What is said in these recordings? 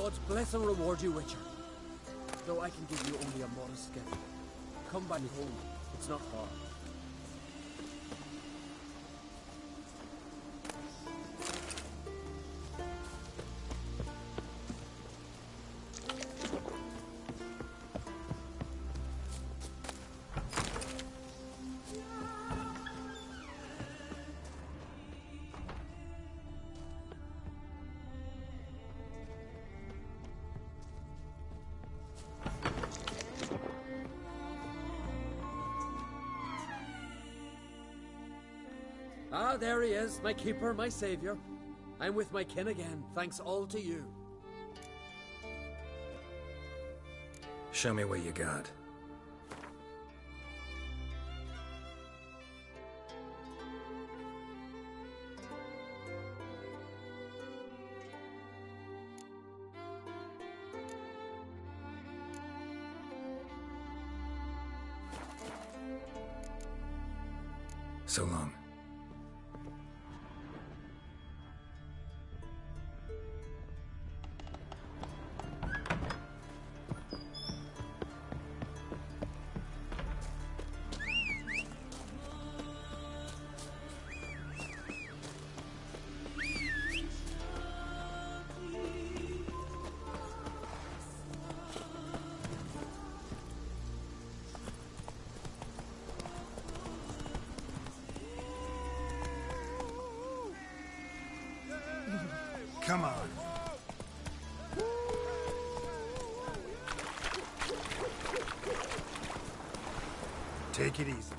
God bless and reward you, Witcher. Though I can give you only a modest gift. Come back home. It's not far. Ah, there he is, my keeper, my savior. I'm with my kin again, thanks all to you. Show me what you got. So long. Come on. Take it easy.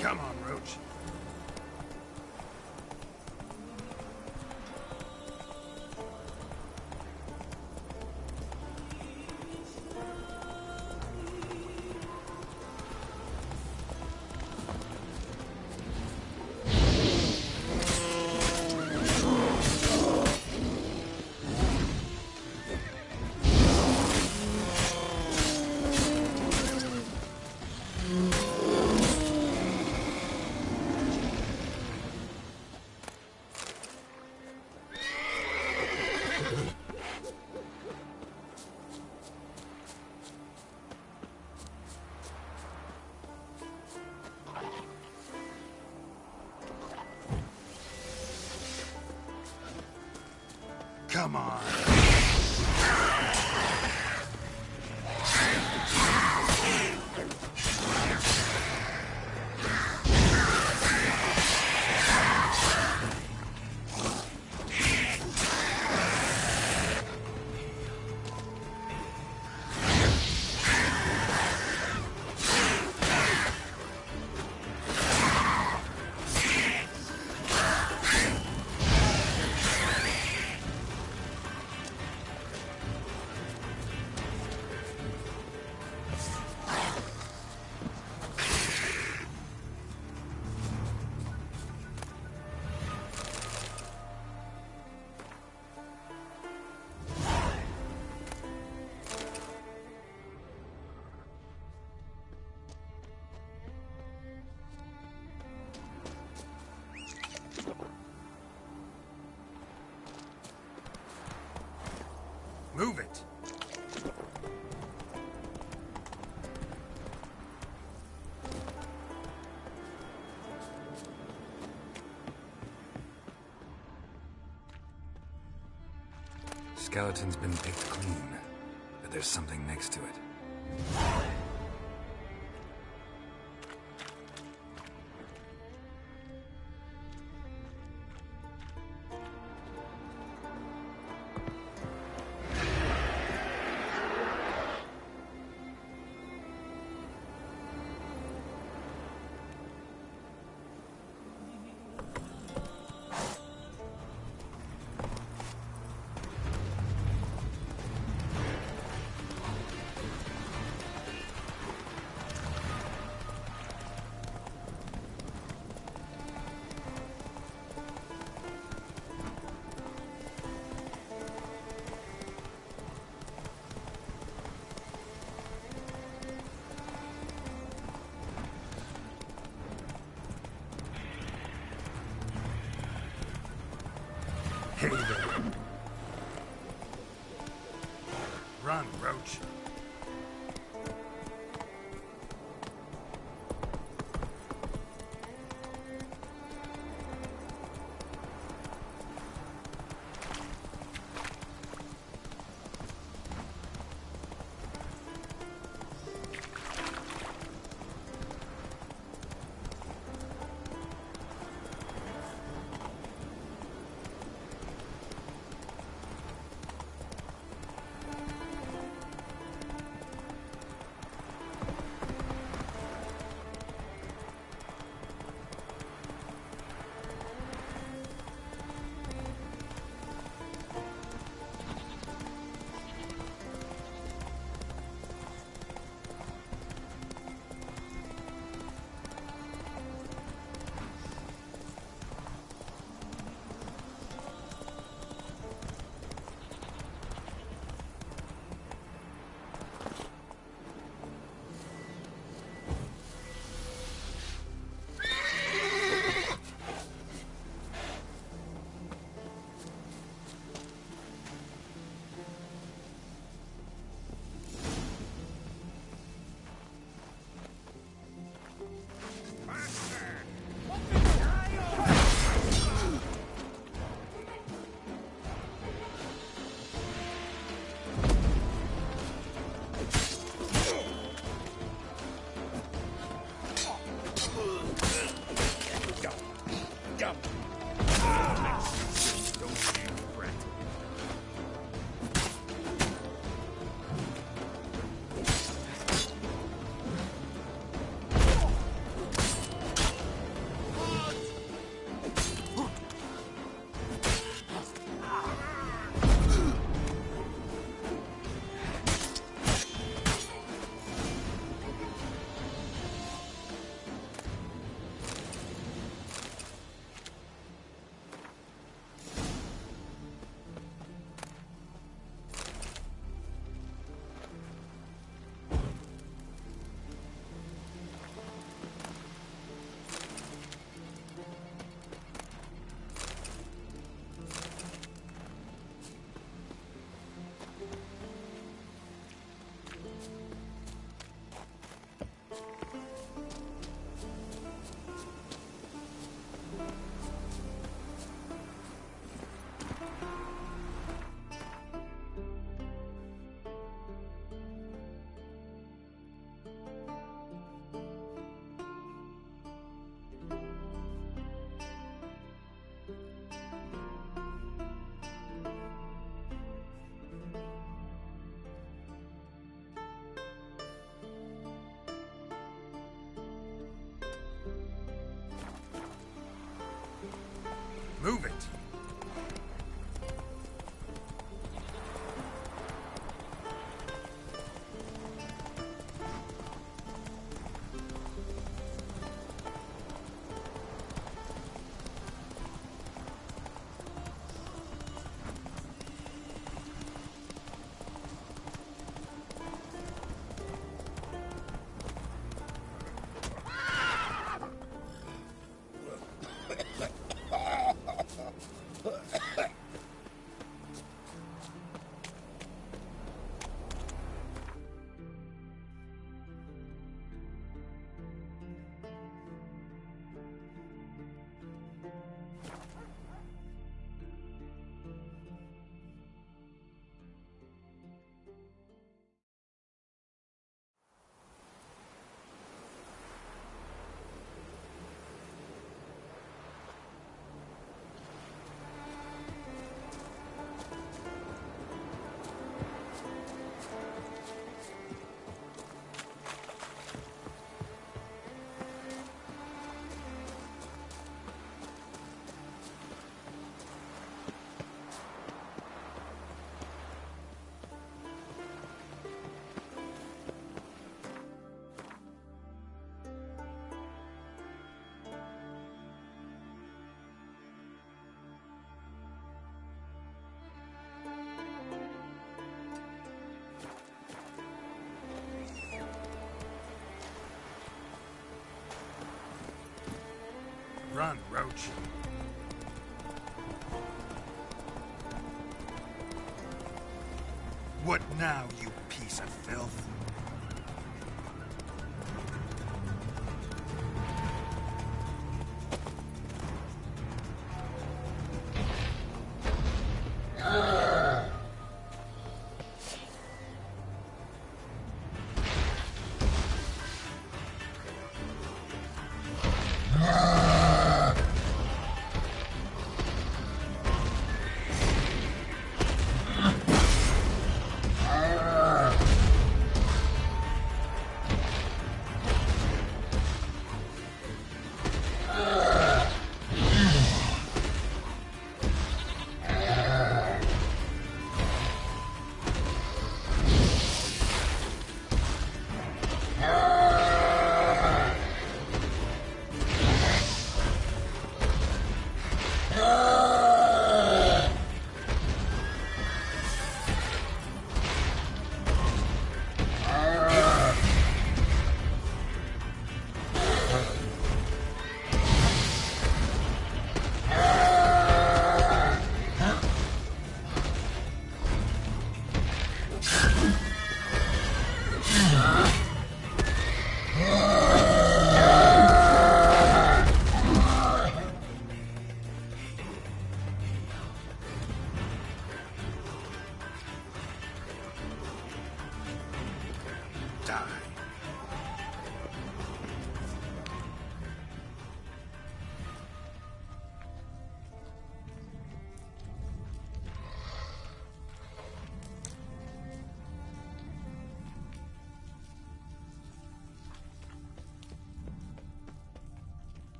Come on, Roach. Come on. skeleton's been picked clean, but there's something next to it. Hey there. Run, Roach. Move it. Run, Roach. What now, you piece of filth?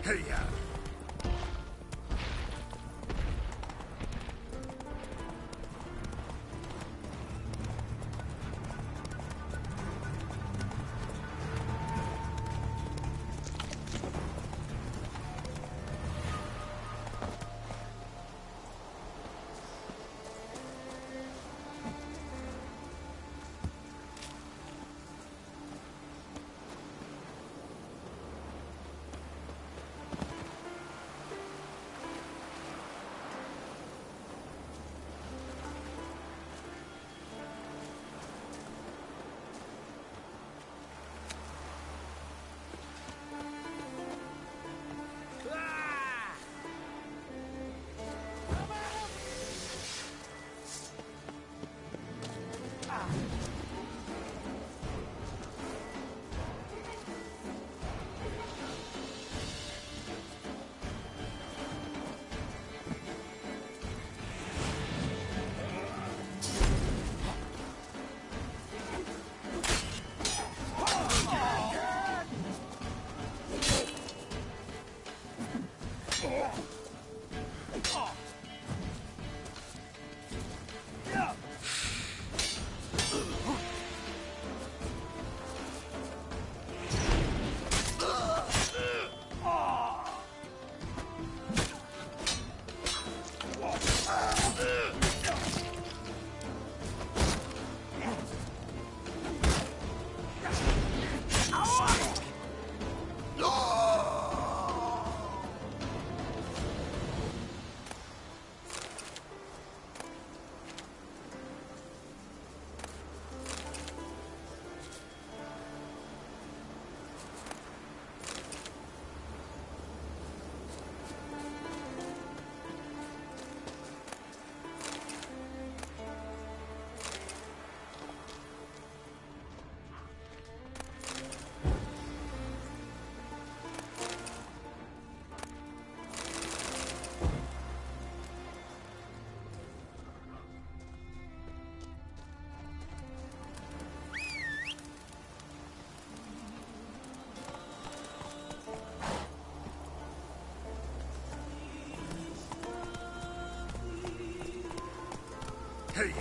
Hey, Hey,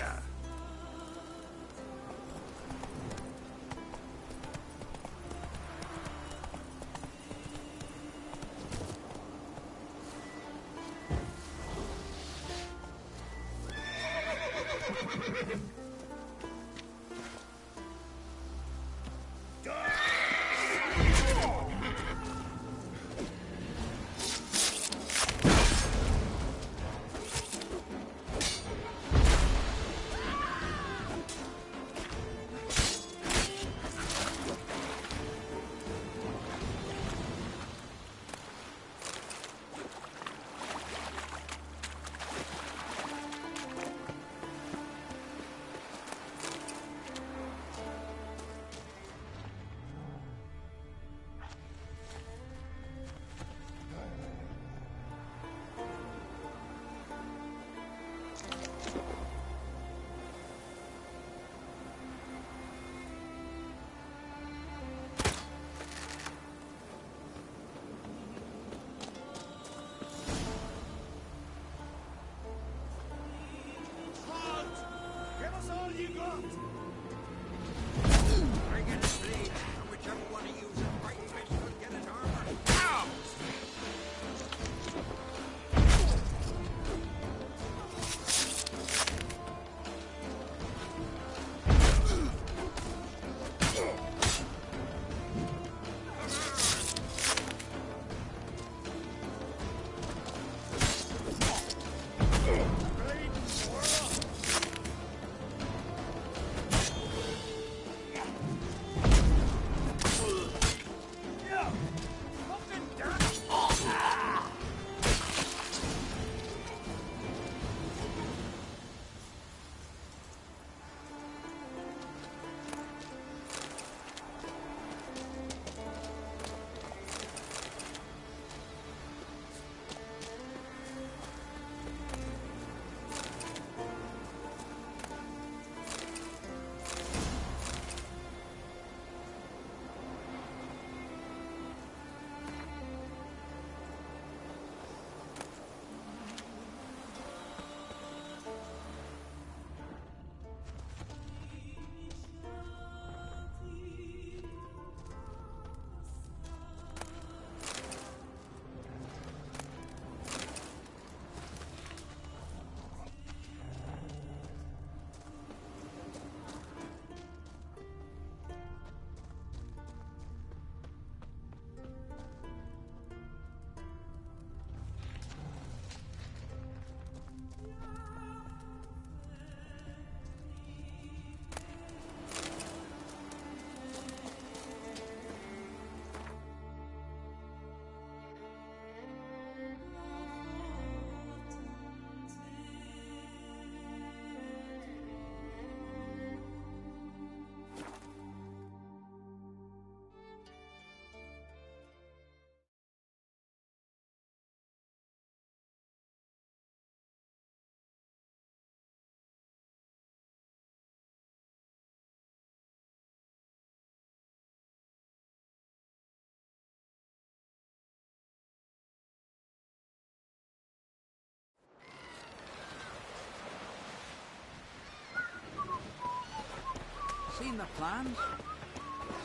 Seen the plans?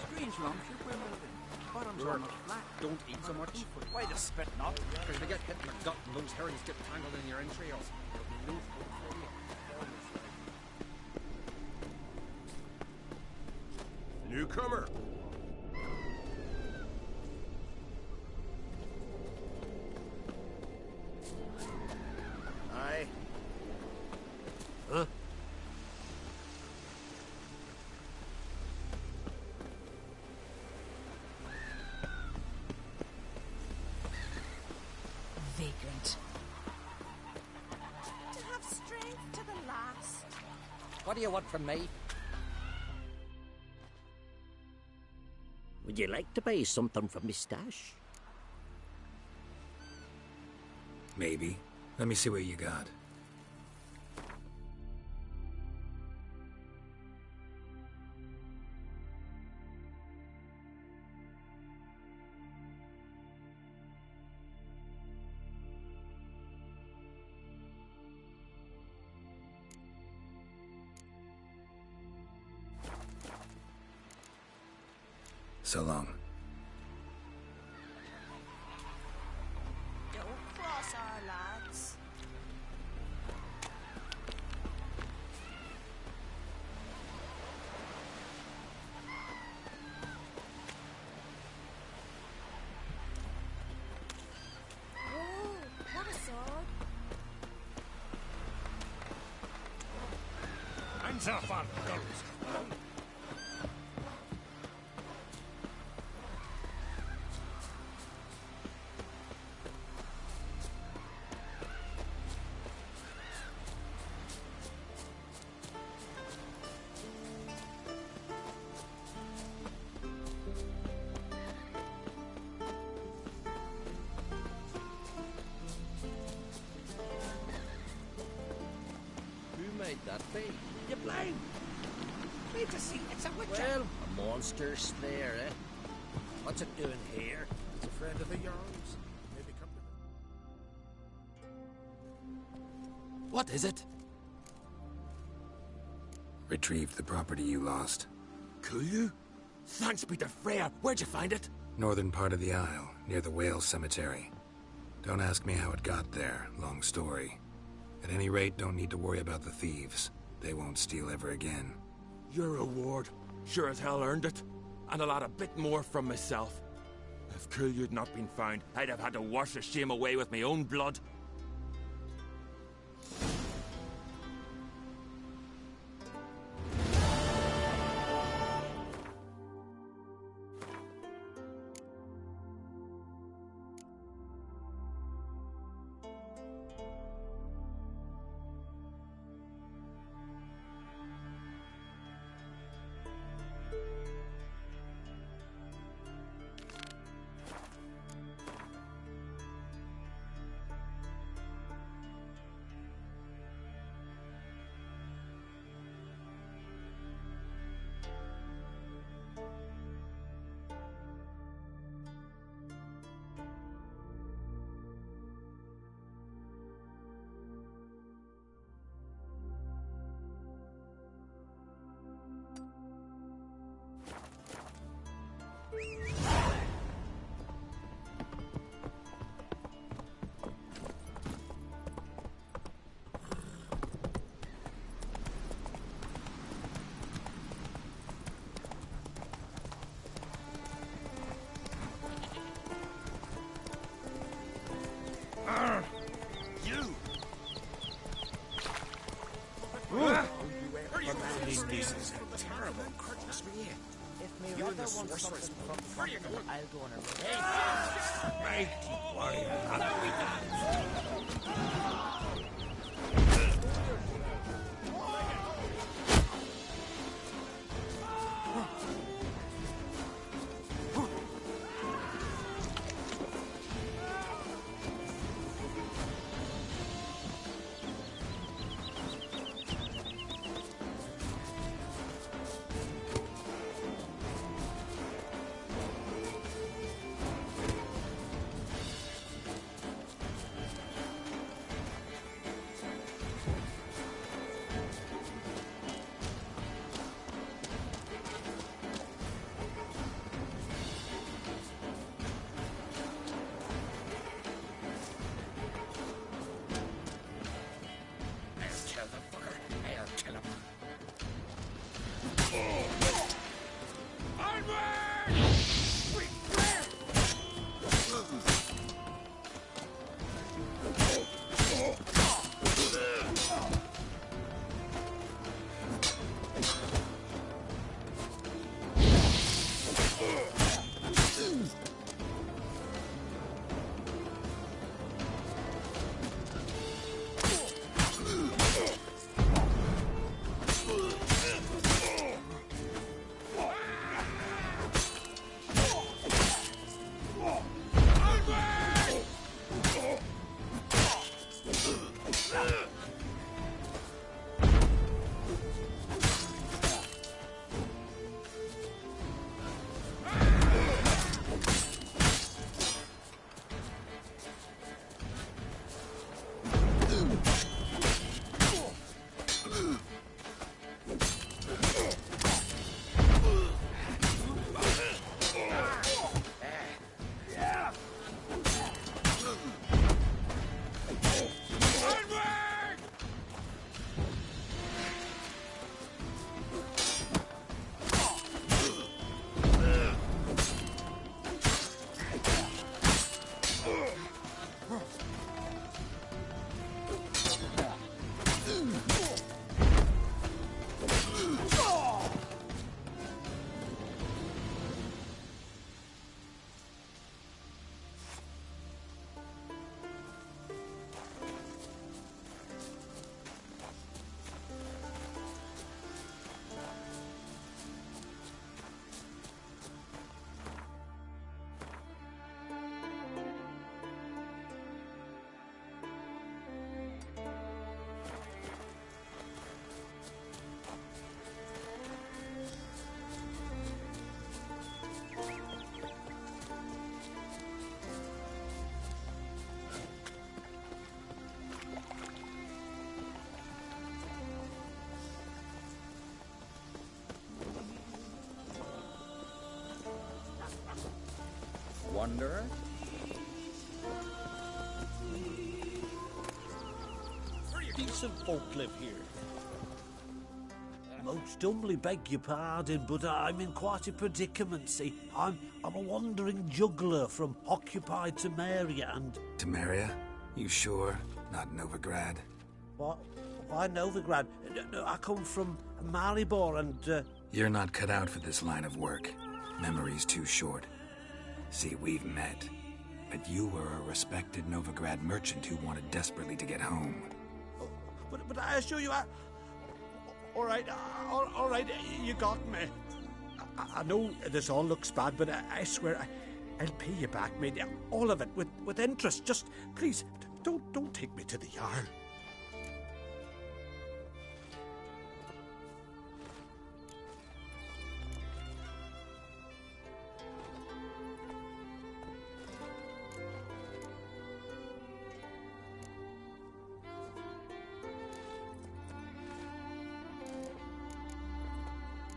Strange lumps we're building. Bottom's almost flat. Don't eat so much. Why the spit not? Because they get hit in the gut and those herrings get tangled in your entrails. There'll be no food for you. Newcomer. Aye. Huh? Vagrant. To have strength to the last. What do you want from me? Would you like to buy something from me stash? Maybe. Let me see what you got. So long. Don't cross our lads. Oh, what a sword. Hands off our guns. Who made that be? You blind? Wait to see, it's a witcher. Well, a monster slayer, eh? What's it doing here? It's a friend of yours. Maybe come to What is it? Retrieved the property you lost. Could you? Thanks be to Freya. Where'd you find it? Northern part of the Isle, near the whale cemetery. Don't ask me how it got there. Long story. At any rate, don't need to worry about the thieves. They won't steal ever again. Your reward. Sure as hell earned it. And a lot a bit more from myself. If Killiud not been found, I'd have had to wash the shame away with my own blood. If me brother wants something from me, I'll go on a raid. Mighty warrior. wanderer? Decent folk live here. Most humbly beg your pardon, but I'm in quite a predicament, see. I'm a wandering juggler from occupied Temeria and... Temeria? You sure? Not Novigrad? What? Why Novigrad? No, I come from Maribor and... You're not cut out for this line of work. Memory's too short. See, we've met. But you were a respected Novigrad merchant who wanted desperately to get home. But I assure you, all right, you got me. I know this all looks bad, but I swear I'll pay you back, mate. All of it, with interest. Just, please, don't take me to the Jarl.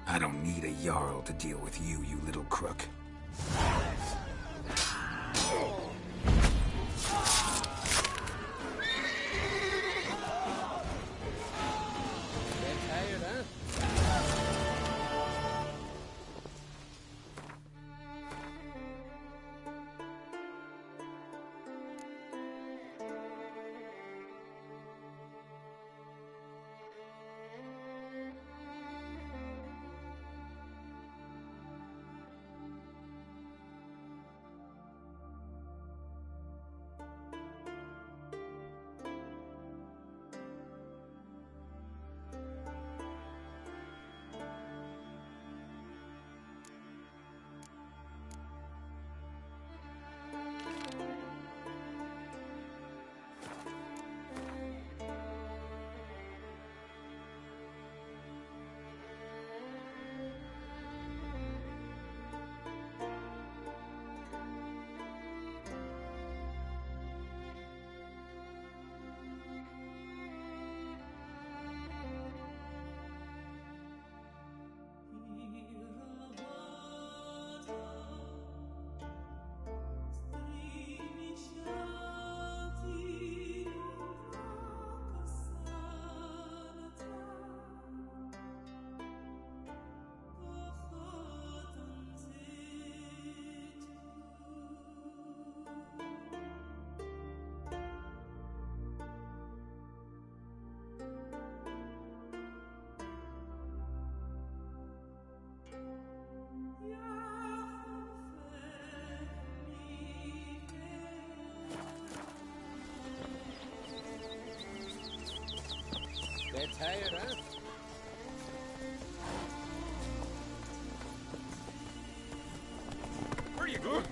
I don't need a Jarl to deal with you, you little crook. They're tired, huh? Where are you going?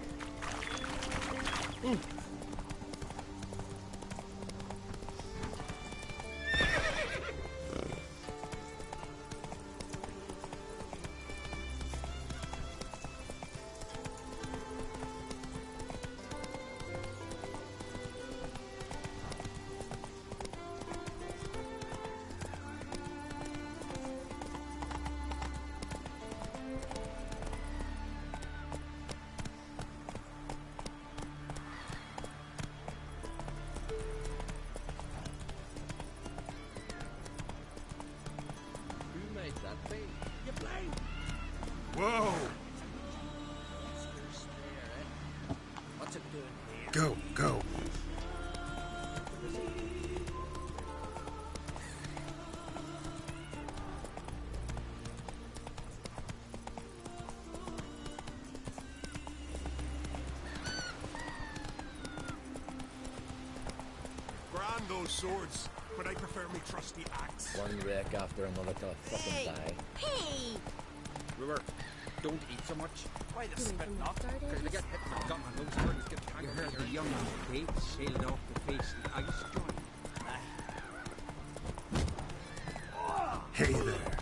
Whoa! What's it doing here? Go. Grand those swords, but I prefer me trusty axe. One wreck after another till I fucking die. Hey! River, don't eat so much. Why the spit not? Because they get hit in the gut and those birds get tangled. You heard the young bait sailed off the face of the ice joint. Hey there.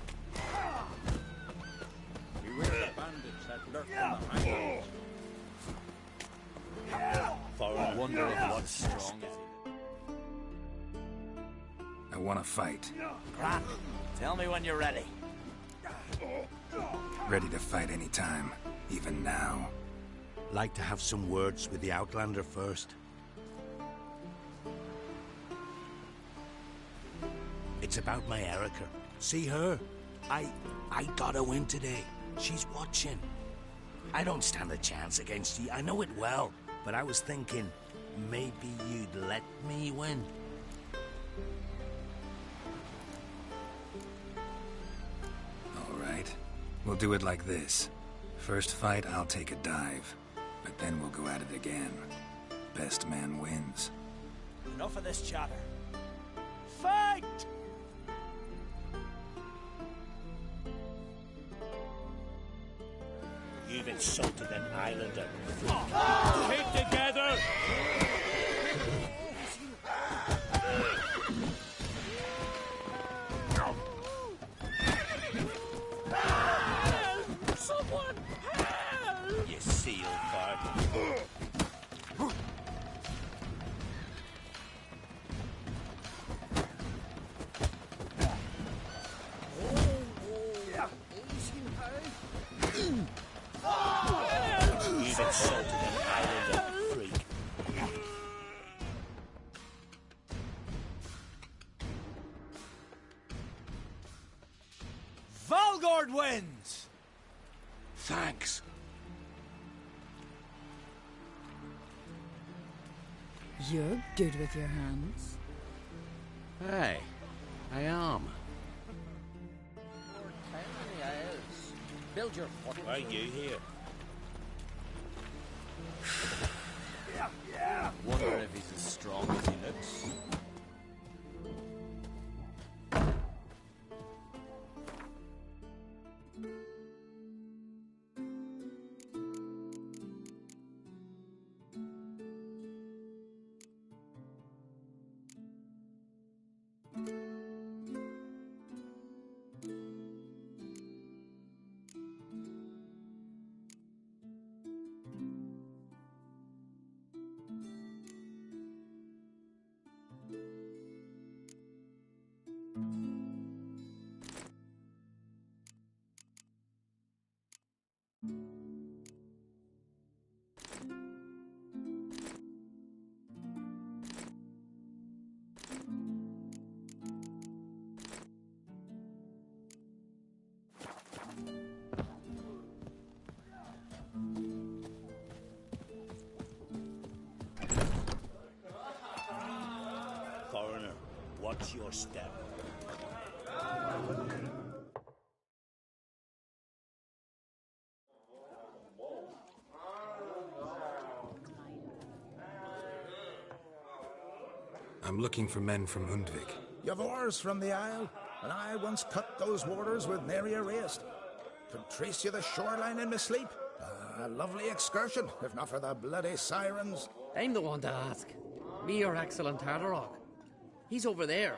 Beware the bandits that lurk in the highlands. For I wonder if what's strong is I want to fight. Grant, tell me when you're ready. Ready to fight anytime, even now. like to have some words with the Outlander first. It's about my Erica. See her? I got a win today. She's watching. I don't stand a chance against you. I know it well. But I was thinking, maybe you'd let me win. All right. We'll do it like this. First fight, I'll take a dive. But then we'll go at it again. Best man wins. Enough of this chatter. Fight! You've insulted an Islander. Keep together! Someone help! You seal card. You've insulted an Islander, freak. Valgord wins! Thanks. You're good with your hands. Hey, I am. Build your fort. Why are you here? Wonder if he's as strong as he looks. Foreigner, what's your step? I'm looking for men from Undvik. You've oars from the Isle, and I once cut those waters with nary a waste. Could trace you the shoreline in my sleep. A lovely excursion, if not for the bloody sirens. I'm the one to ask. Me, your excellent Tartarock. He's over there.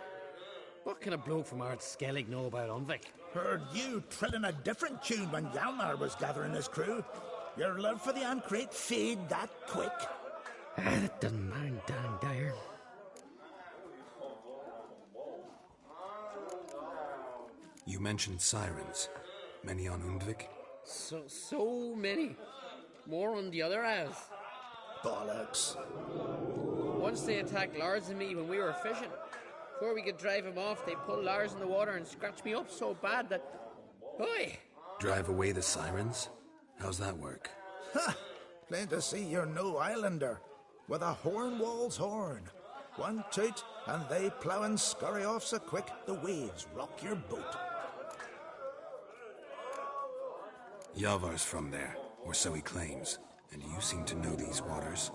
What can a bloke from Ard Skellig know about Undvik? Heard you trilling a different tune when Hjalmar was gathering his crew. Your love for the Ancrate fade that quick. That doesn't mind dang dire. You mentioned sirens. Many on Undvik? So many. More on the other house. Bollocks. Once they attacked Lars and me when we were fishing. Before we could drive him off, they pulled Lars in the water and scratched me up so bad that... Oi! Drive away the sirens? How's that work? Ha! Plain to see you're no Islander. With a horn wall's horn. One toot, and they plough and scurry off so quick the waves rock your boat. Yavar's from there, or so he claims, and you seem to know these waters.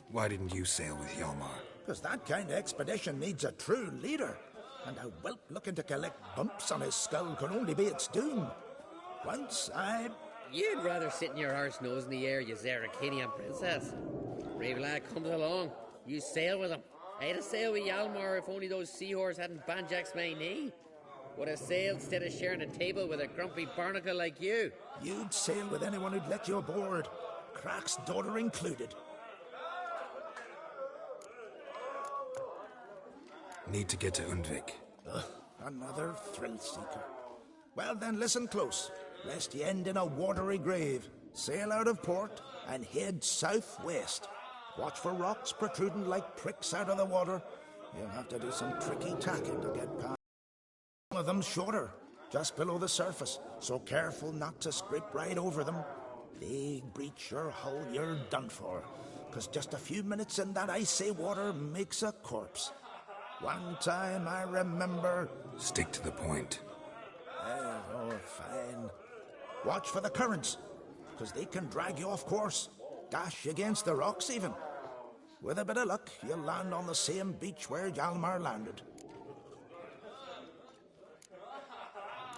Why didn't you sail with Hjalmar? Because that kind of expedition needs a true leader, and a whelp looking to collect bumps on his skull can only be its doom. Once I... You'd rather sit in your arse nose in the air, you Zarakinian princess. Brave lad comes along, you sail with him. I'd have sailed with Hjalmar if only those seahorses hadn't banjaxed my knee. Would have sailed instead of sharing a table with a grumpy barnacle like you. You'd sail with anyone who'd let you aboard. Crack's daughter included. Need to get to Undvik. Another thrill seeker. Well then, listen close, lest ye end in a watery grave. Sail out of port and head southwest. Watch for rocks protruding like pricks out of the water. You'll have to do some tricky tacking to get past. One of them's shorter, just below the surface, so careful not to scrape right over them. They breach your hull, you're done for. 'Cause just a few minutes in that icy water makes a corpse. One time I remember... Stick to the point. Oh, fine. Watch for the currents, 'cause they can drag you off course. Dash against the rocks even. With a bit of luck, you'll land on the same beach where Hjalmar landed.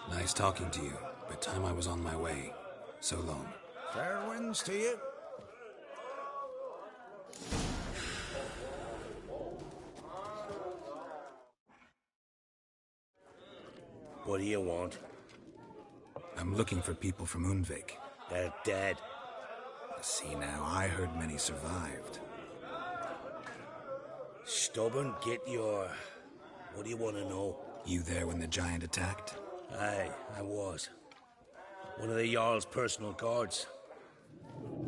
Nice talking to you, but time I was on my way. So long. Fair winds to you. What do you want? I'm looking for people from Undvik. They're dead. See now, I heard many survived. Stubborn, get your... What do you want to know? You there when the giant attacked? Aye, I was. One of the Jarl's personal guards.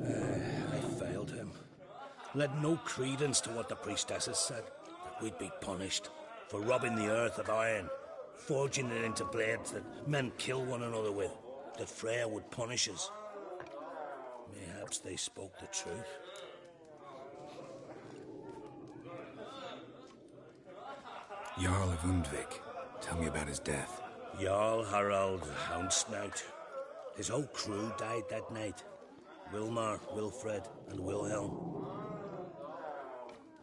I failed him. Led no credence to what the priestesses said. That we'd be punished for robbing the earth of iron, forging it into blades that men kill one another with. That Freya would punish us. Mayhaps they spoke the truth. Jarl of Undvik. Tell me about his death. Jarl Harald Houndsnout. His whole crew died that night. Wilmar, Wilfred, and Wilhelm.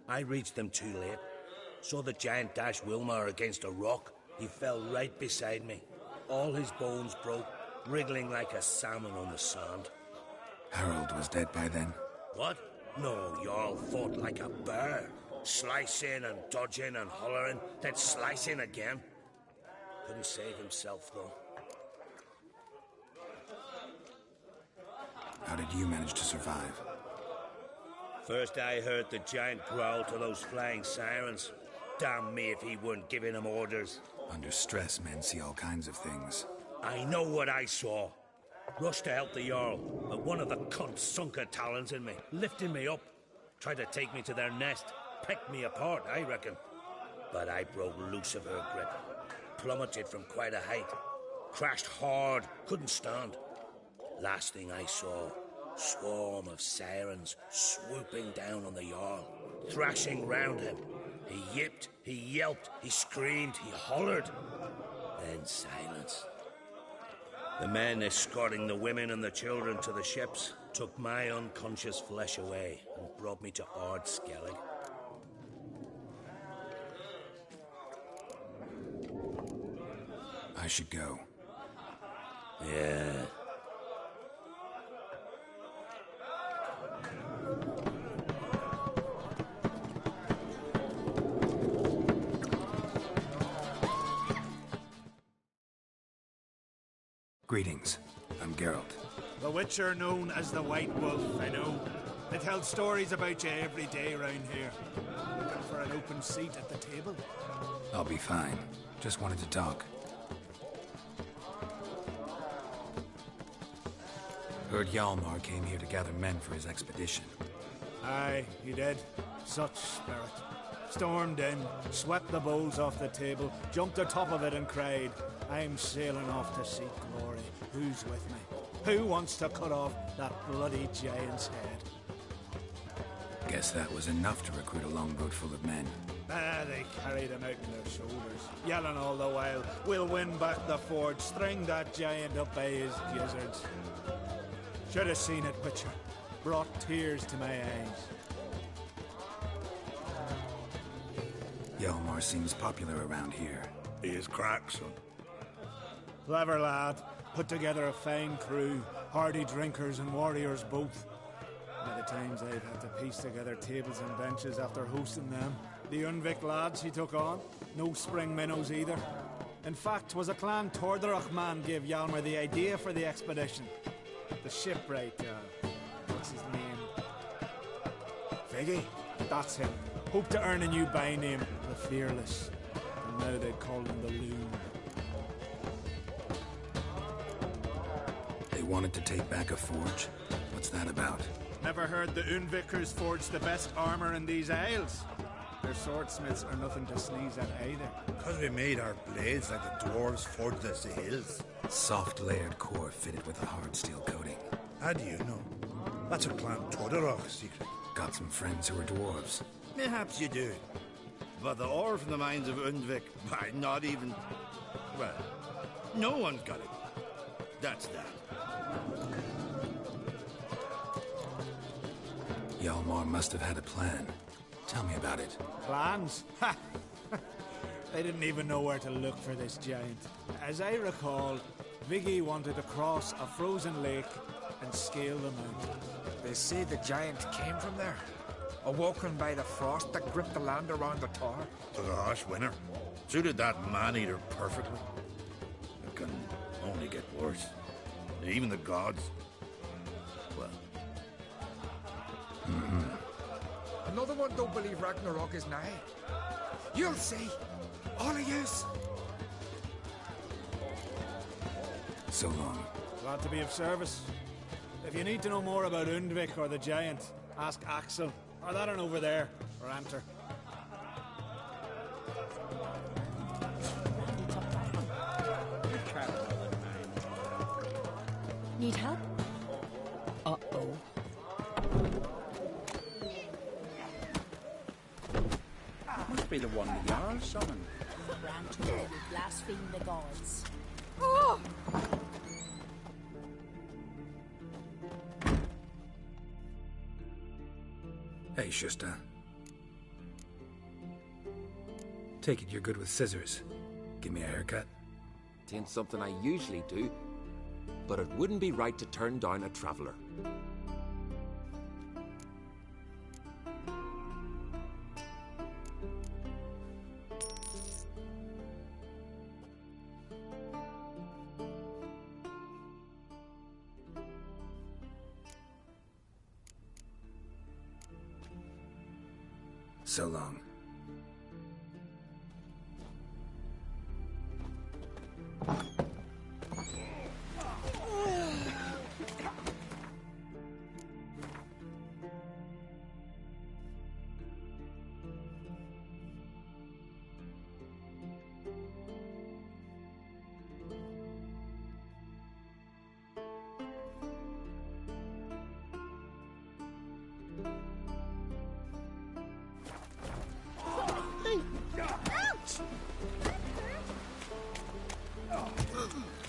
I reached them too late. Saw the giant dash Wilmar against a rock. He fell right beside me. All his bones broke, wriggling like a salmon on the sand. Harold was dead by then? What? No, Jarl fought like a bear. Slicing and dodging and hollering, then slicing again. Couldn't save himself, though. How did you manage to survive? First I heard the giant growl to those flying sirens. Damn me if he weren't giving them orders. Under stress, men see all kinds of things. I know what I saw. Rushed to help the Jarl, but one of the cunts sunk her talons in me, lifting me up. Tried to take me to their nest. Pecked me apart, I reckon. But I broke loose of her grip. Plummeted from quite a height. Crashed hard, couldn't stand. Last thing I saw, swarm of sirens swooping down on the Jarl, thrashing round him. He yipped, he yelped, he screamed, he hollered. Then silence. The men escorting the women and the children to the ships took my unconscious flesh away and brought me to Ard Skellig. I should go. Yeah. Greetings. I'm Geralt. The Witcher known as the White Wolf, I know. They tell stories about you every day around here. Looking for an open seat at the table? I'll be fine. Just wanted to talk. Heard Hjalmar came here to gather men for his expedition. Aye, he did. Such spirit. Stormed in, swept the bowls off the table, jumped atop of it and cried, I'm sailing off to seek glory. Who's with me? Who wants to cut off that bloody giant's head? Guess that was enough to recruit a longboat full of men. They carried him out on their shoulders, yelling all the while, we'll win back the forge, string that giant up by his gizzards. Should have seen it, Witcher. Brought tears to my eyes. Hjalmar seems popular around here. He is crack, son. Clever lad. Put together a fine crew. Hardy drinkers and warriors both. By the times I've had to piece together tables and benches after hosting them. The Undvik lads he took on. No spring minnows either. In fact, was a clan Tordarach man gave Hjalmar the idea for the expedition. The shipwright, what's his name? Viggy? That's him. Hoped to earn a new by-name, the Fearless. And now they call him the Loon. They wanted to take back a forge? What's that about? Never heard the Unvikers forged the best armor in these isles? Their swordsmiths are nothing to sneeze at either. Because we made our blades like the dwarves forged the sails. Soft layered core fitted with a hard steel coating. How do you know? That's a Clan Todorok's secret. Got some friends who are dwarves. Perhaps you do. But the ore from the mines of Undvik, why, not even... Well, no one's got it. That's that. Hjalmar must have had a plan. Tell me about it. Plans? Ha! They didn't even know where to look for this giant. As I recall, Viggy wanted to cross a frozen lake and scale the mountain. They say the giant came from there. Awoken by the frost that gripped the land around the tower. To the harsh winter. Suited that man-eater perfectly. It can only get worse. Even the gods. Well. Another one don't believe Ragnarok is nigh. You'll see. All of yous. So long. Glad to be of service. If you need to know more about Undvik or the giant, ask Axel, or that one over there, or Anter. Need help? Uh-oh. Must be the one the Jarl summoned. Ran to them who blaspheme the gods. Oh! Hey, Shusta. Take it you're good with scissors. Give me a haircut. Tain't something I usually do, but it wouldn't be right to turn down a traveller. So long.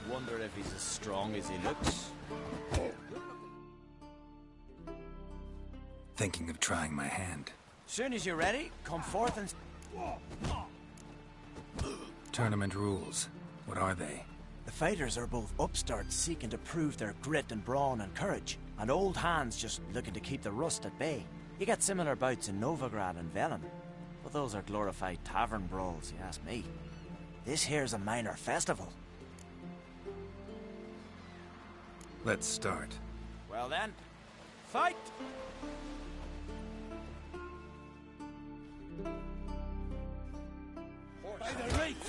Wonder if he's as strong as he looks. Thinking of trying my hand. Soon as you're ready, come forth and... Tournament rules. What are they? The fighters are both upstarts seeking to prove their grit and brawn and courage, and old hands just looking to keep the rust at bay. You get similar bouts in Novigrad and Velen, but those are glorified tavern brawls, you ask me. This here's a minor festival. Let's start. Well then, fight!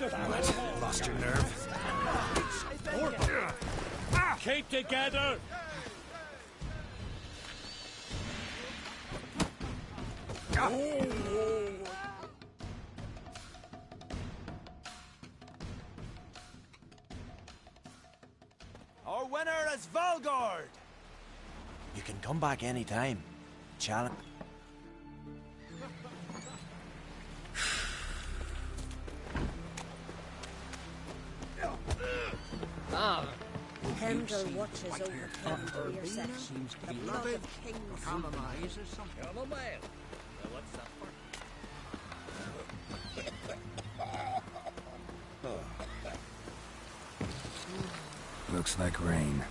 What? Lost your nerve? Keep together! Our winner is Valgard! You can come back anytime. Challenge. Pendle watches over Pendle section. Seems to be The blood of kings. compromise or something. What's that for? Looks like rain.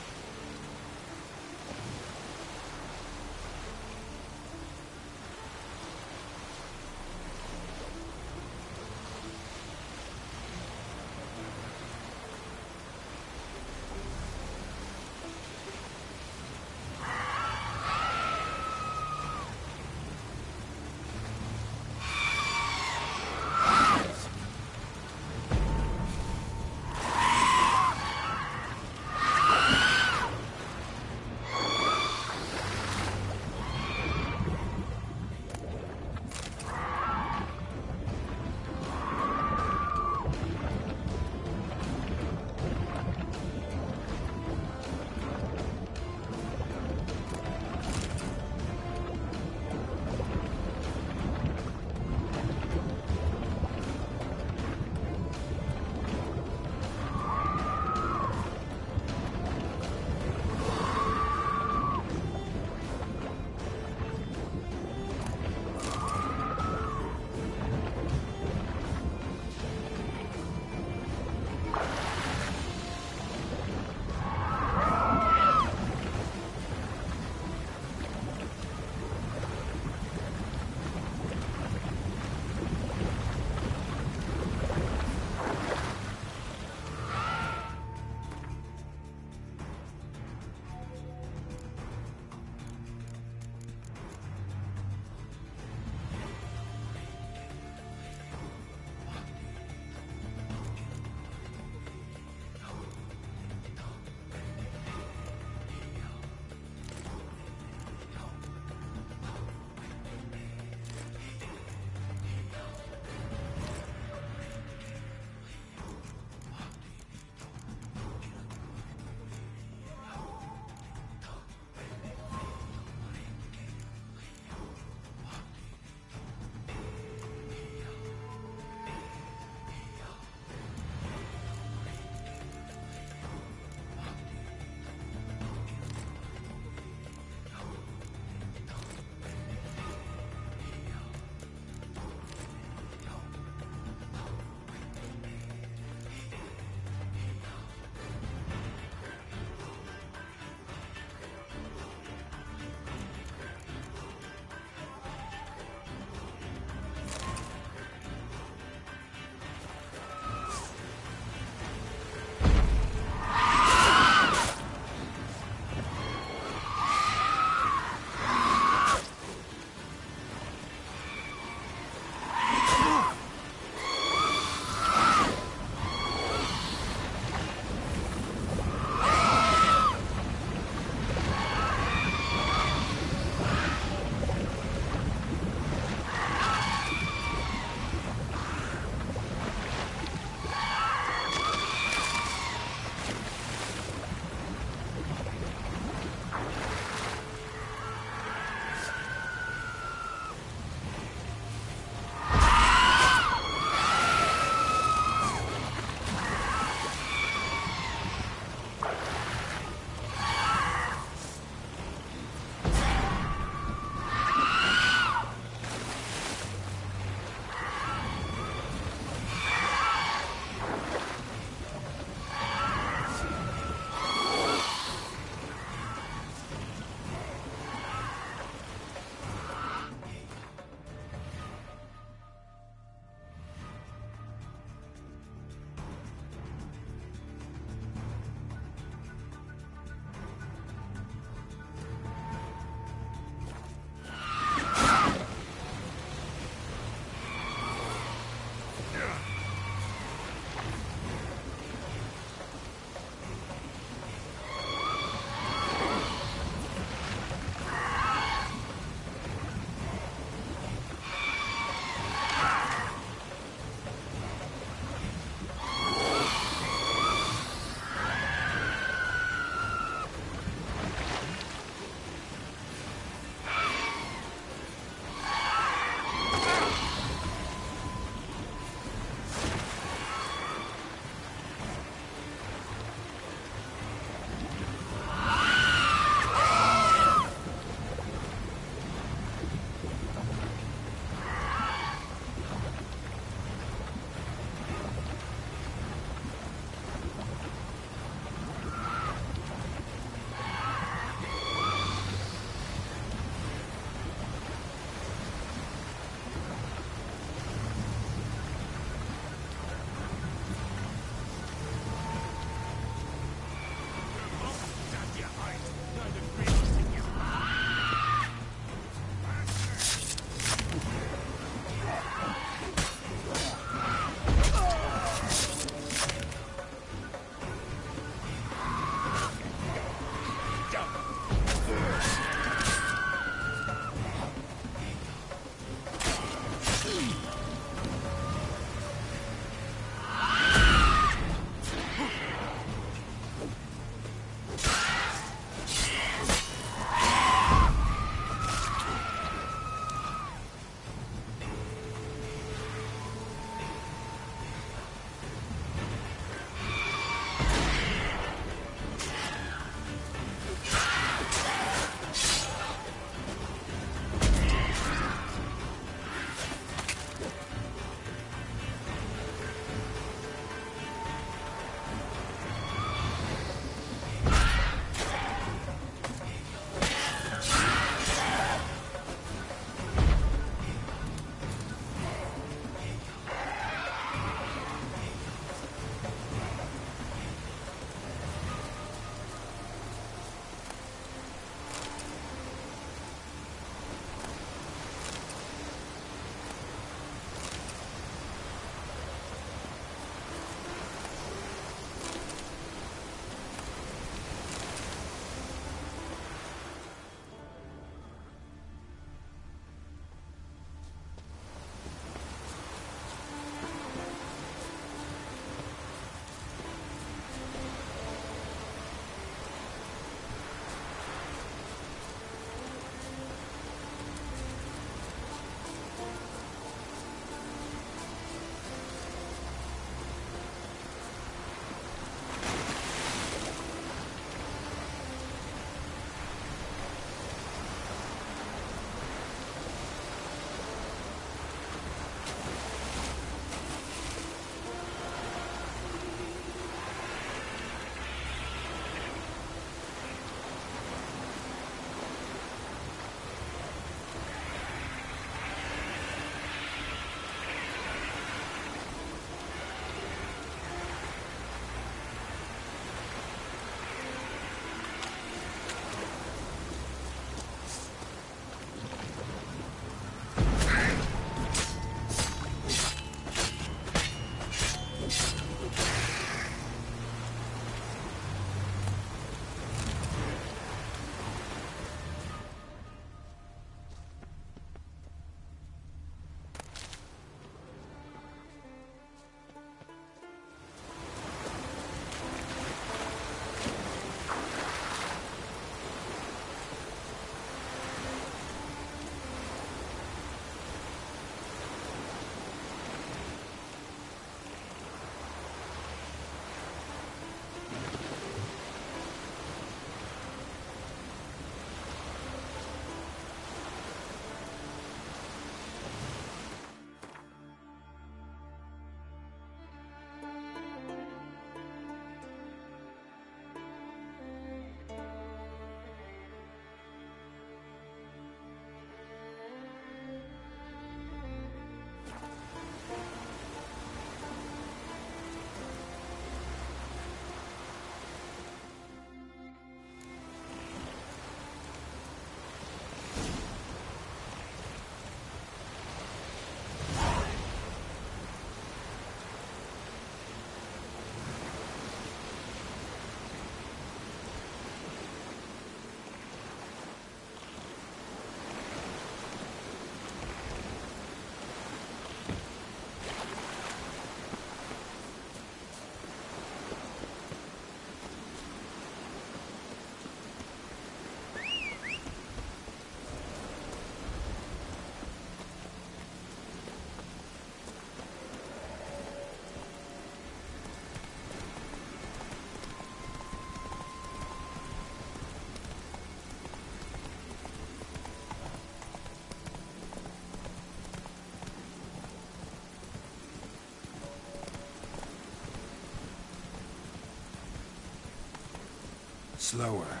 slower.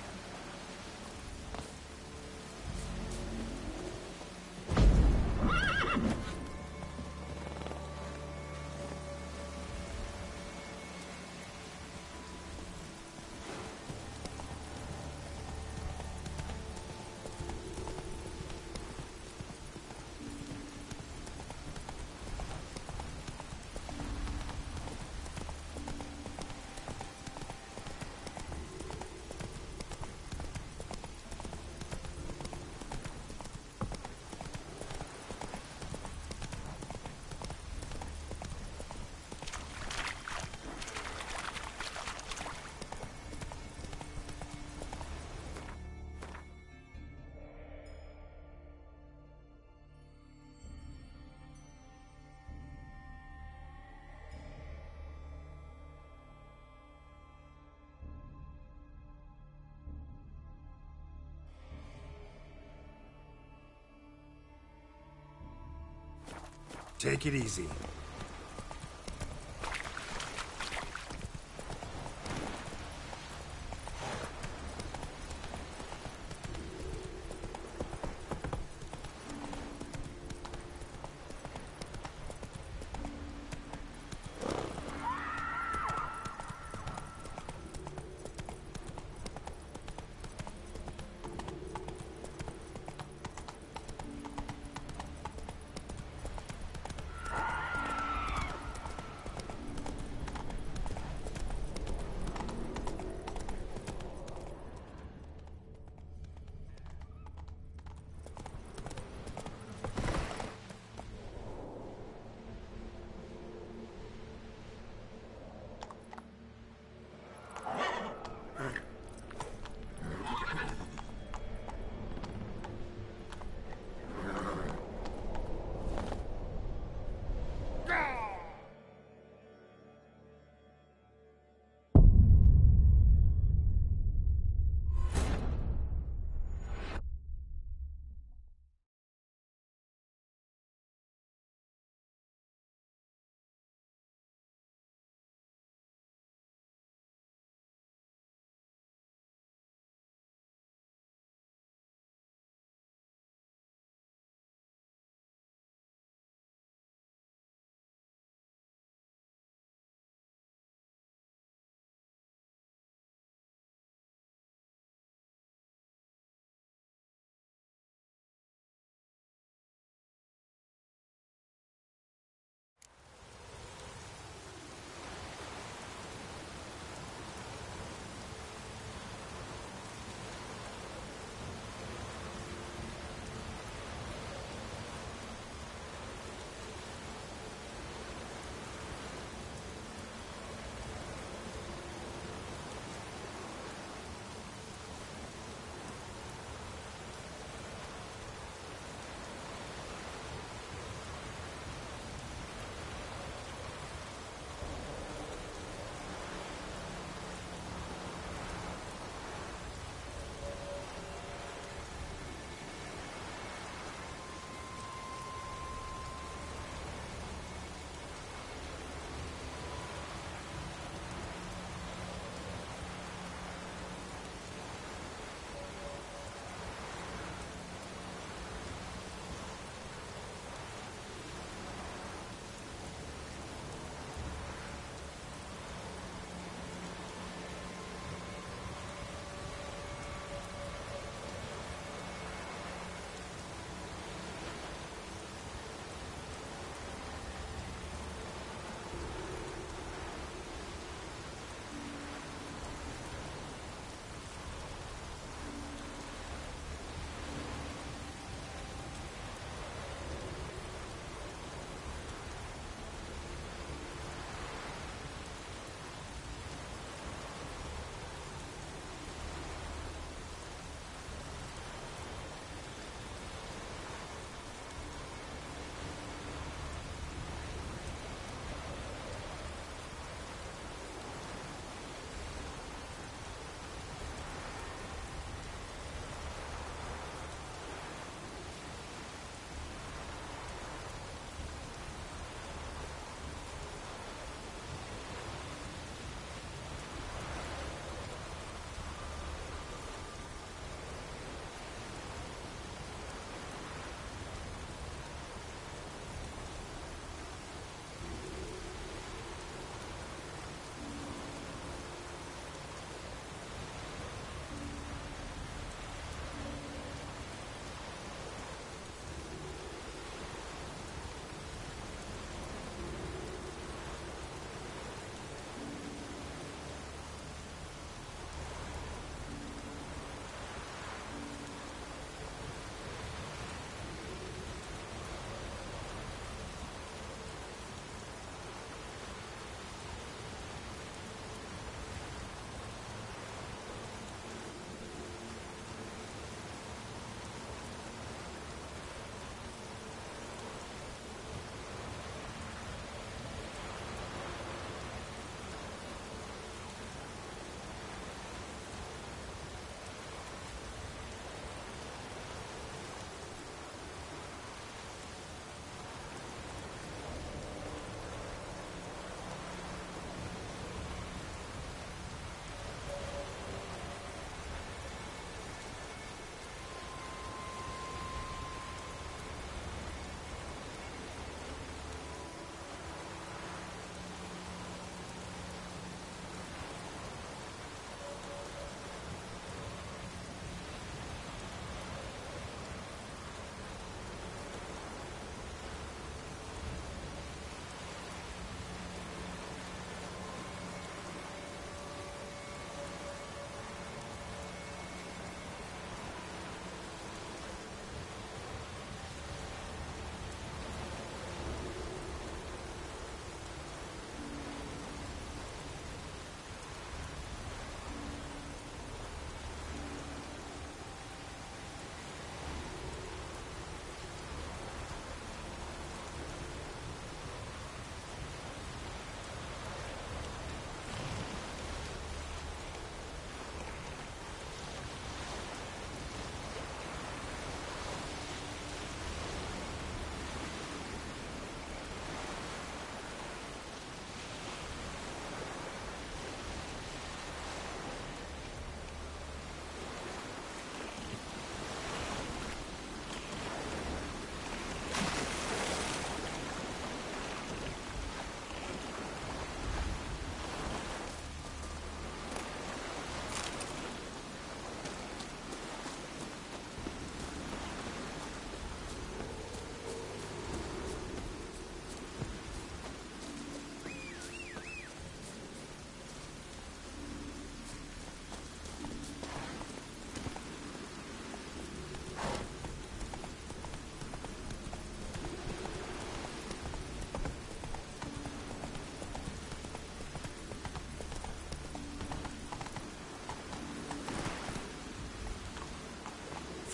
Take it easy.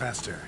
faster.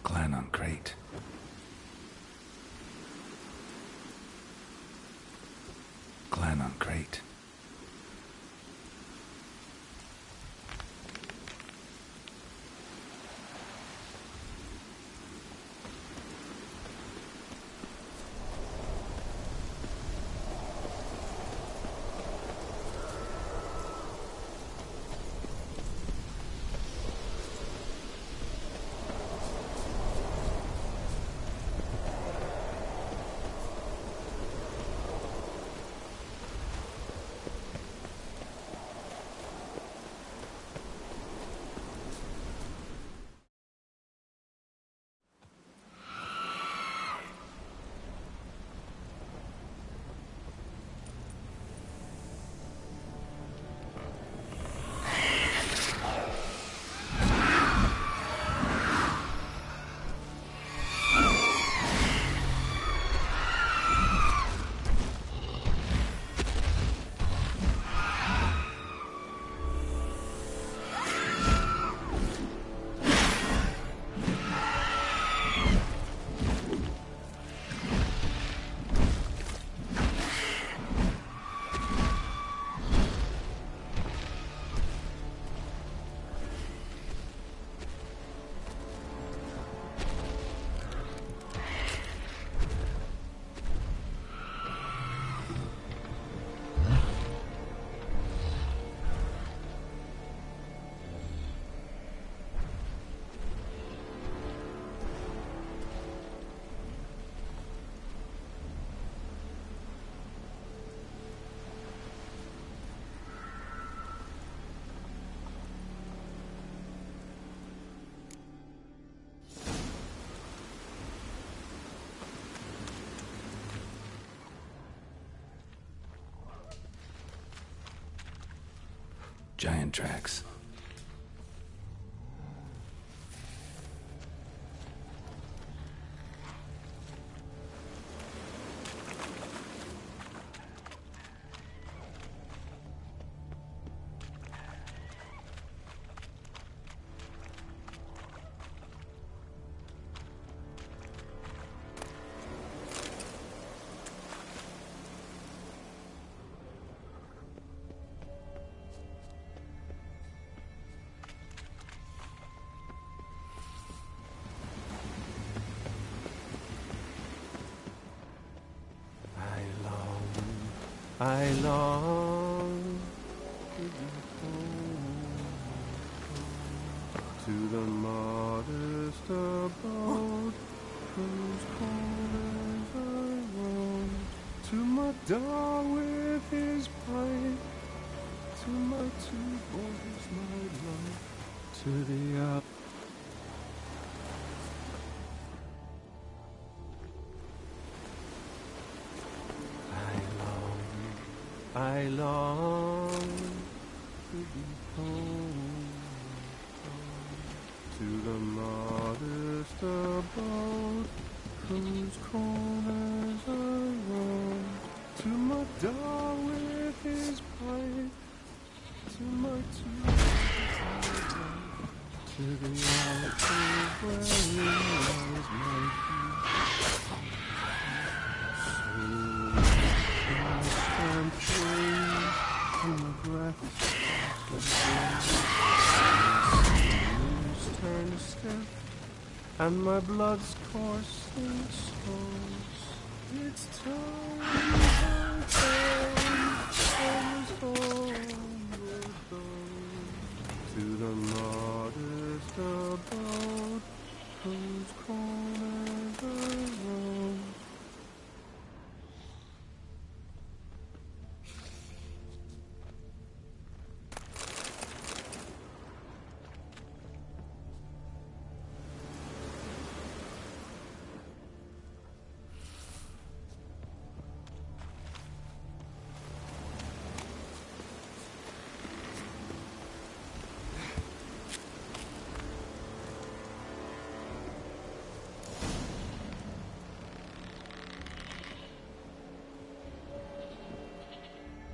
Clan on crate. Clan on crate. Giant tracks. I long to be home, to the modest abode whose corners I roam, to my dog with his pipe, to my two boys, my love, to the out. I long to be home, to the modest abode whose corners I roam, to my dog with his pipe, to my two boys, to the altar where lies my peace. So my strength wanes and my breath turn stiff, and my blood's coursing slows. It's time, to the modest abode whose corners I roam.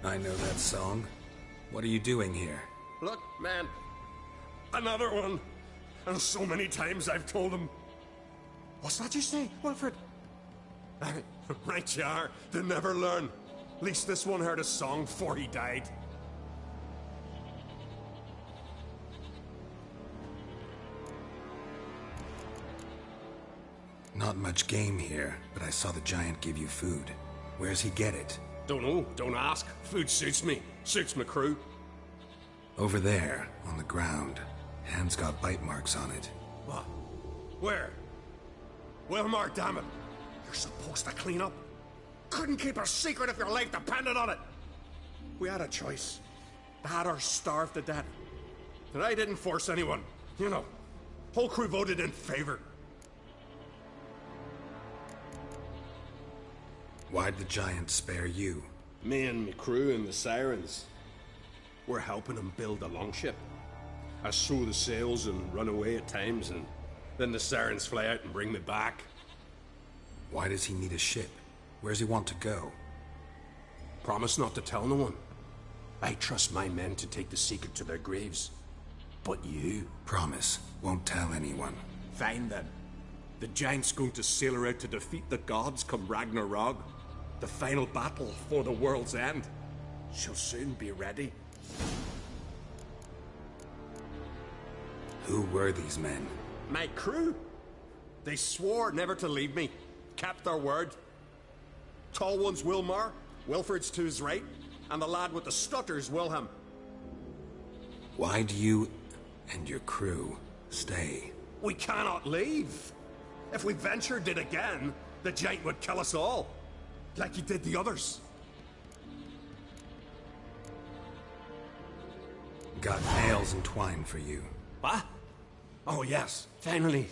I know that song. What are you doing here? Look, man. Another one. And so many times I've told him. What's that you say, Wilfred? Right you are. They never learn. At least this one heard a song before he died. Not much game here, but I saw the giant give you food. Where's he get it? Don't know. Don't ask. Food suits me. Suits my crew. Over there, on the ground. Hand's got bite marks on it. What? Where? Wilmar, damn it. You're supposed to clean up. Couldn't keep a secret if your life depended on it. We had a choice. That or starve to death. And I didn't force anyone. You know, whole crew voted in favor. Why'd the giant spare you? Me and my crew and the Sirens. We're helping him build a longship. I sew the sails and run away at times, and then the Sirens fly out and bring me back. Why does he need a ship? Where's he want to go? Promise not to tell no one. I trust my men to take the secret to their graves. But you... Promise. Won't tell anyone. Fine then. The giant's going to sail her out to defeat the gods come Ragnarok. The final battle for the world's end. She'll soon be ready. Who were these men? My crew. They swore never to leave me. Kept their word. Tall one's Wilmar, Wilfred's to his right, and the lad with the stutter's Wilhelm. Why do you and your crew stay? We cannot leave. If we ventured it again, the giant would kill us all. Like he did the others. Got nails and twine for you. What? Oh yes, finally.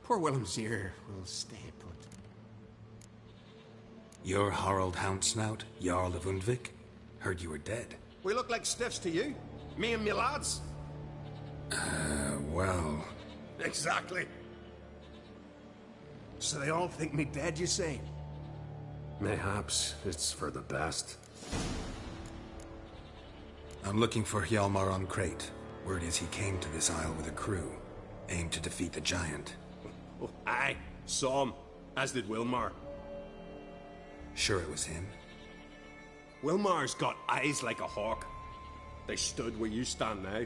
Poor Willem's ear will stay put. You're Harald Houndsnout, Jarl of Undvik? Heard you were dead. We look like stiffs to you? Me and me lads? Well... Exactly. So they all think me dead, you say? Mayhaps it's for the best. I'm looking for Hjalmar on Crate. Word is he came to this isle with a crew, aimed to defeat the giant. Oh, aye, saw him, as did Wilmar. Sure it was him? Wilmar's got eyes like a hawk. They stood where you stand now.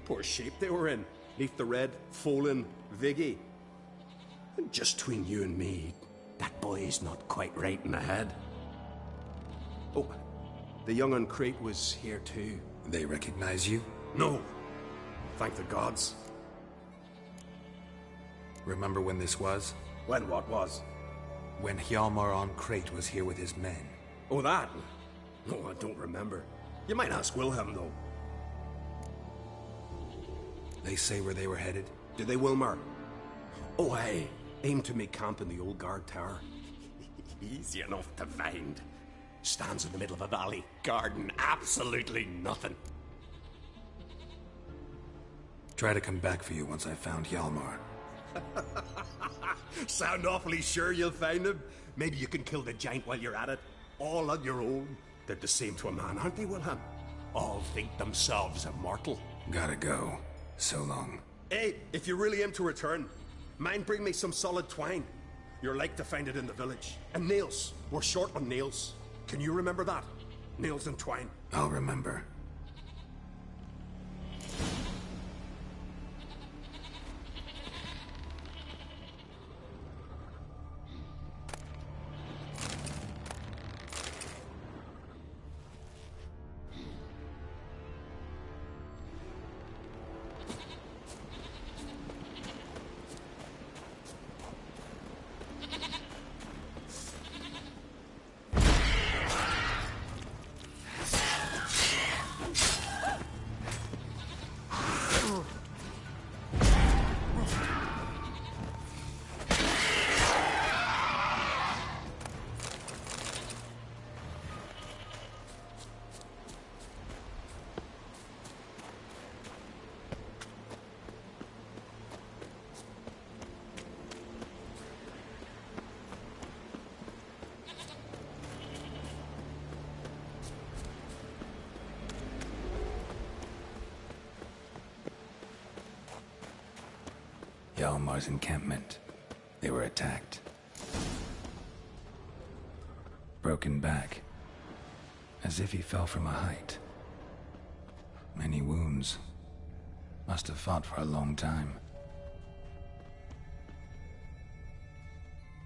Poor shape they were in, neath the red, Folin, Viggy. And just between you and me, that boy's not quite right in the head. Oh, the young on Crate was here too. They recognize you? No. Thank the gods. Remember when this was? When what was? When Hjalmar on Crate was here with his men. Oh, that? No, I don't remember. You might ask Wilhelm, though. They say where they were headed? Did they, Wilmar? Oh, aye. Aim to make camp in the old guard tower. Easy enough to find. Stands in the middle of a valley. Garden, absolutely nothing. Try to come back for you once I've found Hjalmar. Sound awfully sure you'll find him? Maybe you can kill the giant while you're at it. All on your own. They're the same to a man, aren't they, Wilhelm? All think themselves immortal. Gotta go. So long. Hey, if you really aim to return, mind bring me some solid twine. You're like to find it in the village. And nails. We're short on nails. Can you remember that? Nails and twine. I'll remember. Yalmar's encampment. They were attacked. Broken back. As if he fell from a height. Many wounds. Must have fought for a long time.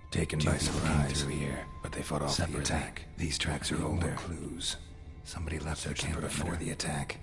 Taken by surprise through here, but they fought off the attack. These tracks are older. Clues. Somebody left their camp before the attack.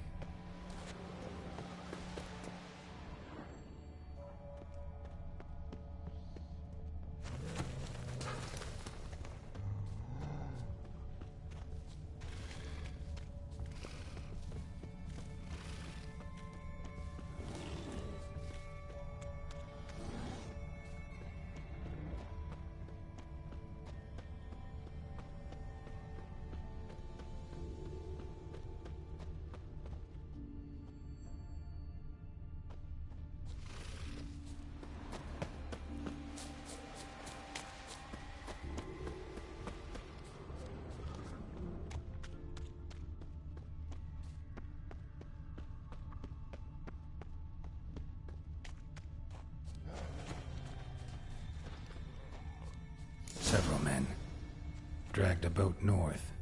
Several men dragged a boat north.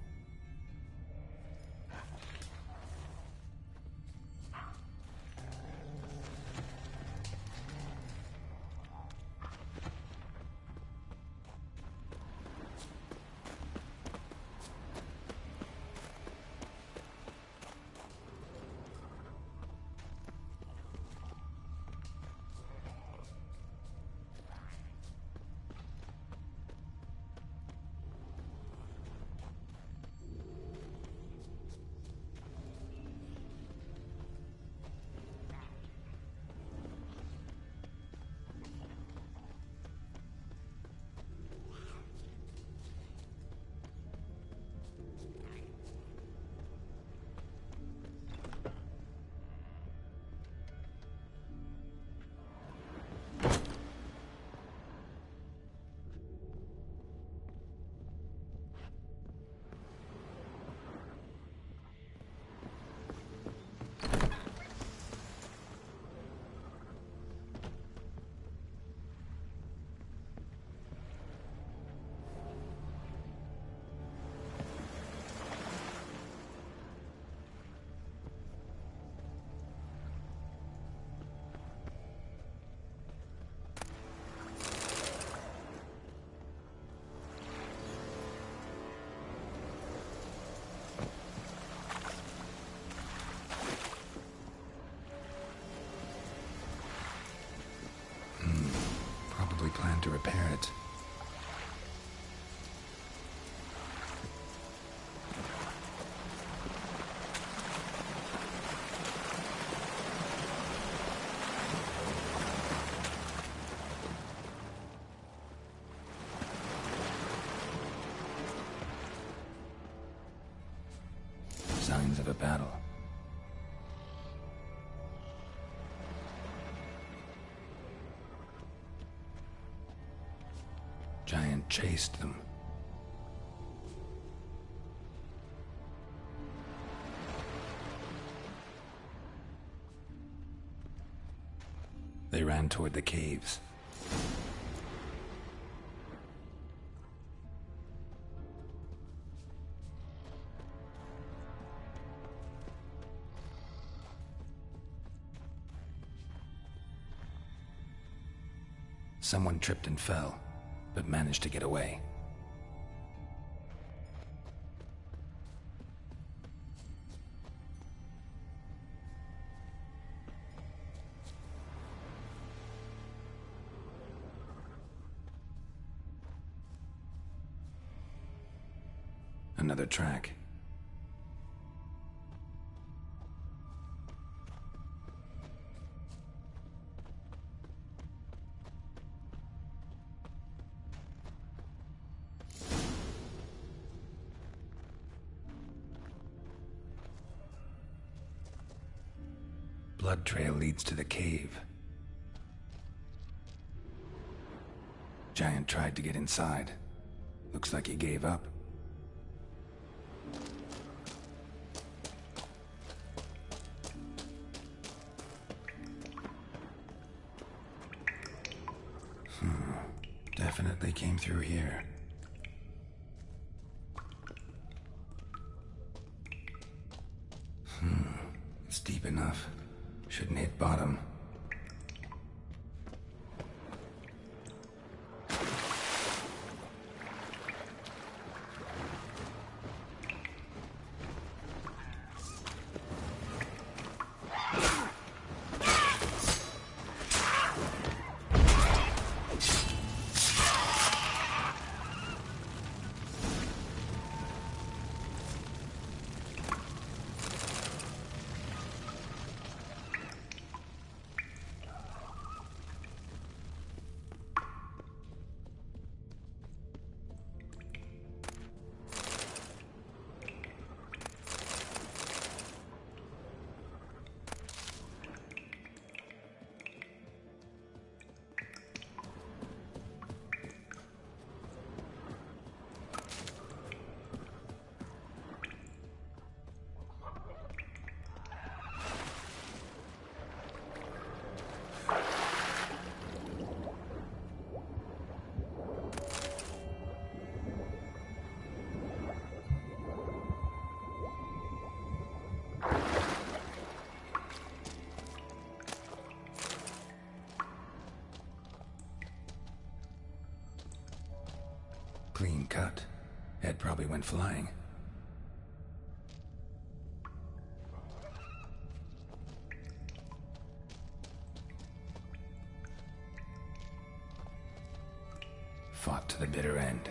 Plan to repair it. Signs of a battle. Giant chased them. They ran toward the caves. Someone tripped and fell, but managed to get away. Another track. Blood trail leads to the cave. Giant tried to get inside. Looks like he gave up. Definitely came through here. It's deep enough. Shouldn't hit bottom. Clean cut. Head probably went flying. Fought to the bitter end.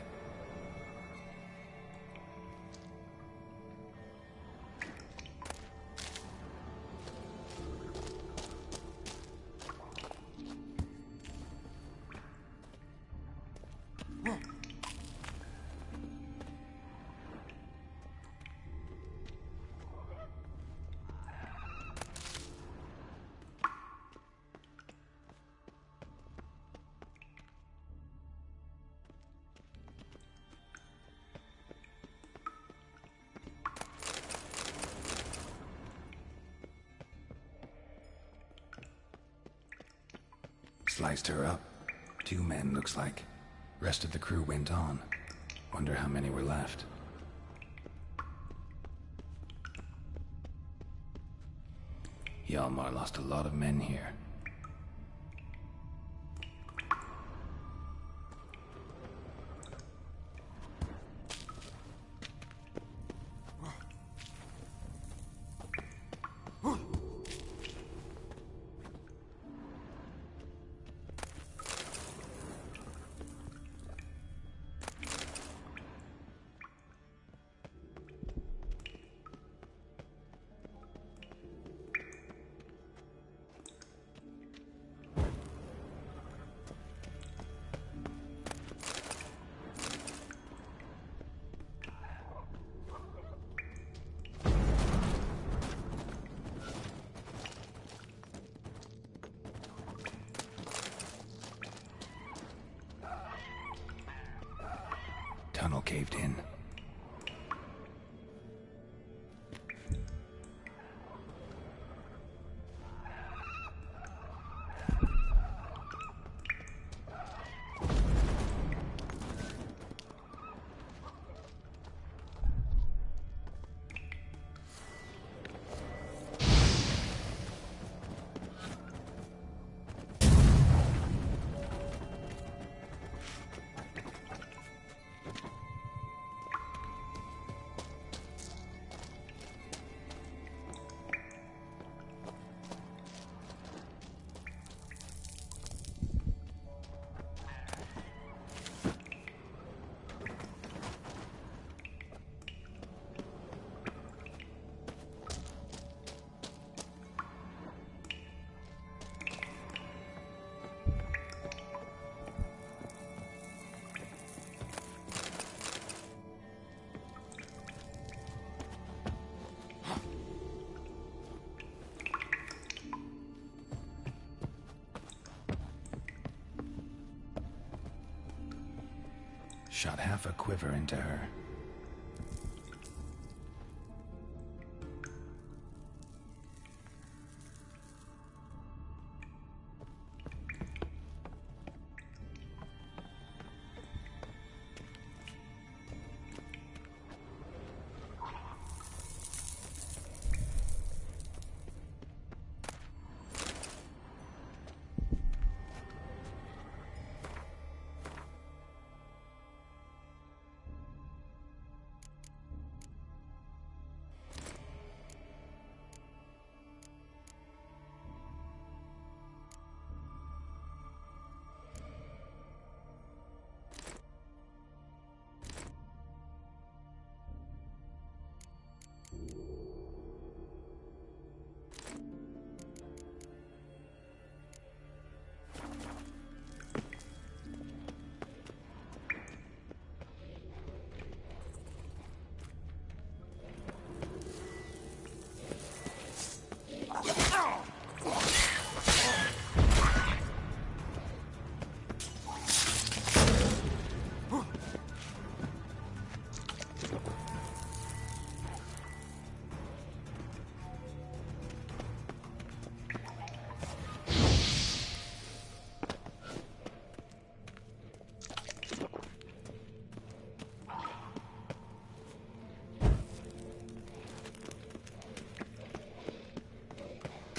Sliced her up. 2 men, looks like. Rest of the crew went on. Wonder how many were left. Hjalmar lost a lot of men here. Tunnel caved in. Shot half a quiver into her.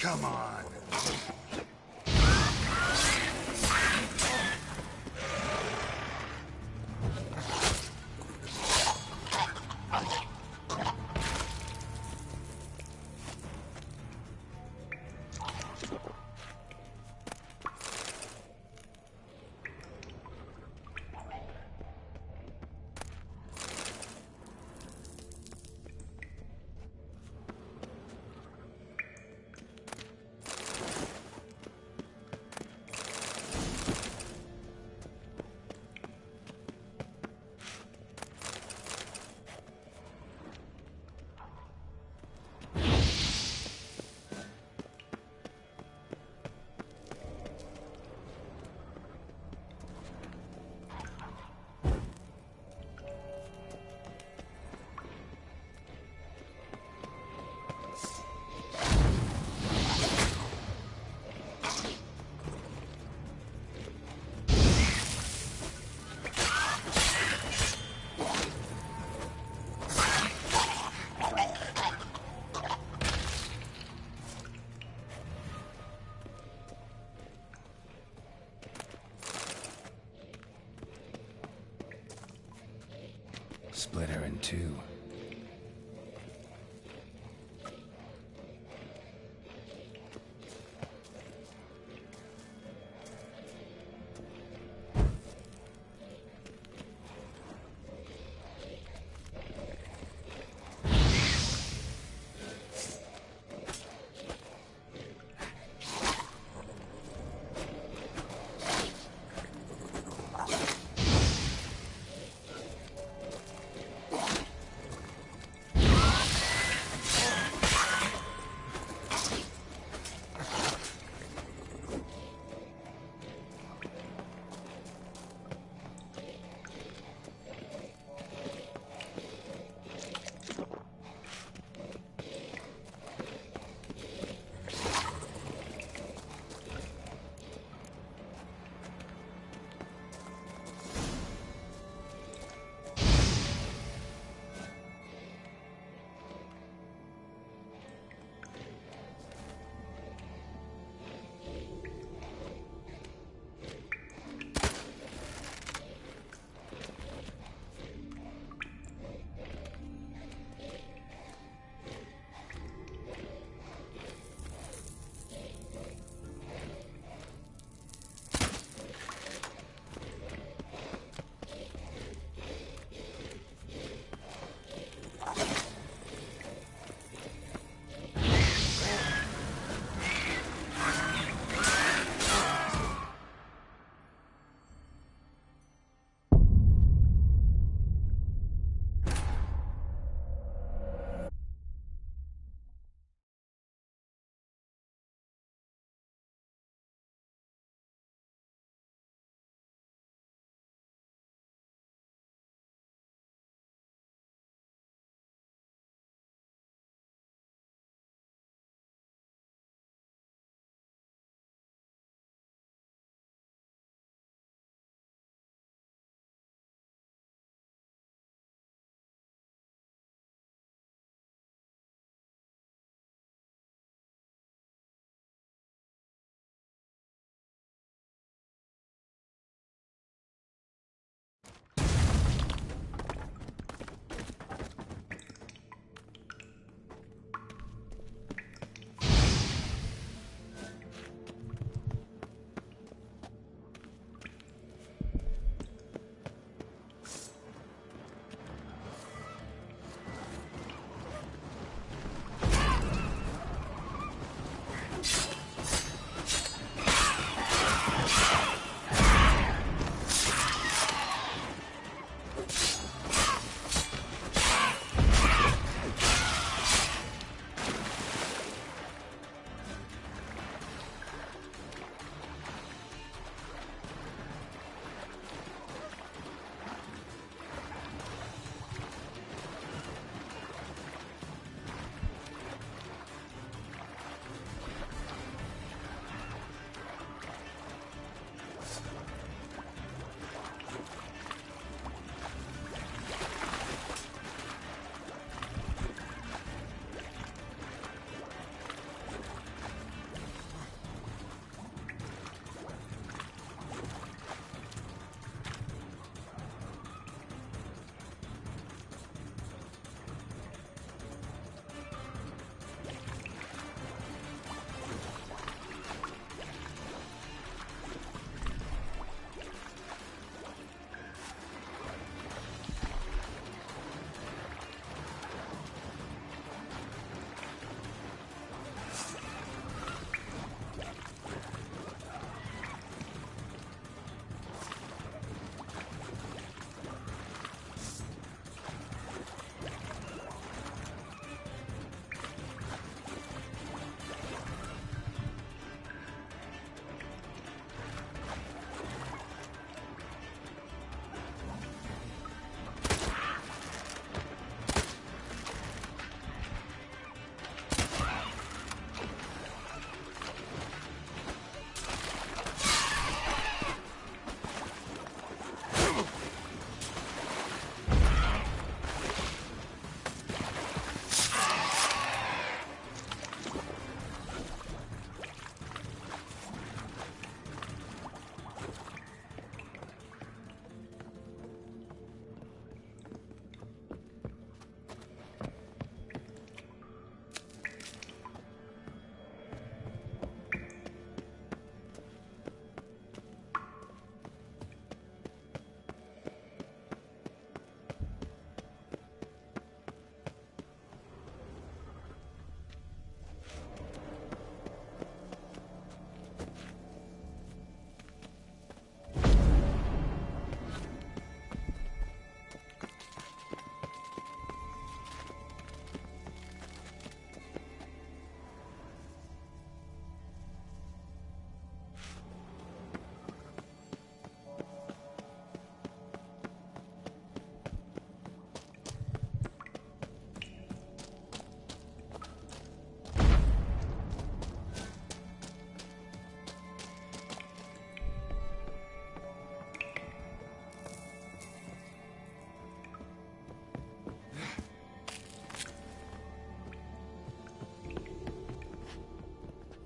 Come on. Split her in two.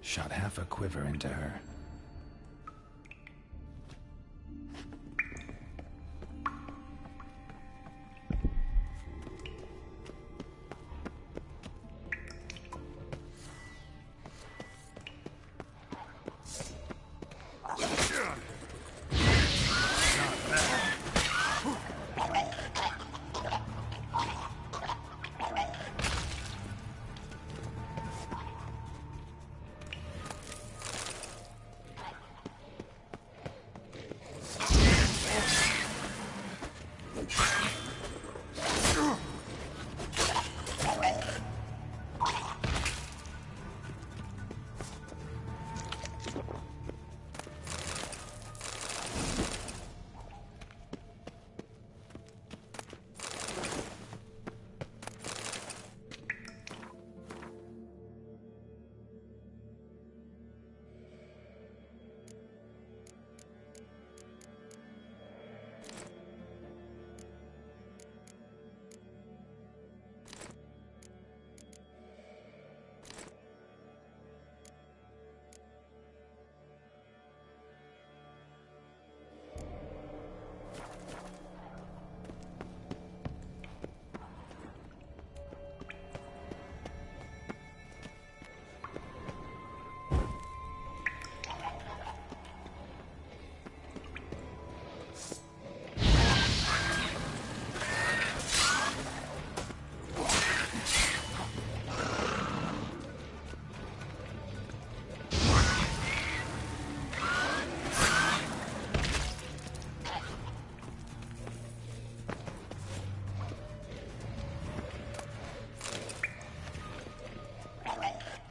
Shot half a quiver into her.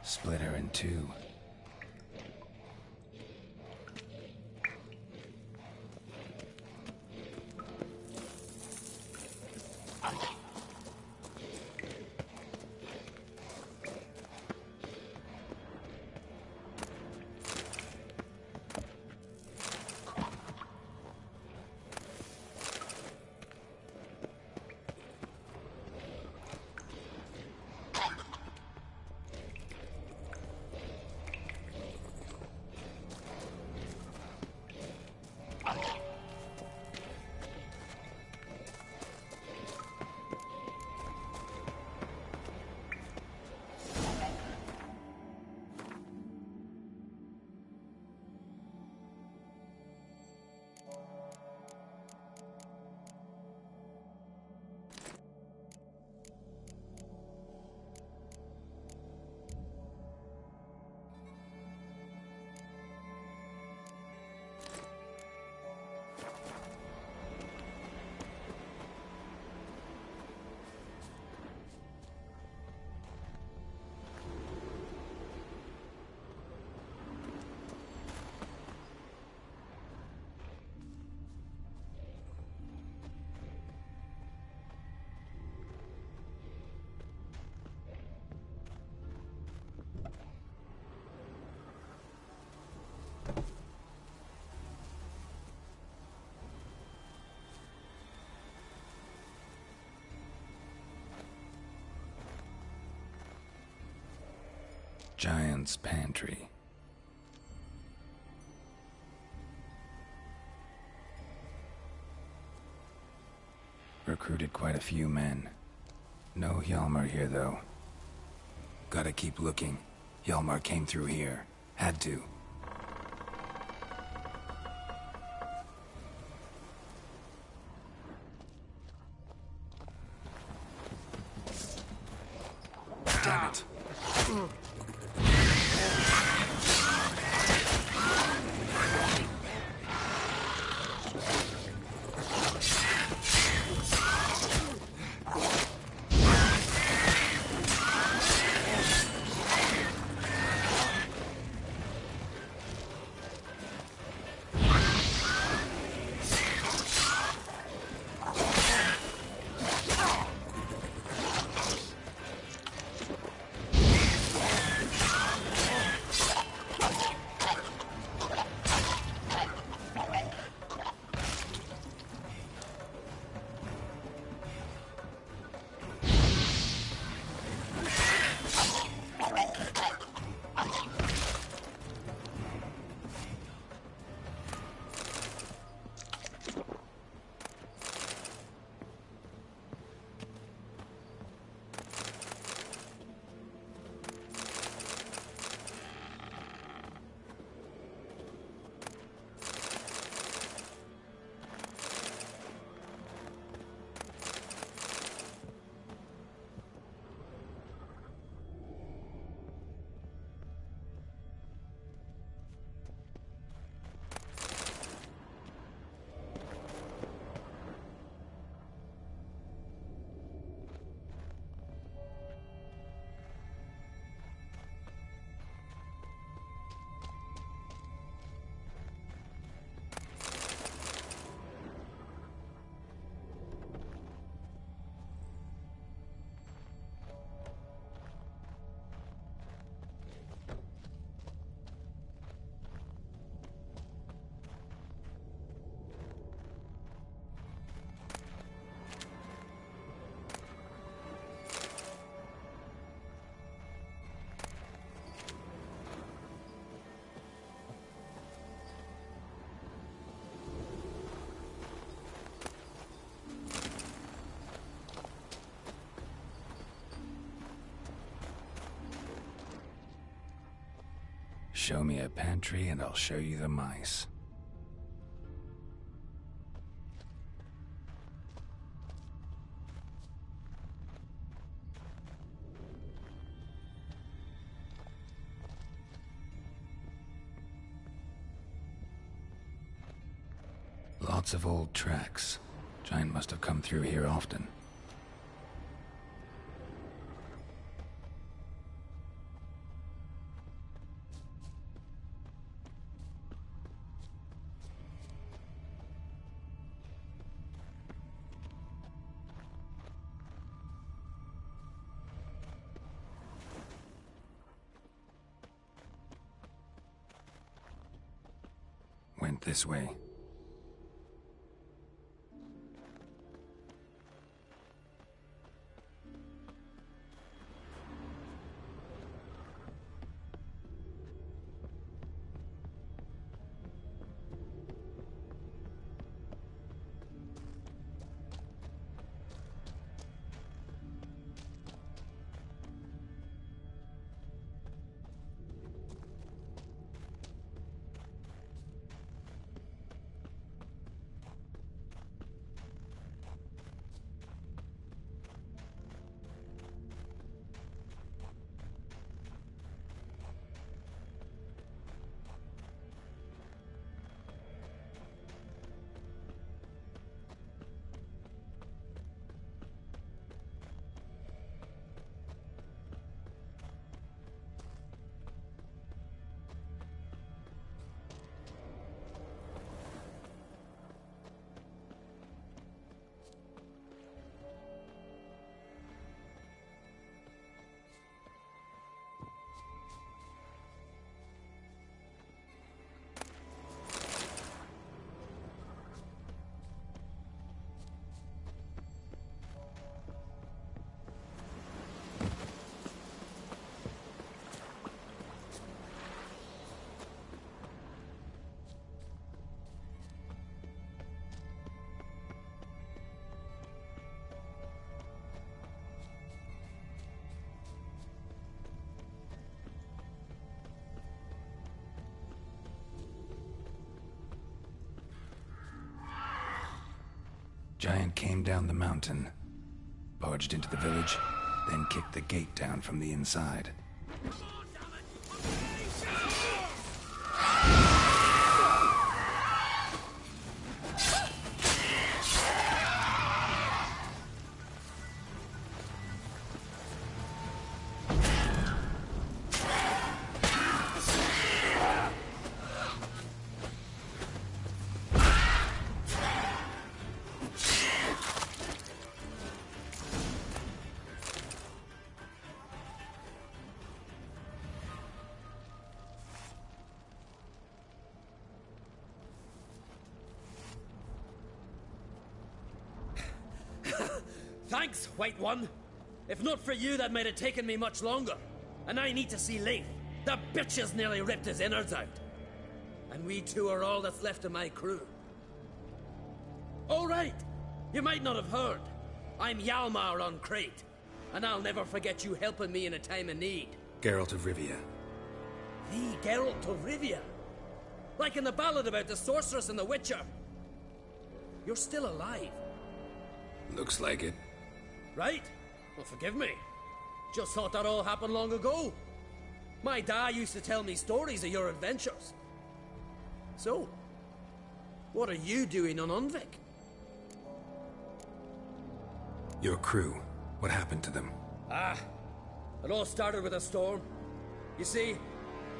Split her in two. Giant's Pantry. Recruited quite a few men. No Hjalmar here, though. Gotta keep looking. Hjalmar came through here. Had to. Damn it. show me a pantry and I'll show you the mice. Lots of old tracks. Giant must have come through here often. Went this way. Giant came down the mountain, barged into the village, then kicked the gate down from the inside. Thanks, White One. If not for you, that might have taken me much longer. And I need to see Leif. The bitch has nearly ripped his innards out. And we two are all that's left of my crew. All right. You might not have heard. I'm Hjalmar on Crete. And I'll never forget you helping me in a time of need. Geralt of Rivia. The Geralt of Rivia? Like in the ballad about the sorceress and the witcher. You're still alive. Looks like it. Right? Well, forgive me. Just thought that all happened long ago. My dad used to tell me stories of your adventures. So, what are you doing on Unvik? Your crew. What happened to them? It all started with a storm. You see,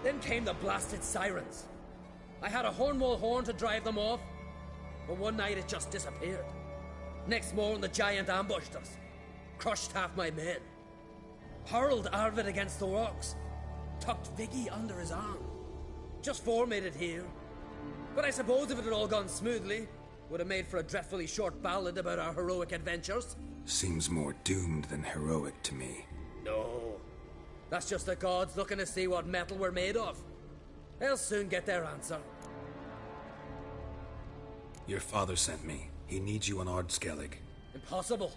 then came the blasted sirens. I had a Hornwall horn to drive them off, but one night it just disappeared. Next morning, the giant ambushed us, crushed half my men, hurled Arvid against the rocks, tucked Viggy under his arm. Just four made it here. But I suppose if it had all gone smoothly, would have made for a dreadfully short ballad about our heroic adventures. Seems more doomed than heroic to me. No. That's just the gods looking to see what metal we're made of. They'll soon get their answer. Your father sent me. He needs you on Ardskellig. Impossible.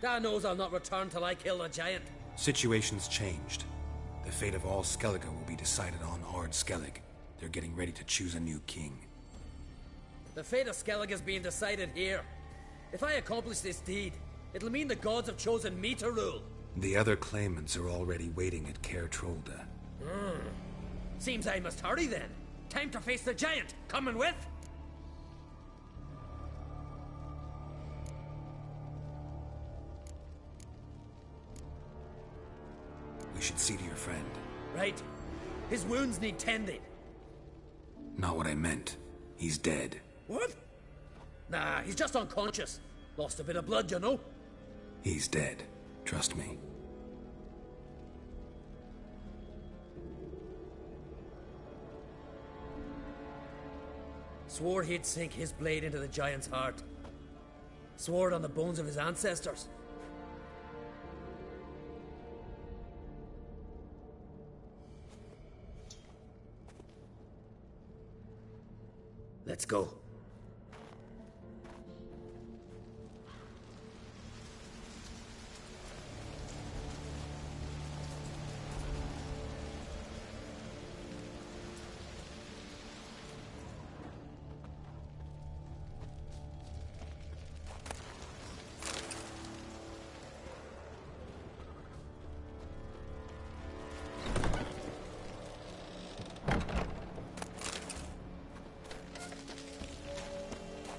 Dad knows I'll not return till I kill the giant. Situation's changed. The fate of all Skellige will be decided on Ard Skellig. They're getting ready to choose a new king. The fate of Skellig is being decided here. If I accomplish this deed, it'll mean the gods have chosen me to rule. The other claimants are already waiting at Caer Trolde. Seems I must hurry then. Time to face the giant. Coming with? We should see to your friend. Right. His wounds need tending. Not what I meant. He's dead. What? Nah, he's just unconscious. Lost a bit of blood, you know. He's dead. Trust me. Swore he'd sink his blade into the giant's heart. Swore it on the bones of his ancestors. Let's go.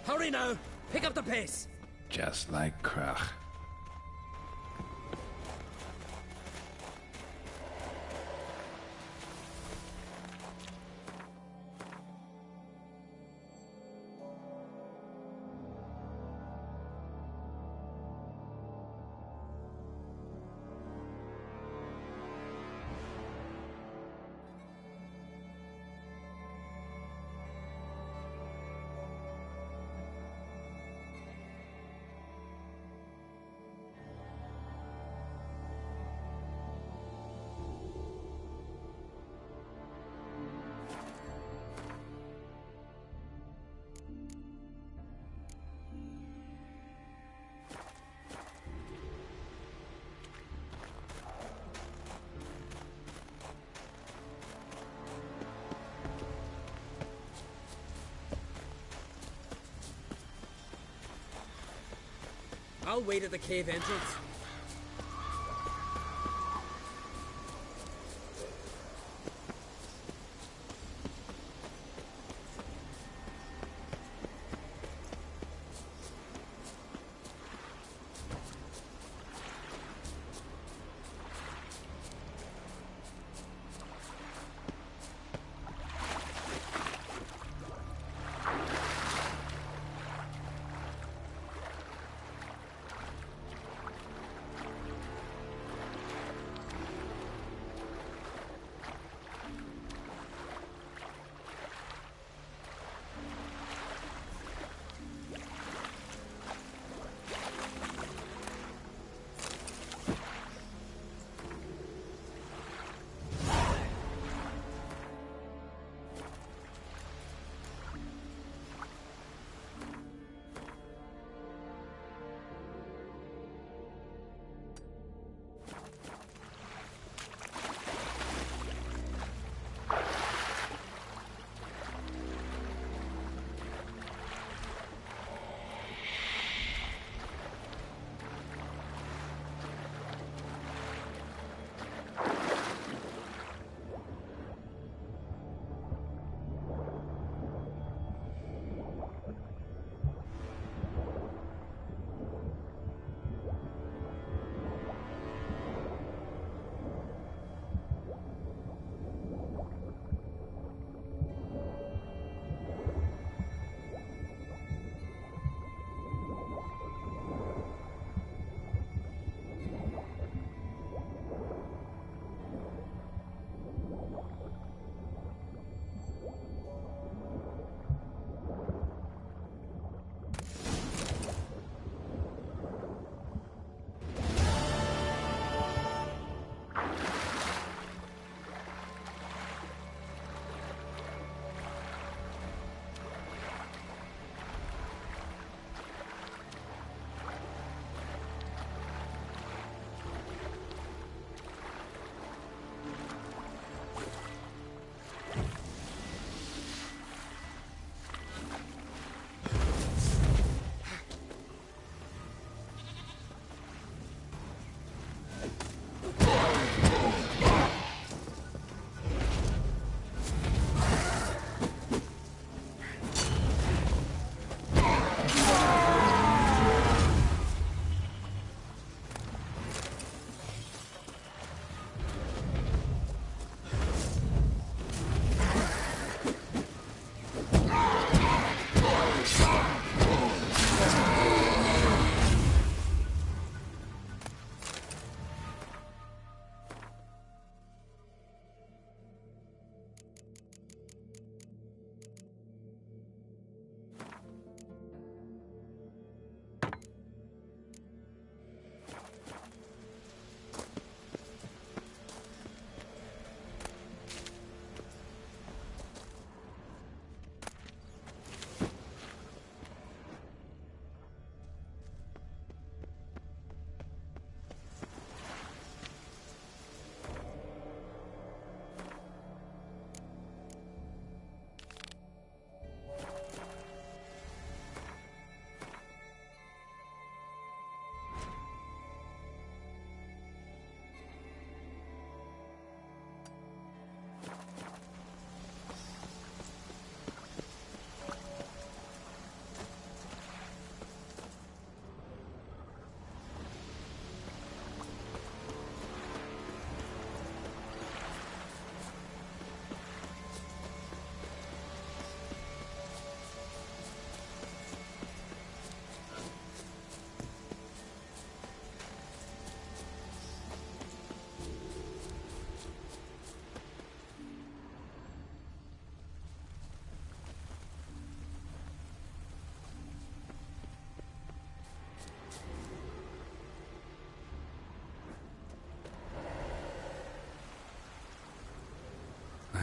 Hurry now! Pick up the pace! Just like Krach. I'll wait at the cave entrance.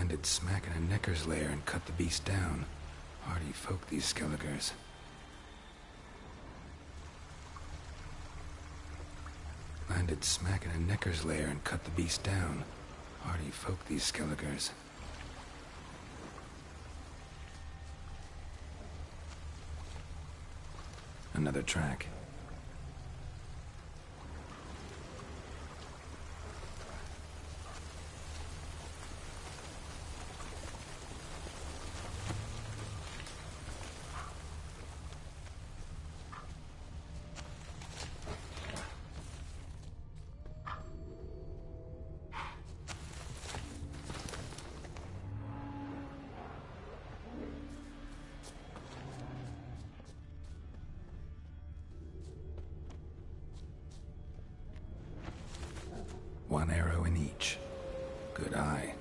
Landed smack in a necker's lair and cut the beast down. Hardy folk, these skelligers. Landed smack in a necker's lair and cut the beast down. Hardy folk, these skelligers. Another track. One arrow in each. Good eye.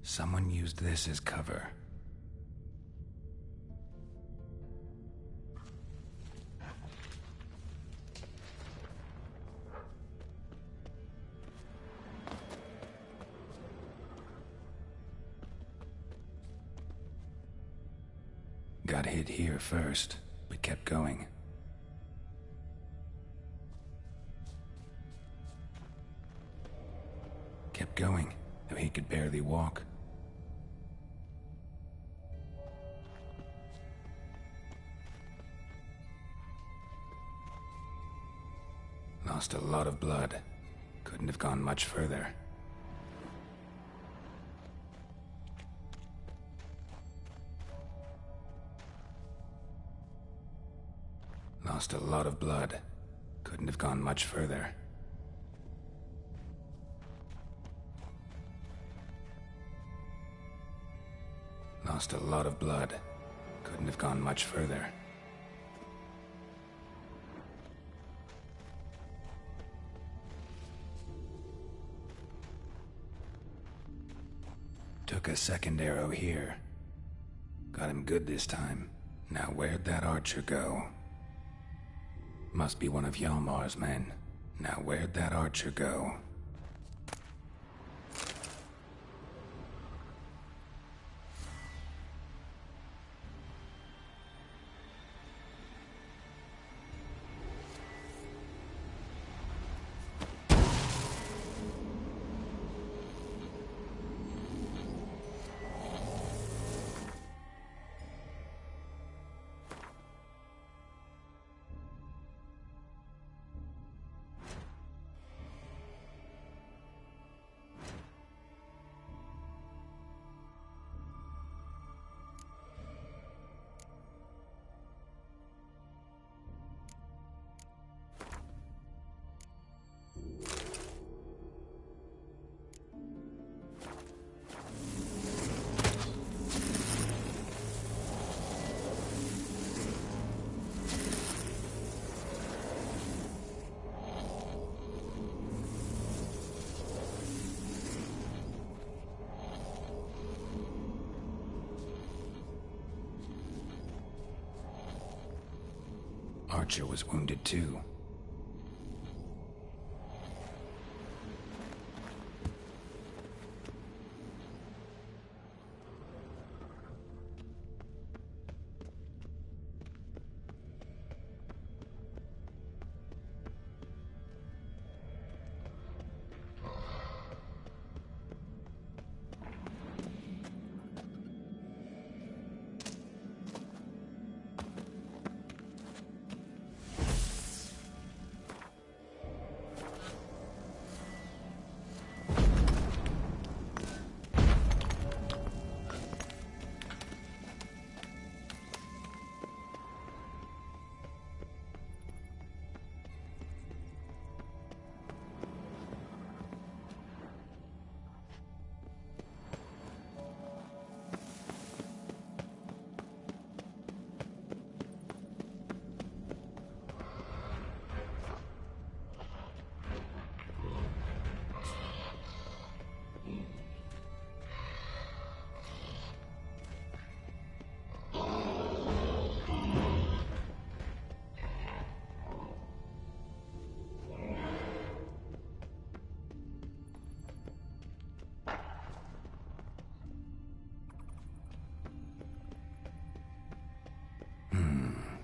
Someone used this as cover. Got hit here first, but kept going. Kept going, though he could barely walk. Lost a lot of blood. Couldn't have gone much further. Lost a lot of blood. Couldn't have gone much further. Lost a lot of blood. Couldn't have gone much further. Took a second arrow here. Got him good this time. Now where'd that archer go? Must be one of Hjalmar's men. Now where'd that archer go? Archer was wounded too.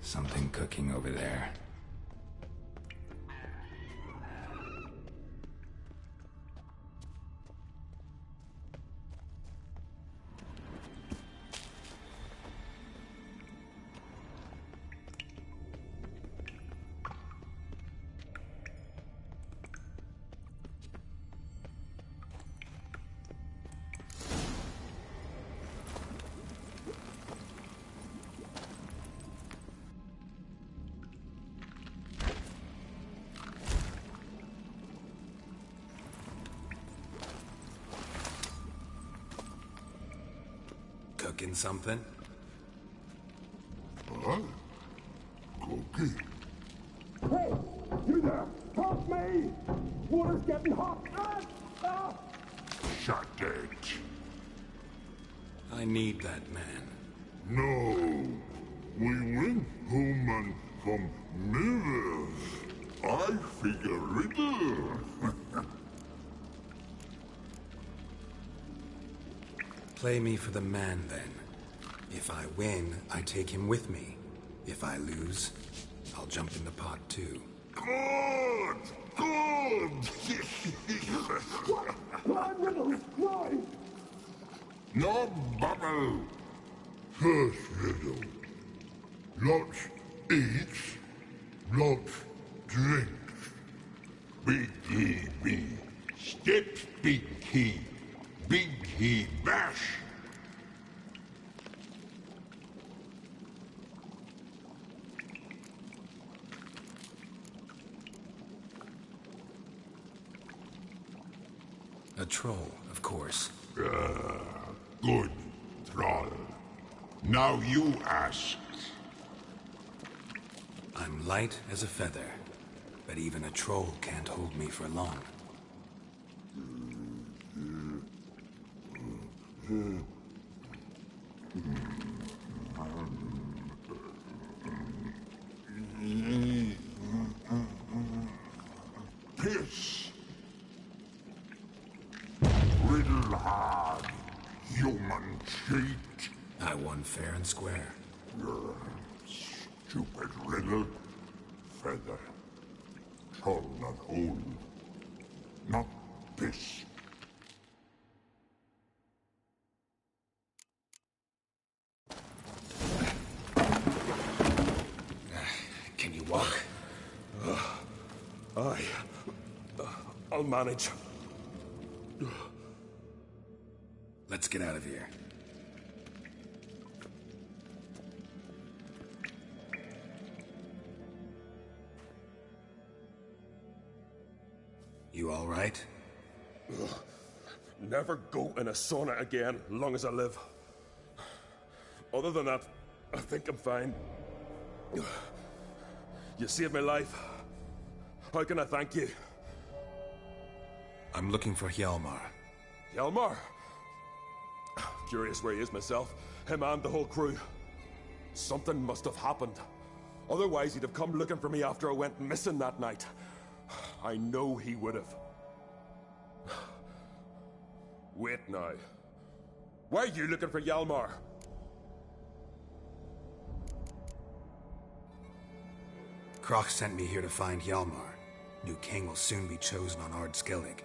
Something cooking over there. Cooking something? Huh? Cookie? Hey! You there! Help me! Water's getting hot! Shut it. I need that man. No. We went home and from mirrors. I figure riddle. Play me for the man, then. If I win, I take him with me. If I lose, I'll jump in the pot, too. Good! Good! Come on, riddle! Why? No bubble! First riddle. Lots eats, lots drinks. Big he, steps big he bash. A troll, of course. Good, troll. Now you ask. I'm light as a feather, but even a troll can't hold me for long. Piss. Riddle hard, human cheat. I won fair and square. Stupid riddle. Feather. Troll not hold. Not piss. Can you walk? I'll manage. Let's get out of here. You all right? Never go in a sauna again, long as I live. Other than that, I think I'm fine. You saved my life. How can I thank you? I'm looking for Hjalmar. Hjalmar? Curious where he is myself. Him and the whole crew. Something must have happened. Otherwise, he'd have come looking for me after I went missing that night. I know he would have. Wait now. Why are you looking for Hjalmar? Kroch sent me here to find Hjalmar. New king will soon be chosen on Ard Skellig.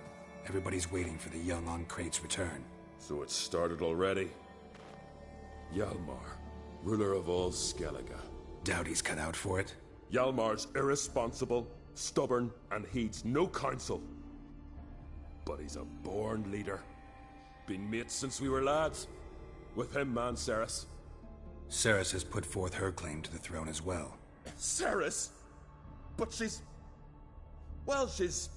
Everybody's waiting for the young Ancrate's return. So it's started already? Hjalmar, ruler of all Skellige. Doubt he's cut out for it. Hjalmar's irresponsible, stubborn, and heeds no counsel. But he's a born leader. Been mates since we were lads. With him and Ceres. Ceres has put forth her claim to the throne as well. Ceres? But she's... well, she's...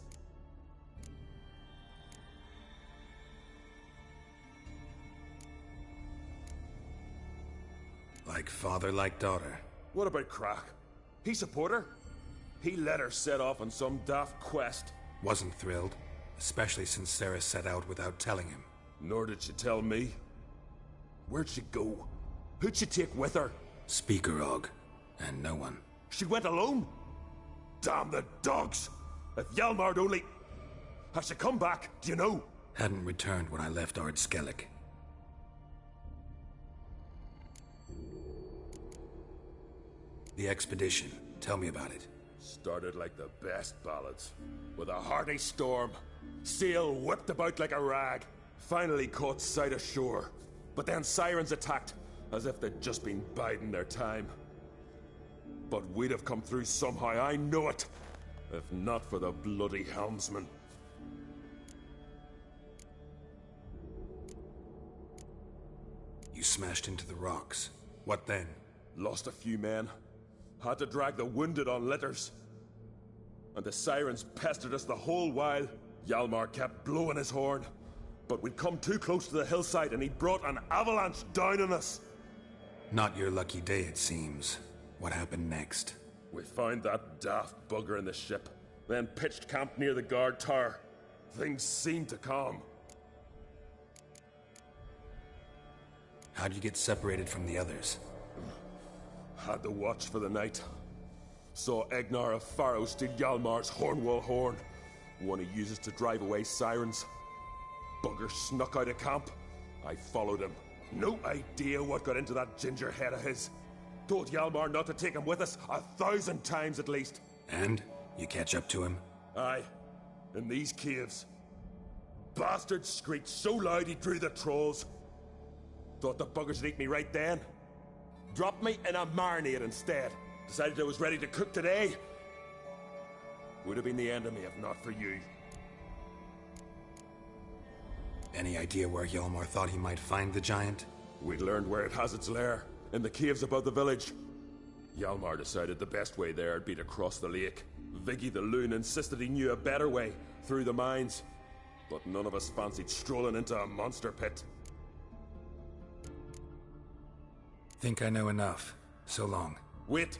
Like father, like daughter. What about Kroch? He support her? He let her set off on some daft quest. Wasn't thrilled, especially since Ceres set out without telling him. Nor did she tell me. Where'd she go? Who'd she take with her? Speakerog, and no one. She went alone? Damn the dogs! If Hjalmar'd only... Has she come back, do you know? Hadn't returned when I left Ard Skellig. The expedition. Tell me about it. Started like the best ballads. With a hearty storm. Sail whipped about like a rag. Finally caught sight of shore. But then sirens attacked, as if they'd just been biding their time. But we'd have come through somehow, I know it. If not for the bloody helmsman. You smashed into the rocks. What then? Lost a few men. Had to drag the wounded on litters. And the sirens pestered us the whole while. Hjalmar kept blowing his horn. But we'd come too close to the hillside and he brought an avalanche down on us. Not your lucky day, it seems. What happened next? We found that daft bugger in the ship, then pitched camp near the guard tower. Things seemed to calm. How'd you get separated from the others? Had to watch for the night. Saw Egnar of Faro steal Hjalmar's Hornwall horn, one he uses to drive away sirens. Bugger snuck out of camp. I followed him. No idea what got into that ginger head of his. Told Hjalmar not to take him with us 1,000 times at least. And? You catch up to him? Aye. In these caves. Bastard screeched so loud he drew the trolls. Thought the buggers would eat me right then. Dropped me in a marinade instead. Decided I was ready to cook today. Would have been the end of me if not for you. Any idea where Hjalmar thought he might find the giant? We'd learned where it has its lair. In the caves above the village. Hjalmar decided the best way there would be to cross the lake. Viggy the loon insisted he knew a better way, through the mines. But none of us fancied strolling into a monster pit. Think I know enough. So long. Wait.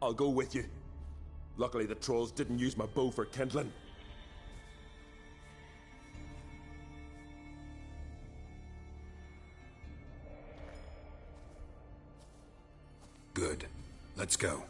I'll go with you. Luckily the trolls didn't use my bow for kindling. Good. Let's go.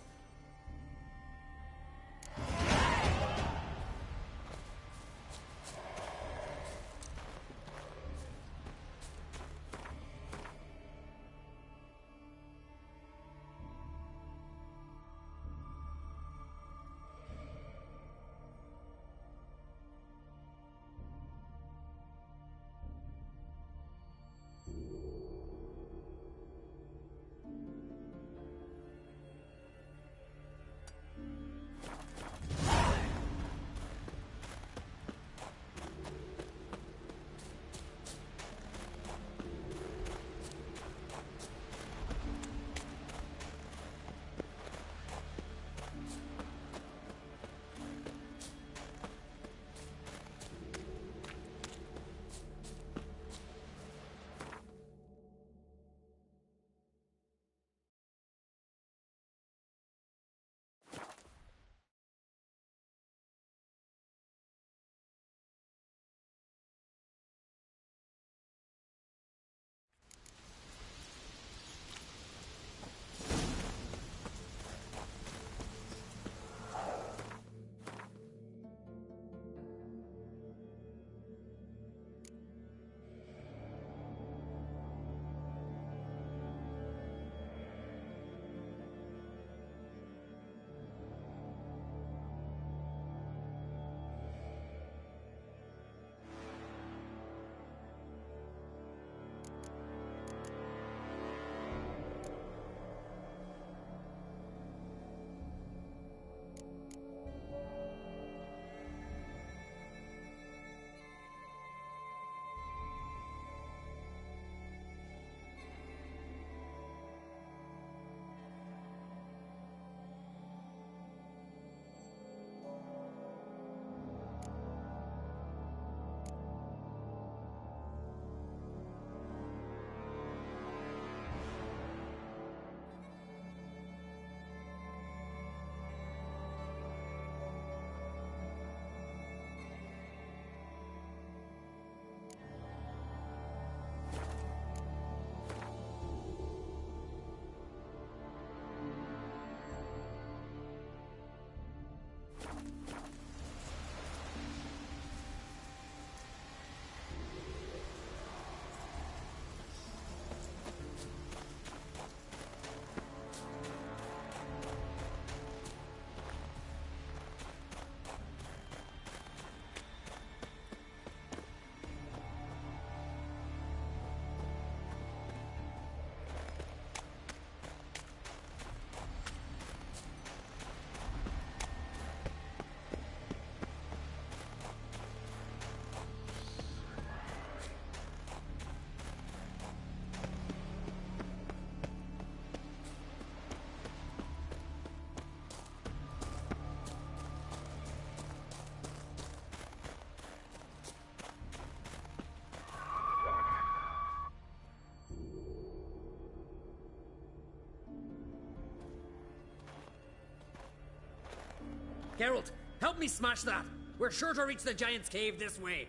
Geralt, help me smash that. We're sure to reach the giant's cave this way.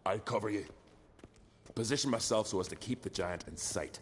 I'll cover you. Position myself so as to keep the giant in sight.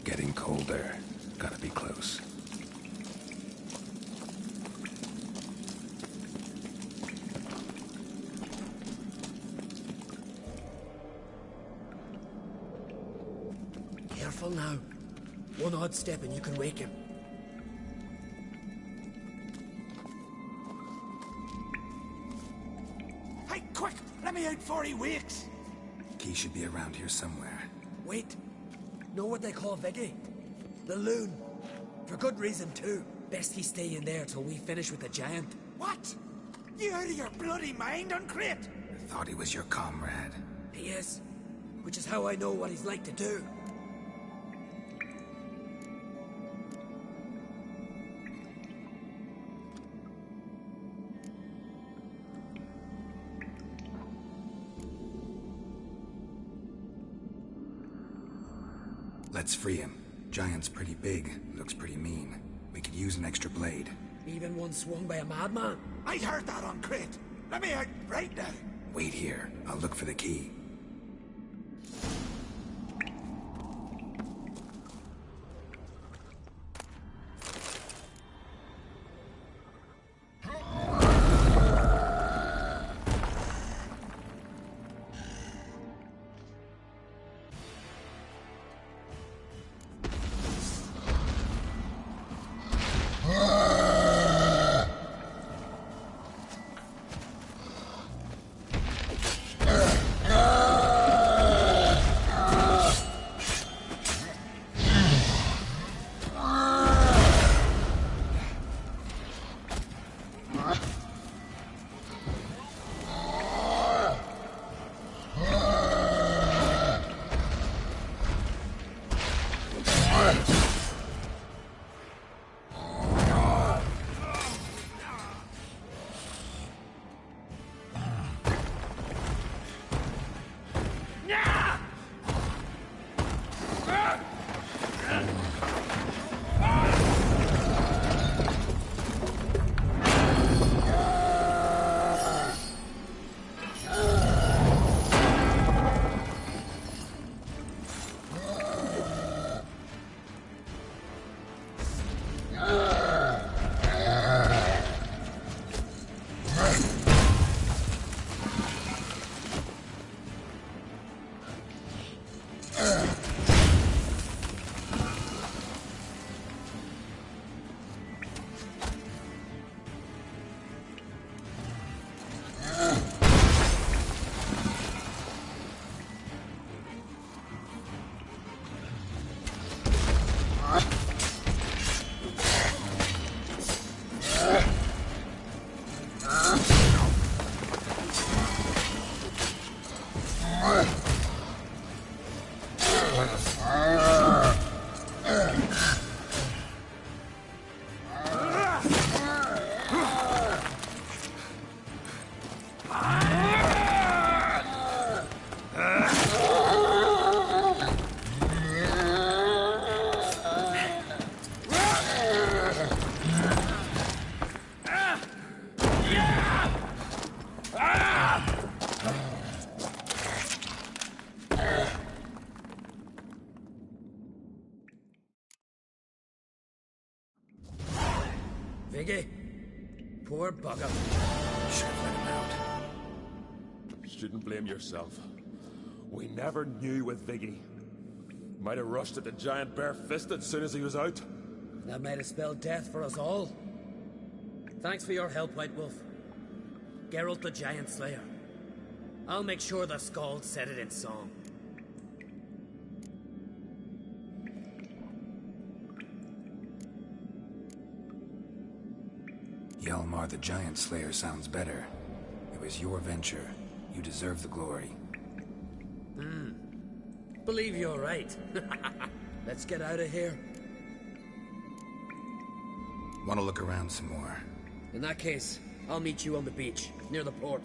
Getting colder. Gotta be close. Careful now. One odd step and you can wake him. Hey, quick! Let me out before he wakes! Key should be around here somewhere. Wait. Know what they call Viggy? The loon. For good reason, too. Best he stay in there till we finish with the giant. What? You out of your bloody mind, Uncrate? I thought he was your comrade. He is. Which is how I know what he's like to do. Let's free him. Giant's pretty big, looks pretty mean. We could use an extra blade. Even one swung by a madman. I heard that on Crate. Let me out right now. Wait here. I'll look for the key. Viggy? Poor bugger. Should have let him out. Shouldn't blame yourself. We never knew with Viggy. Might have rushed at the giant bare-fisted as soon as he was out. That might have spelled death for us all. Thanks for your help, White Wolf. Geralt the Giant Slayer. I'll make sure the Scald said it in song. Hjalmar the Giant Slayer sounds better. It was your venture. You deserve the glory. Believe you're right. Let's get out of here. Want to look around some more? In that case, I'll meet you on the beach, near the port.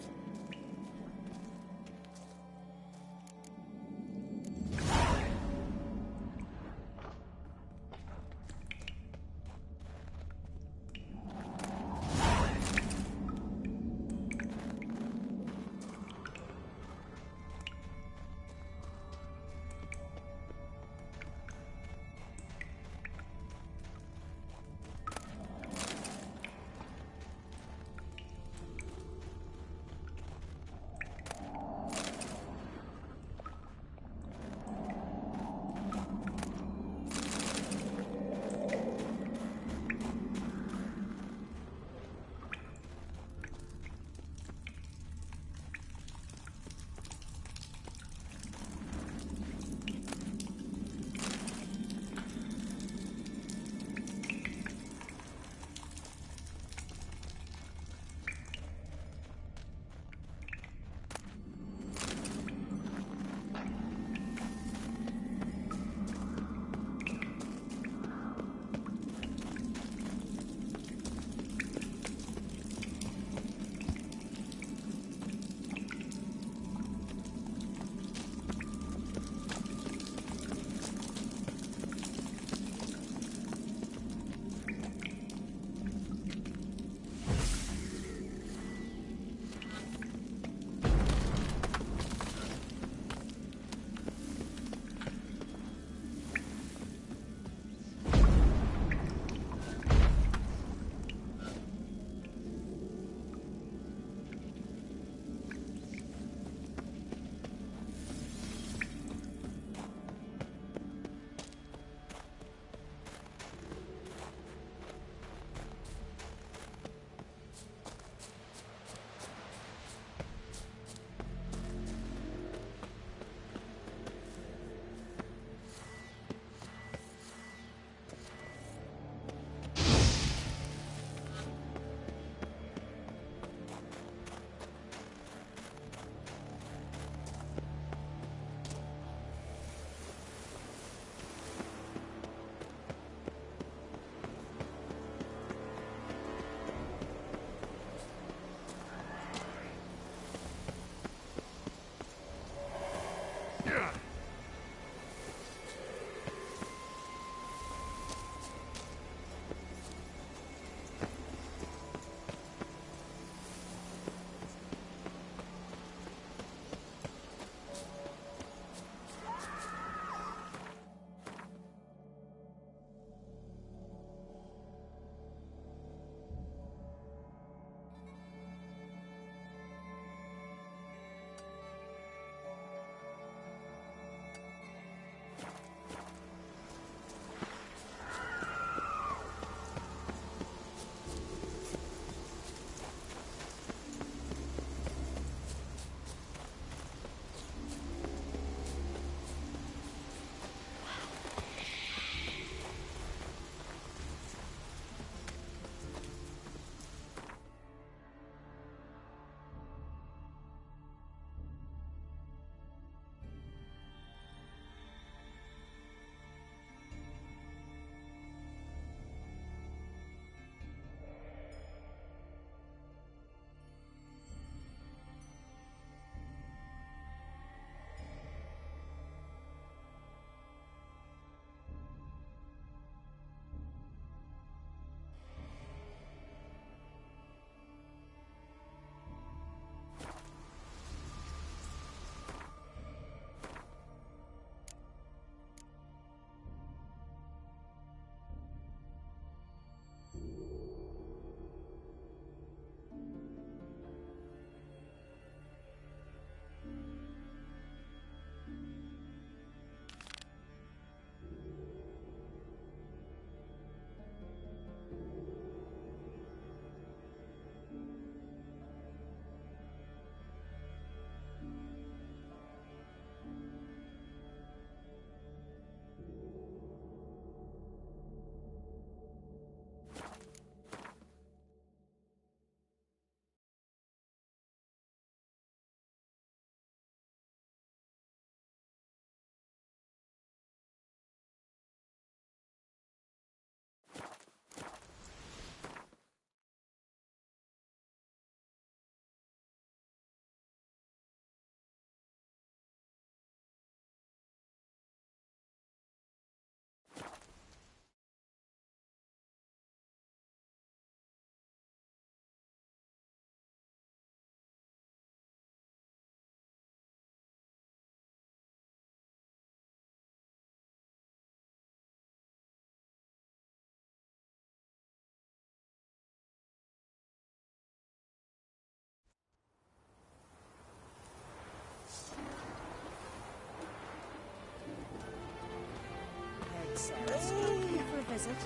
Sarah's come for a visit.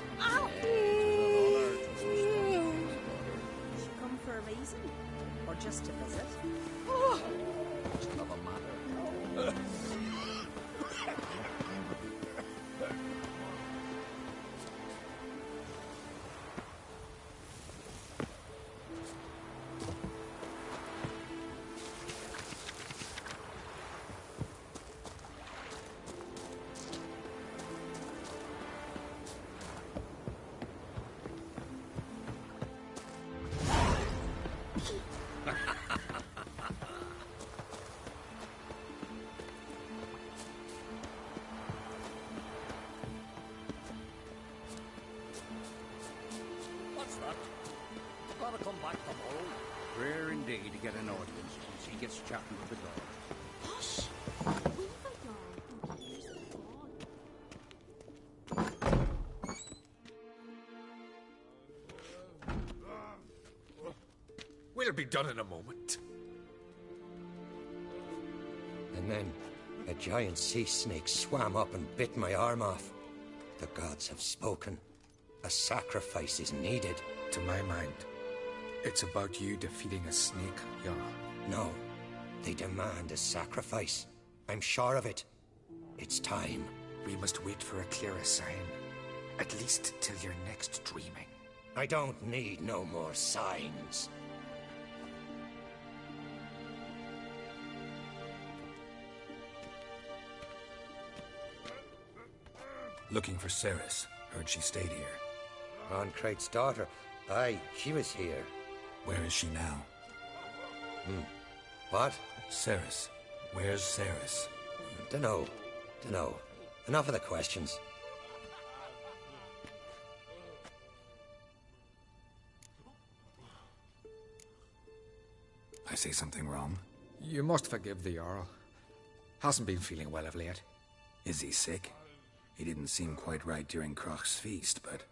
She come for a reason? Or just to visit? Just love a matter. What's that? Gotta come back tomorrow. Rare indeed to get an audience once he gets chatting with the dog. Hush! We've a dog who hears the dog. We'll be done in a moment. And then a giant sea snake swam up and bit my arm off. The gods have spoken. A sacrifice is needed. To my mind, it's about you defeating a snake, Jarl. No, they demand a sacrifice. I'm sure of it. It's time. We must wait for a clearer sign. At least till your next dreaming. I don't need no more signs. Looking for Ceres. Heard she stayed here. Crate's daughter. Aye, she was here. Where is she now? What? Ceres. Where's Ceres? Dunno. Enough of the questions. I say something wrong? You must forgive the Jarl. Hasn't been feeling well of late. Is he sick? He didn't seem quite right during Croc's feast, but...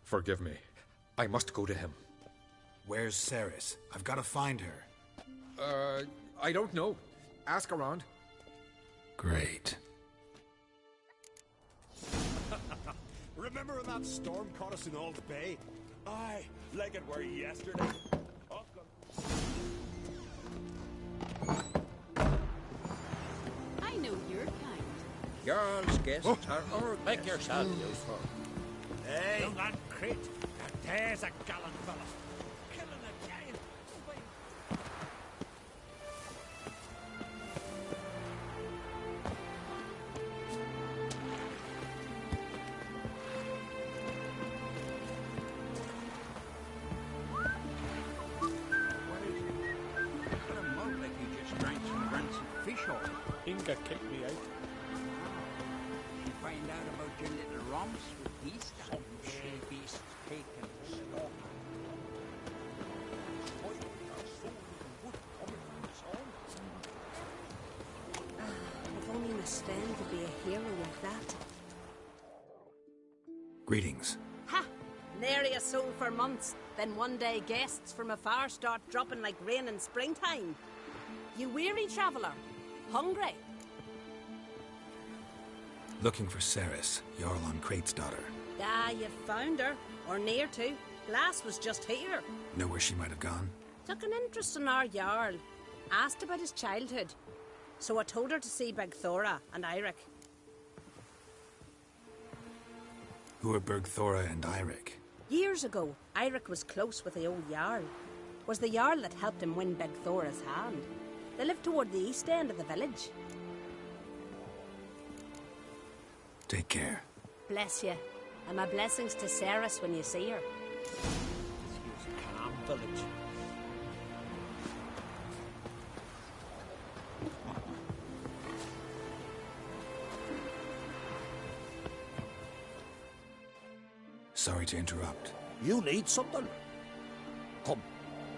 Forgive me. I must go to him. Where's Ceres? I've got to find her. I don't know. Ask around. Great. Remember when that storm caught us in Old Bay? Aye, like it were yesterday. I know your kind. Jarl's guests are our Make yourself useful. Hey, young lad, Crate. There's a gallant fella. Killing a giant. Got a mouth like he just drank some rancid fish oil. Inga kicked me out. You find out about your little romps with these some she-beasts taken to slaughter. If only my stand could be a hero like that. Greetings. Ha! Nary a soul for months. Then one day guests from afar start dropping like rain in springtime. You weary traveller? Hungry? Looking for Ceres, Jarl on Crate's daughter. Ah, you've found her. Or near to. Lass was just here. Know where she might have gone? Took an interest in our Jarl. Asked about his childhood. So I told her to see Bergthora and Eirik. Who are Bergthora and Eirik? Years ago, Eirik was close with the old Jarl. Was the Jarl that helped him win Bergthora's hand. They lived toward the east end of the village. Take care. Bless you. And my blessings to Ceres when you see her. This is Calm Village. Sorry to interrupt. You need something? Come,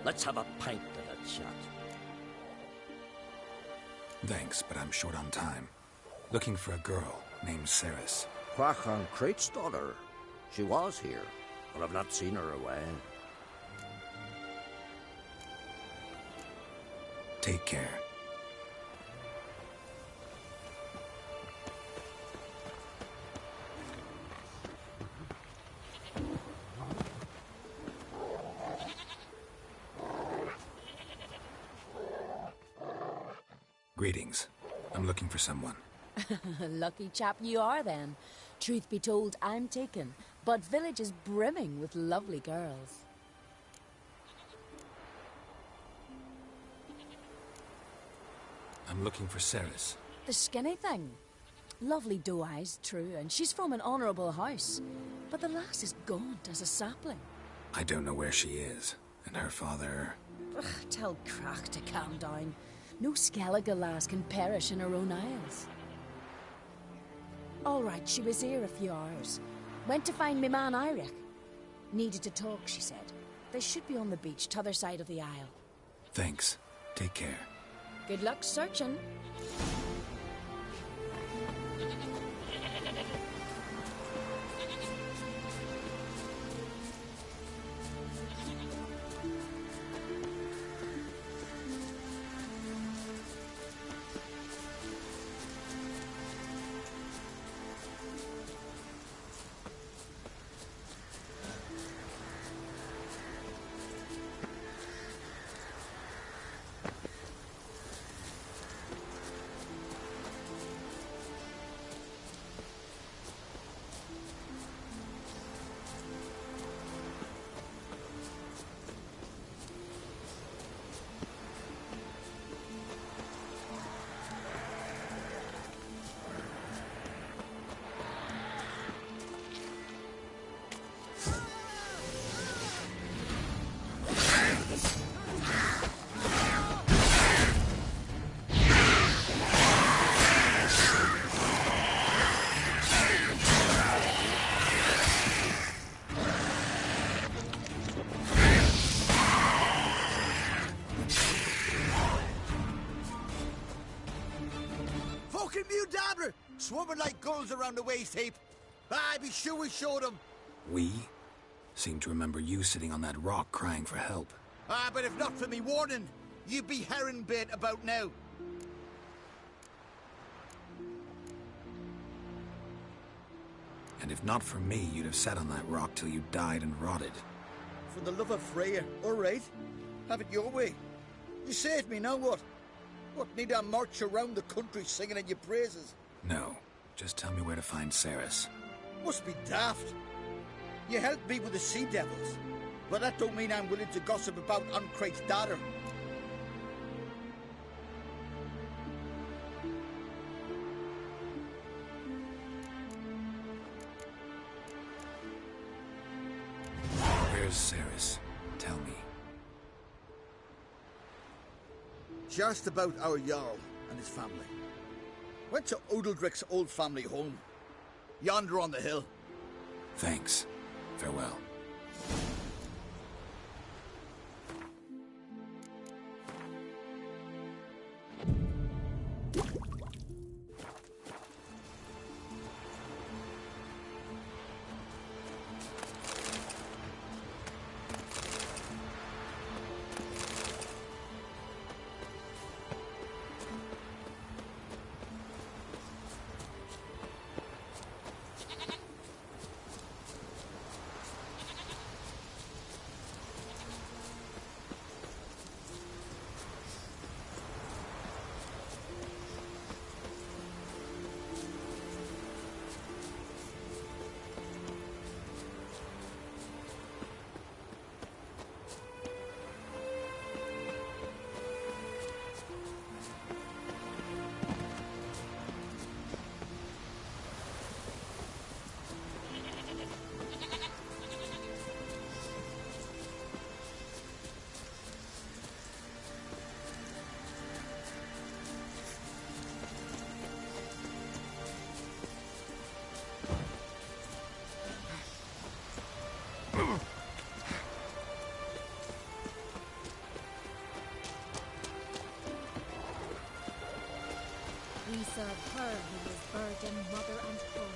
let's have a pint and a chat. Thanks, but I'm short on time. Looking for a girl named Ceres. Quack on Crate's daughter. She was here, but I've not seen her a while. Take care. Greetings. I'm looking for someone. Lucky chap you are, then. Truth be told, I'm taken, but village is brimming with lovely girls. I'm looking for Ceres. The skinny thing. Lovely doe eyes, true, and she's from an honourable house. But the lass is gaunt as a sapling. I don't know where she is, and her father... Ugh, tell Crack to calm down. No Skellige lass can perish in her own isles. All right, she was here a few hours. Went to find me man Iric. Needed to talk, she said. They should be on the beach, t'other side of the isle. Thanks. Take care. Good luck searching. Swimming like gulls around the waist heap. I'd be sure we showed them. We? Seem to remember you sitting on that rock crying for help. But if not for me warning, you'd be herring bait about now. And if not for me, you'd have sat on that rock till you died and rotted. For the love of Freya, all right. Have it your way. You saved me, now what? What, need I march around the country singing in your praises? No. Just tell me where to find Ceres. Must be daft. You helped me with the sea devils, but that don't mean I'm willing to gossip about Uncrate's daughter. Where's Ceres? Tell me. Just about our Jarl and his family. Went to Odeldrick's old family home. Yonder on the hill. Thanks. Farewell. We serve her who is burden, mother, and home.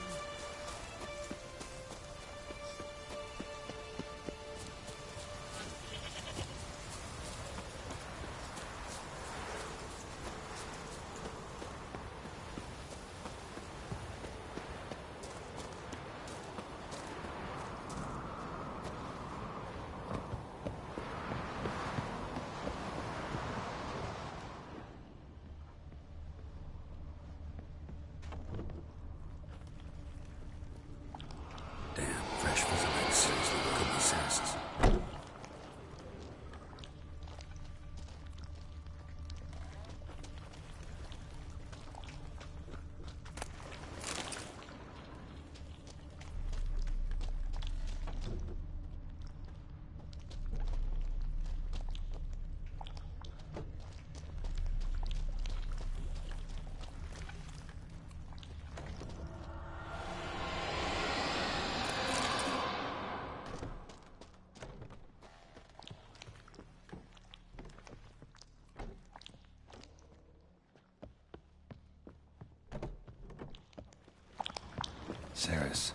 Saris.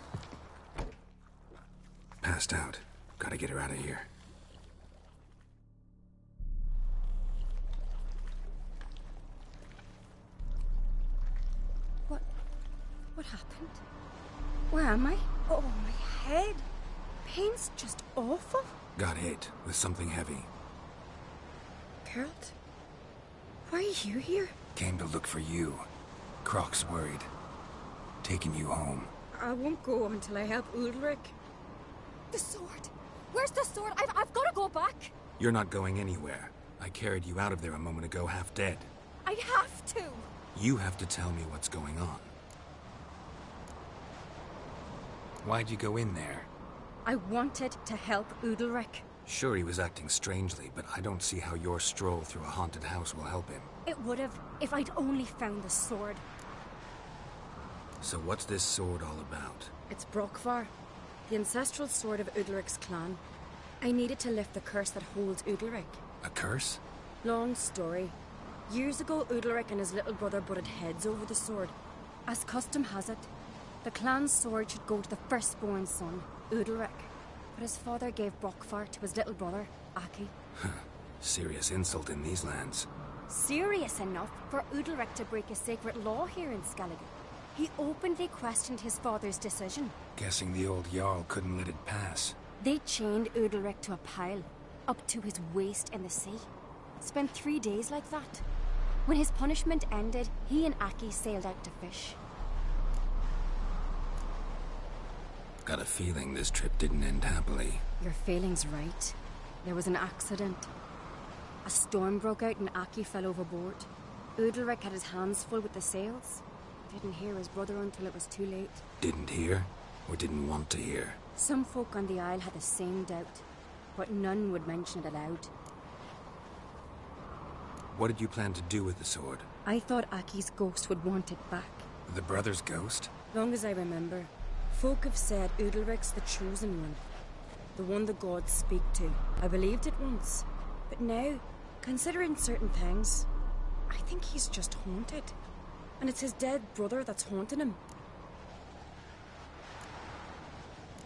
Passed out. Gotta get her out of here. What happened? Where am I? Oh, my head. Pain's just awful. Got hit with something heavy. Geralt? Why are you here? Came to look for you. Croc's worried. Taking you home. I won't go until I help Ulrich. The sword! Where's the sword? I've got to go back! You're not going anywhere. I carried you out of there a moment ago, half dead. I have to! You have to tell me what's going on. Why'd you go in there? I wanted to help Ulrich. Sure, he was acting strangely, but I don't see how your stroll through a haunted house will help him. It would have, if I'd only found the sword. So what's this sword all about? It's Brokvar, the ancestral sword of Udalric's clan. I needed to lift the curse that holds Udalric. A curse? Long story. Years ago, Udalric and his little brother butted heads over the sword. As custom has it, the clan's sword should go to the firstborn son, Udalric. But his father gave Brokvar to his little brother, Aki. Serious insult in these lands. Serious enough for Udalric to break a sacred law here in Skellige. He openly questioned his father's decision. Guessing the old Jarl couldn't let it pass. They chained Udalric to a pile, up to his waist in the sea. Spent 3 days like that. When his punishment ended, he and Aki sailed out to fish. Got a feeling this trip didn't end happily. Your feeling's right. There was an accident. A storm broke out and Aki fell overboard. Udalric had his hands full with the sails. Didn't hear his brother until it was too late. Didn't hear? Or didn't want to hear? Some folk on the Isle had the same doubt, but none would mention it aloud. What did you plan to do with the sword? I thought Aki's ghost would want it back. The brother's ghost? Long as I remember, folk have said Udalric's the chosen one. The one the gods speak to. I believed it once. But now, considering certain things, I think he's just haunted. And it's his dead brother that's haunting him.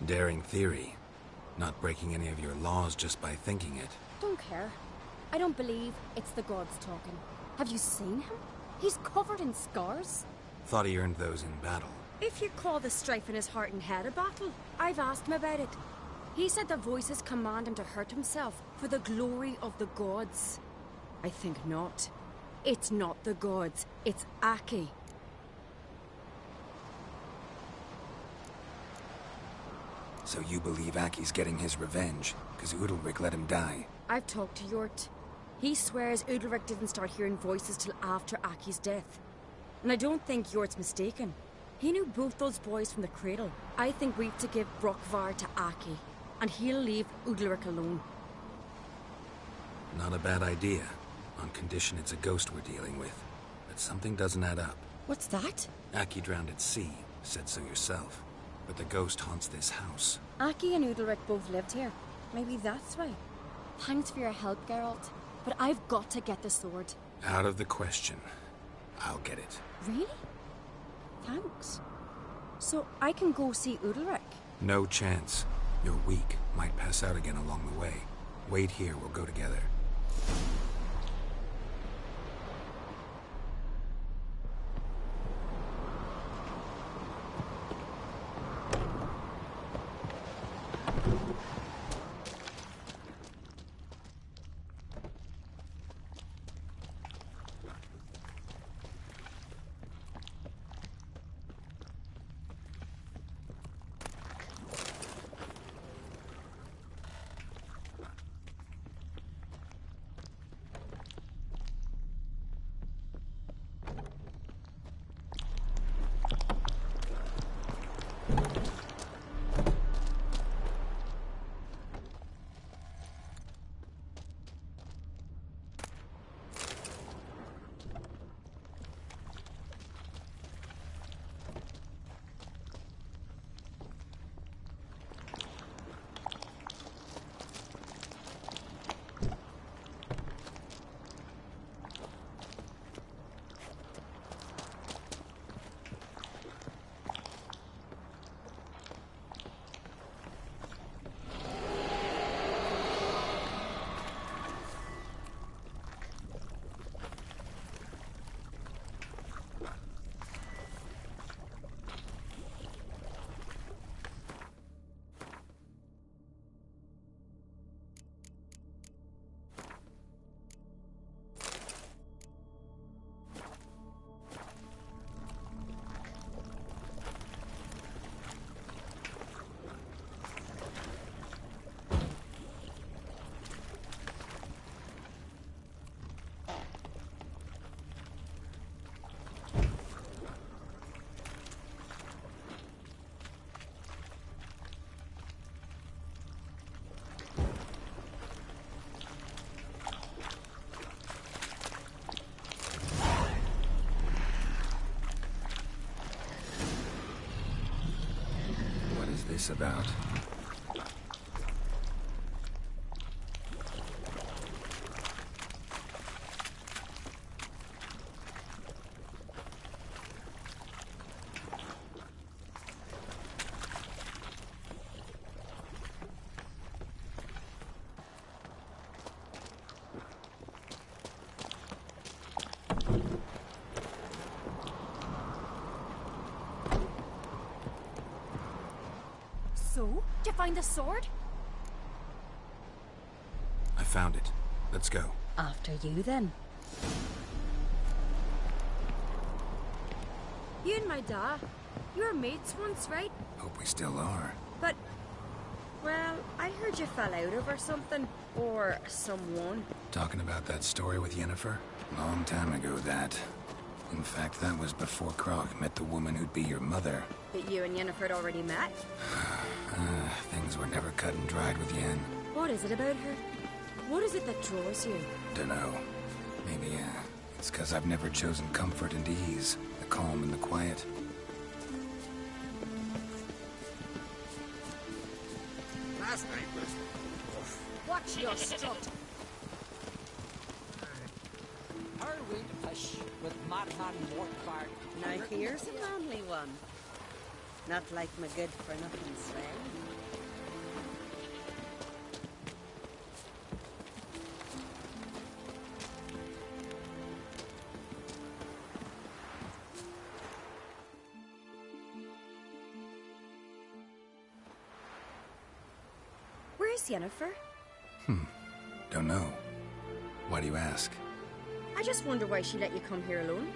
Daring theory. Not breaking any of your laws just by thinking it. Don't care. I don't believe it's the gods talking. Have you seen him? He's covered in scars. Thought he earned those in battle. If you call the strife in his heart and head a battle, I've asked him about it. He said the voices command him to hurt himself for the glory of the gods. I think not. It's not the gods, it's Aki. So you believe Aki's getting his revenge, because Udalric let him die? I've talked to Yort. He swears Udalric didn't start hearing voices till after Aki's death. And I don't think Yort's mistaken. He knew both those boys from the cradle. I think we've to give Brokvar to Aki, and he'll leave Udalric alone. Not a bad idea, on condition it's a ghost we're dealing with. But something doesn't add up. What's that? Aki drowned at sea, said so yourself. But the ghost haunts this house. Aki and Udalric both lived here. Maybe that's why. Thanks for your help, Geralt. But I've got to get the sword. Out of the question. I'll get it. Really? Thanks. So I can go see Udalric? No chance. You're weak. Might pass out again along the way. Wait here, we'll go together. this about? So, did you find the sword? I found it. Let's go. After you, then. You and my dad, you were mates once, right? Hope we still are. But, well, I heard you fell out over something. Or someone. Talking about that story with Yennefer? Long time ago, that. In fact, that was before Croc met the woman who'd be your mother. But you and Yennefer had already met? Things were never cut and dried with Yen. What is it about her? What is it that draws you? Dunno. Maybe, it's because I've never chosen comfort and ease. The calm and the quiet. Last night was... Watch your strut. Her windfish with madman Mortbard. Now here's a manly one. Not like my good-for-nothing Sven. Where's Yennefer? Don't know. Why do you ask? I just wonder why she let you come here alone.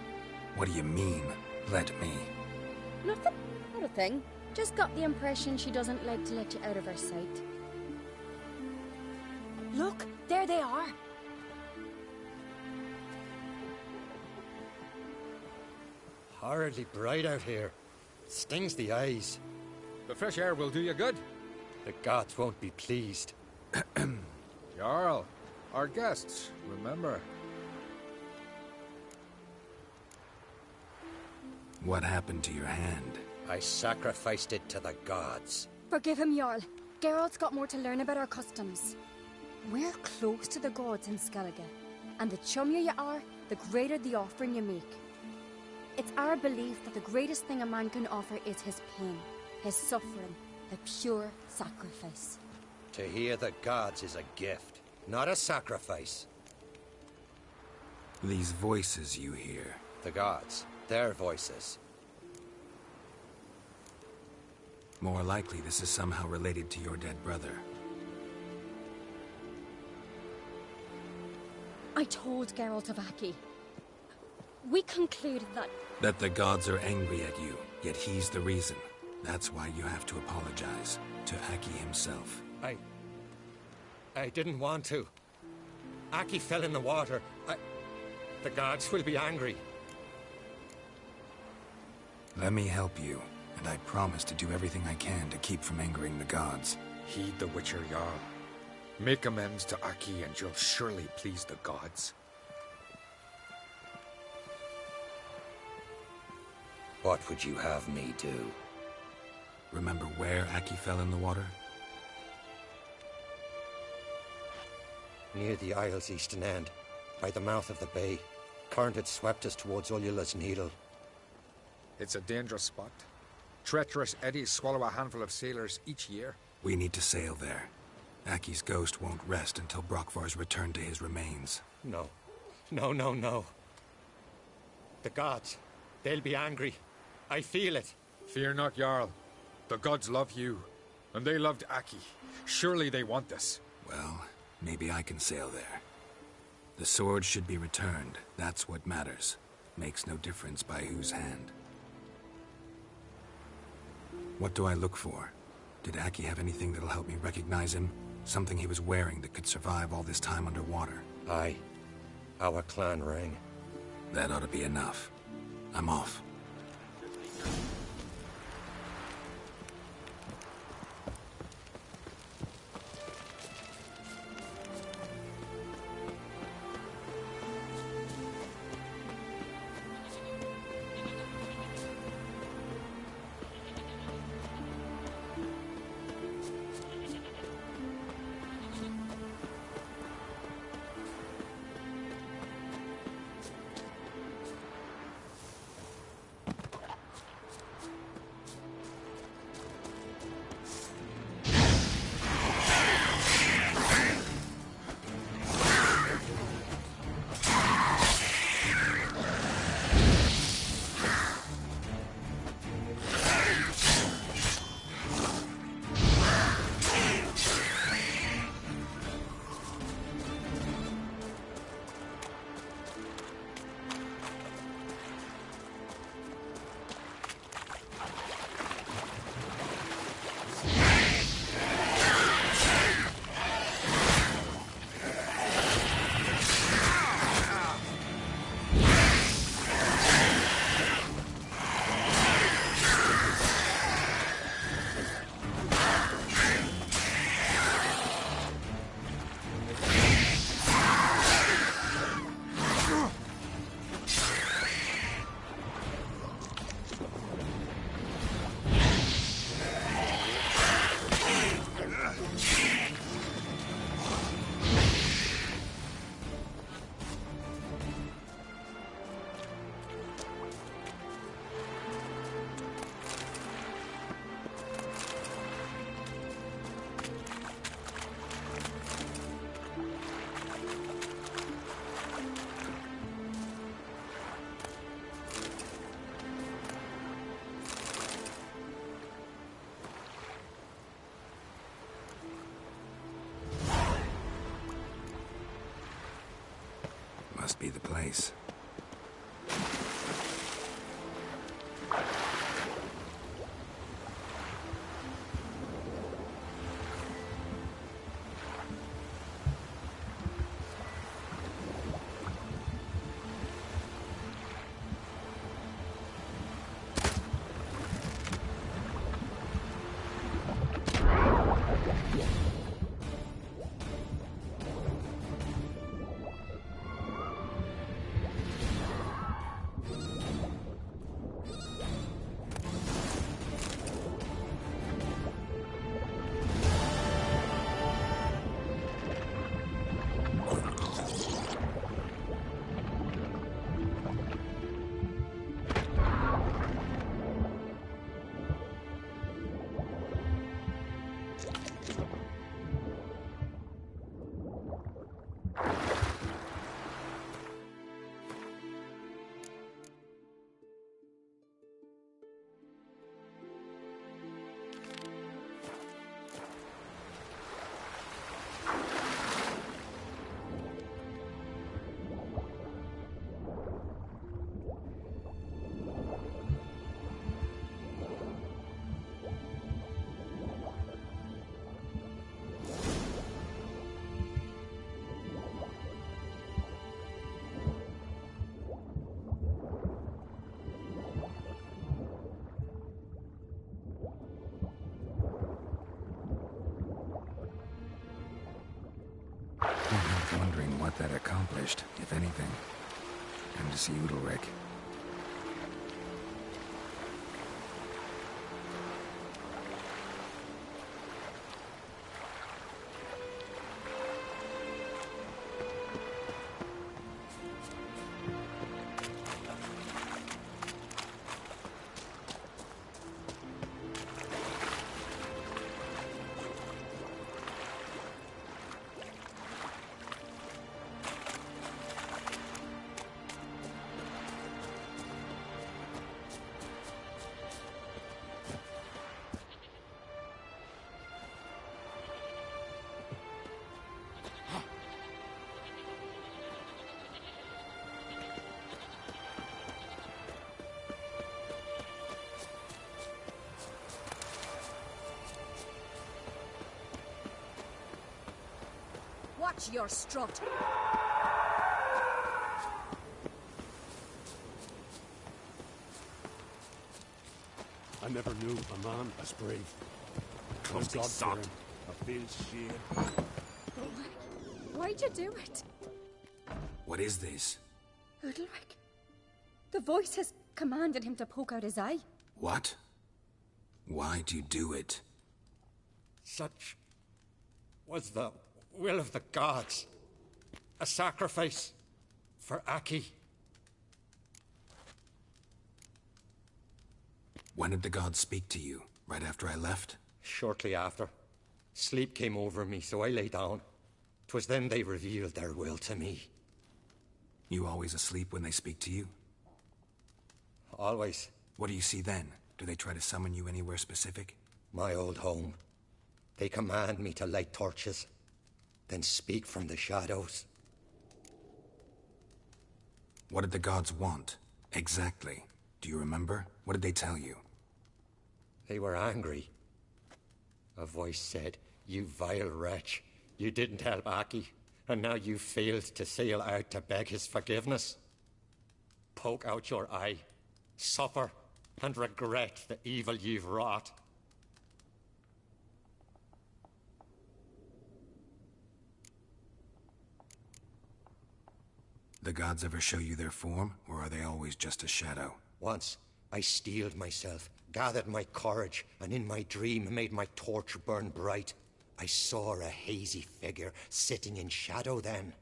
What do you mean, let me? Nothing. Not a thing. Just got the impression she doesn't like to let you out of her sight. Look, there they are. Horridly bright out here. Stings the eyes. The fresh air will do you good. The gods won't be pleased. Jarl, our guests, remember. What happened to your hand? I sacrificed it to the gods. Forgive him, Jarl. Geralt's got more to learn about our customs. We're close to the gods in Skellige, and the chummier you are, the greater the offering you make. It's our belief that the greatest thing a man can offer is his pain, his suffering, a pure sacrifice. To hear the gods is a gift, not a sacrifice. These voices you hear. The gods, their voices. More likely this is somehow related to your dead brother. I told Geralt of Aki. We concluded that... That the gods are angry at you, yet he's the reason. That's why you have to apologize to Aki himself. I didn't want to. Aki fell in the water. The gods will be angry. Let me help you, and I promise to do everything I can to keep from angering the gods. Heed the Witcher Jarl. Make amends to Aki and you'll surely please the gods. What would you have me do? Remember where Aki fell in the water? Near the Isle's eastern end, by the mouth of the bay. Current had swept us towards Ullula's Needle. It's a dangerous spot. Treacherous eddies swallow a handful of sailors each year. We need to sail there. Aki's ghost won't rest until Brokvar's returned to his remains. No. No. The gods, they'll be angry. I feel it. Fear not, Jarl. The gods love you, and they loved Aki. Surely they want this. Well, maybe I can sail there. The sword should be returned. That's what matters. Makes no difference by whose hand. What do I look for? Did Aki have anything that'll help me recognize him? Something he was wearing that could survive all this time underwater? Aye. Our clan ring. That ought to be enough. I'm off. be the place. Wondering what that accomplished, if anything. Time to see Udalric. Watch your strut. I never knew a man as brave. Clumsy God sod. fearing. I feel shame. Why'd you do it? What is this? Udalric. The voice has commanded him to poke out his eye. What? Why'd you do it? Such was the will of the gods. A sacrifice for Aki. When did the gods speak to you? Right after I left? Shortly after. Sleep came over me, so I lay down. 'Twas then they revealed their will to me. You always asleep when they speak to you? Always. What do you see then? Do they try to summon you anywhere specific? My old home. They command me to light torches, then speak from the shadows. What did the gods want? Exactly. Do you remember? What did they tell you? They were angry. A voice said, "You vile wretch, you didn't help Aki, and now you failed to sail out to beg his forgiveness. Poke out your eye, suffer, and regret the evil you've wrought." The gods ever show you their form, or are they always just a shadow? Once, I steeled myself, gathered my courage, and in my dream made my torch burn bright. I saw a hazy figure sitting in shadow then.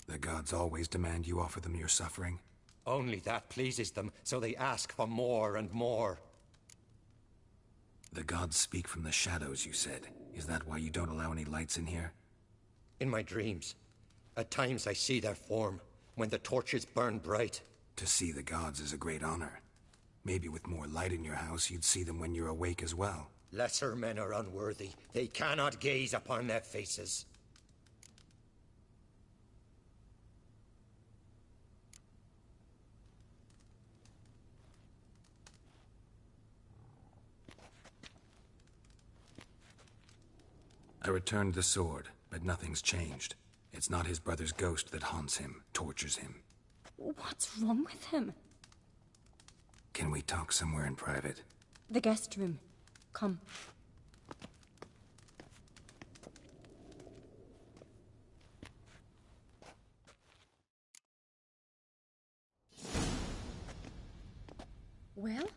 The gods always demand you offer them your suffering? Only that pleases them, so they ask for more and more. The gods speak from the shadows, you said. Is that why you don't allow any lights in here? In my dreams. At times I see their form, when the torches burn bright. To see the gods is a great honor. Maybe with more light in your house, you'd see them when you're awake as well. Lesser men are unworthy. They cannot gaze upon their faces. I returned the sword, but nothing's changed. It's not his brother's ghost that haunts him, tortures him. What's wrong with him? Can we talk somewhere in private? The guest room. Come. Well,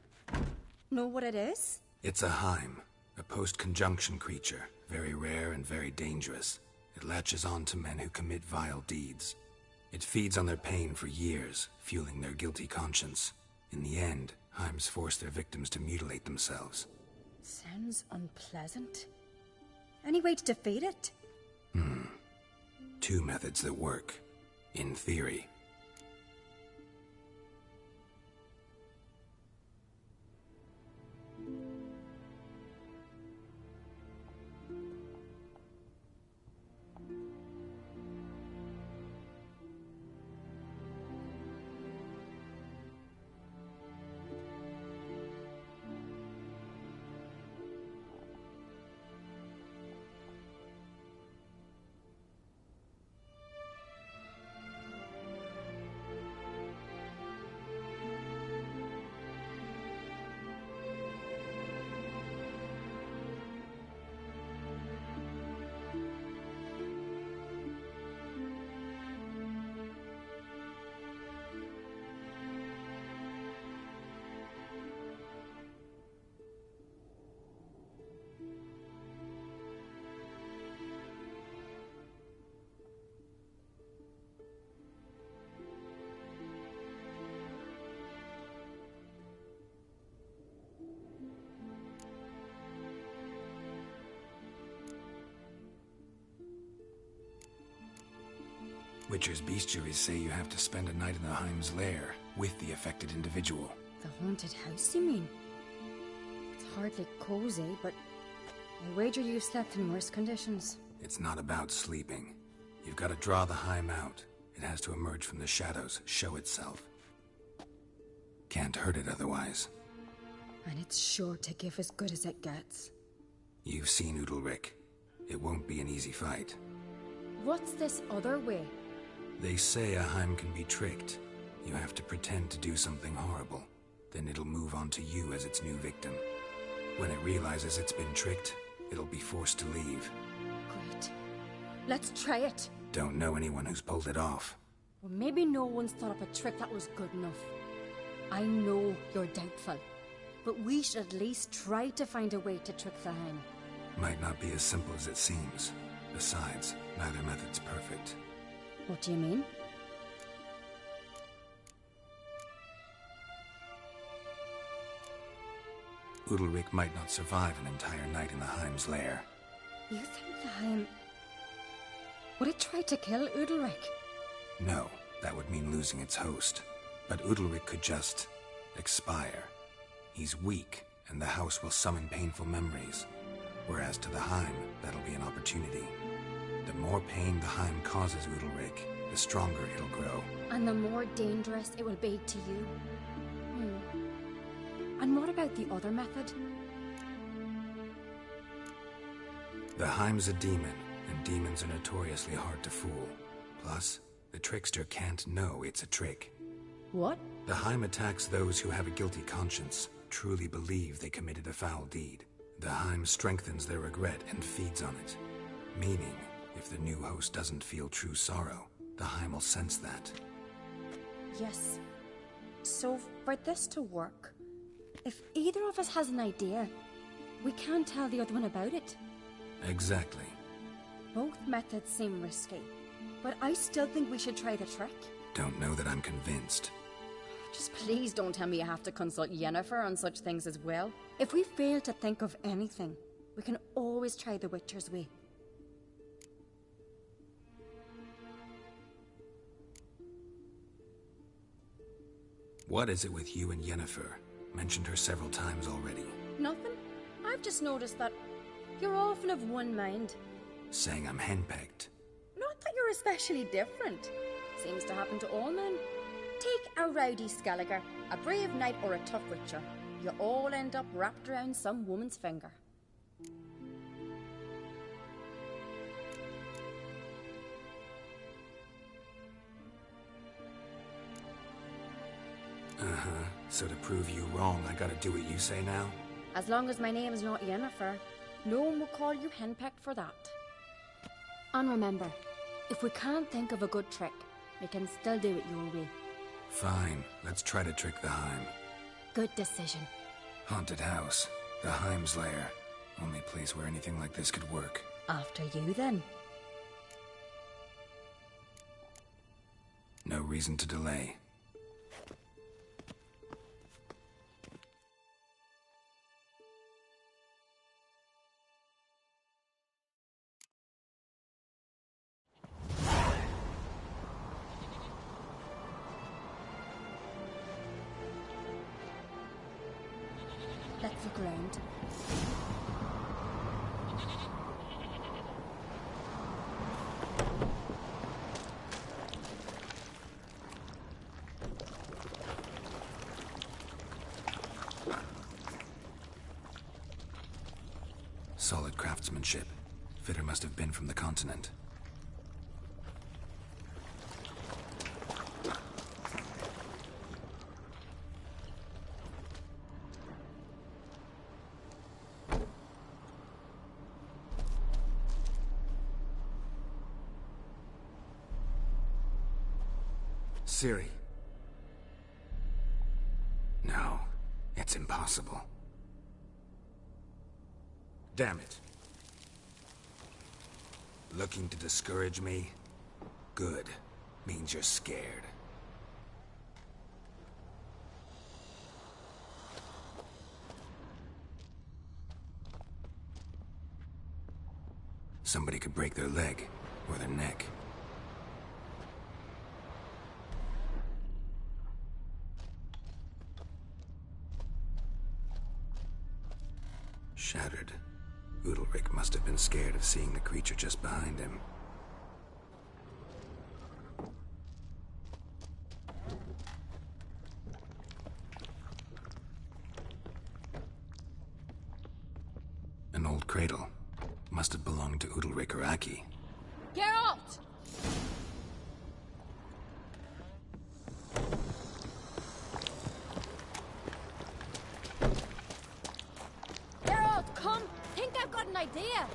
know what it is? It's a Heim, a post-conjunction creature, very rare and very dangerous. It latches on to men who commit vile deeds. It feeds on their pain for years, fueling their guilty conscience. In the end, Heims force their victims to mutilate themselves. Sounds unpleasant. Any way to defeat it? Two methods that work, in theory. Witcher's bestiaries say you have to spend a night in the Heim's lair with the affected individual. The haunted house, you mean? It's hardly cozy, but I wager you've slept in worse conditions. It's not about sleeping. You've got to draw the Heim out. It has to emerge from the shadows, show itself. Can't hurt it otherwise. And it's sure to give as good as it gets. You've seen Udalric. It won't be an easy fight. What's this other way? They say a Heim can be tricked. You have to pretend to do something horrible. Then it'll move on to you as its new victim. When it realizes it's been tricked, it'll be forced to leave. Great. Let's try it. Don't know anyone who's pulled it off. Well, maybe no one's thought up a trick that was good enough. I know you're doubtful, but we should at least try to find a way to trick the Heim. Might not be as simple as it seems. Besides, neither method's perfect. What do you mean? Udalric might not survive an entire night in the Heim's lair. You think the Heim... would it try to kill Udalric? No, that would mean losing its host. But Udalric could just... expire. He's weak, and the house will summon painful memories. Whereas to the Heim, that'll be an opportunity. The more pain the Heim causes Udalric, the stronger it'll grow. And the more dangerous it will be to you. And what about the other method? The Heim's a demon, and demons are notoriously hard to fool. Plus, the trickster can't know it's a trick. What? The Heim attacks those who have a guilty conscience, truly believe they committed a foul deed. The Heim strengthens their regret and feeds on it. Meaning, if the new host doesn't feel true sorrow, the Heim will sense that. Yes. So, for this to work, if either of us has an idea, we can't tell the other one about it. Exactly. Both methods seem risky, but I still think we should try the trick. Don't know that I'm convinced. Just please don't tell me you have to consult Yennefer on such things as well. If we fail to think of anything, we can always try the Witcher's way. What is it with you and Yennefer? Mentioned her several times already. Nothing. I've just noticed that you're often of one mind. Saying I'm henpecked. Not that you're especially different. Seems to happen to all men. Take a rowdy Skelliger, a brave knight or a tough witcher. You all end up wrapped around some woman's finger. Uh-huh. So to prove you wrong, I gotta do what you say now? As long as my name is not Yennefer, no one will call you henpecked for that. And remember, if we can't think of a good trick, we can still do it your way. Fine, let's try to trick the Heim. Good decision. Haunted house, the Heim's lair. Only place where anything like this could work. After you, then. No reason to delay. Let's look around. Solid craftsmanship. Fitter must have been from the continent. Ciri. No, it's impossible. Damn it. Looking to discourage me? Good. Means you're scared. Somebody could break their leg, or their neck. Shattered. Udalric must have been scared of seeing the creature just behind him. An old cradle. Must have belonged to Udalric or Aki. Geralt! Geralt, come! Think I've got an idea!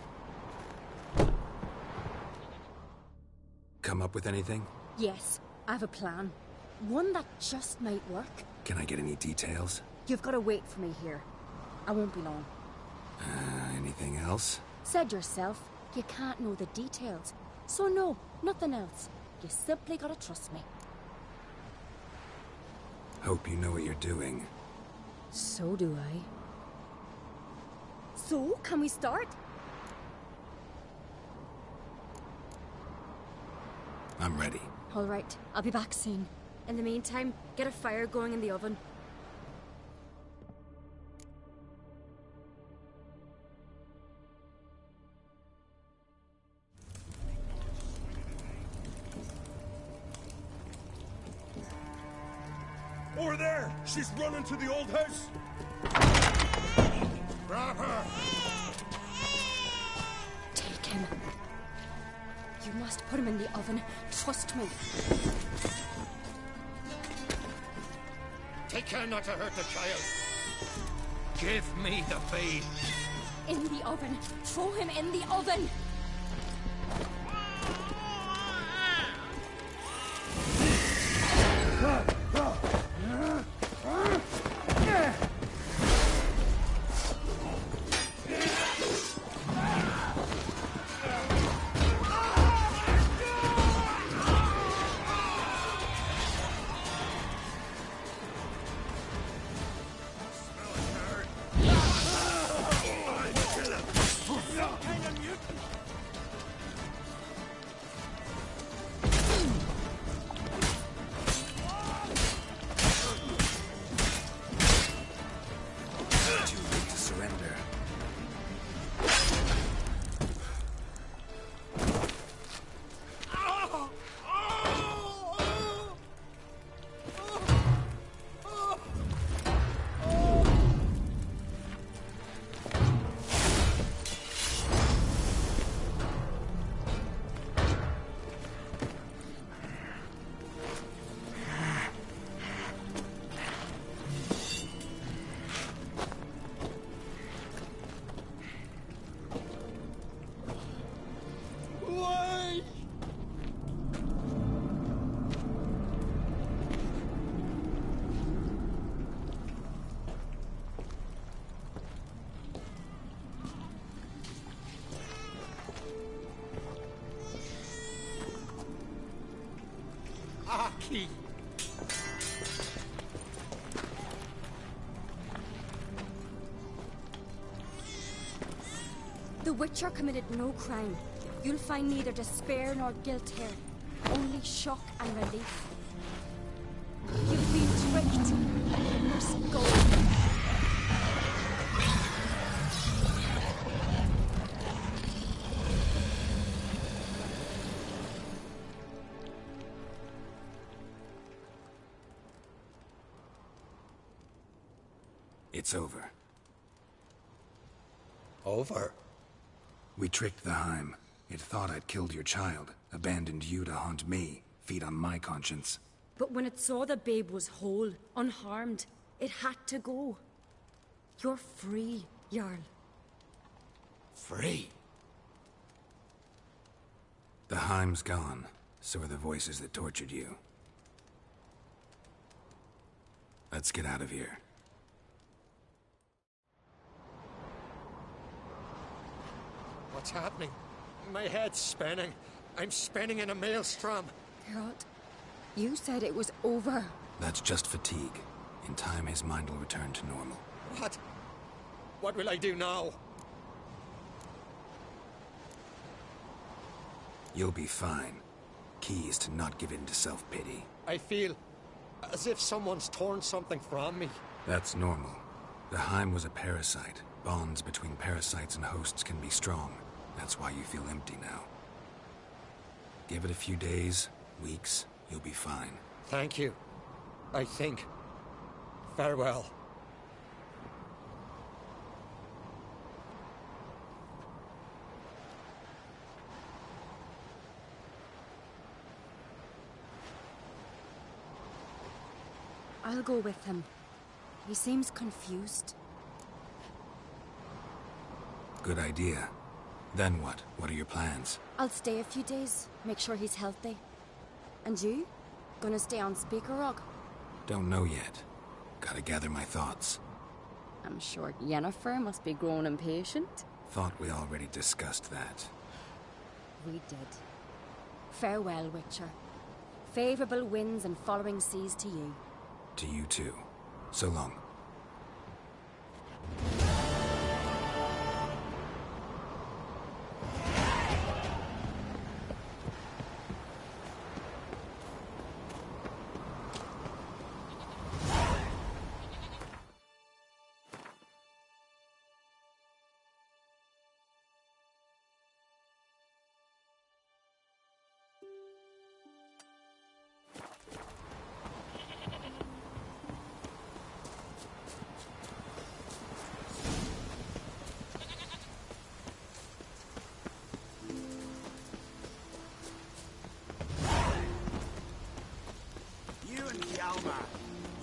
Come up with anything? Yes, I have a plan. One that just might work. Can I get any details? You've got to wait for me here. I won't be long. Anything else? Said yourself, you can't know the details. So no, nothing else. You simply gotta trust me. Hope you know what you're doing. So do I. So, can we start? I'm ready. All right, I'll be back soon. In the meantime, get a fire going in the oven. Over there! She's running to the old house! Grab her! Take him. You must put him in the oven. Trust me. Take care not to hurt the child. Give me the feed. In the oven. Throw him in the oven. key. The Witcher committed no crime. You'll find neither despair nor guilt here. Only shock and relief. You've been tricked. You must go. It's over. Over? We tricked the Heim. It thought I'd killed your child, abandoned you to haunt me, feed on my conscience. But when it saw the babe was whole, unharmed, it had to go. You're free, Jarl. Free? The Heim's gone, so are the voices that tortured you. Let's get out of here. What's happening? My head's spinning. I'm spinning in a maelstrom. Geralt, you said it was over. That's just fatigue. In time, his mind will return to normal. What? What will I do now? You'll be fine. Key is to not give in to self-pity. I feel as if someone's torn something from me. That's normal. The Heim was a parasite. Bonds between parasites and hosts can be strong. That's why you feel empty now. Give it a few days, weeks, you'll be fine. Thank you. I think. Farewell. I'll go with him. He seems confused. Good idea. Then what? What are your plans? I'll stay a few days, make sure he's healthy. And you? Gonna stay on Speaker Rock? Don't know yet. Gotta gather my thoughts. I'm sure Yennefer must be growing impatient. Thought we already discussed that. We did. Farewell, Witcher. Favorable winds and following seas to you. To you too. So long.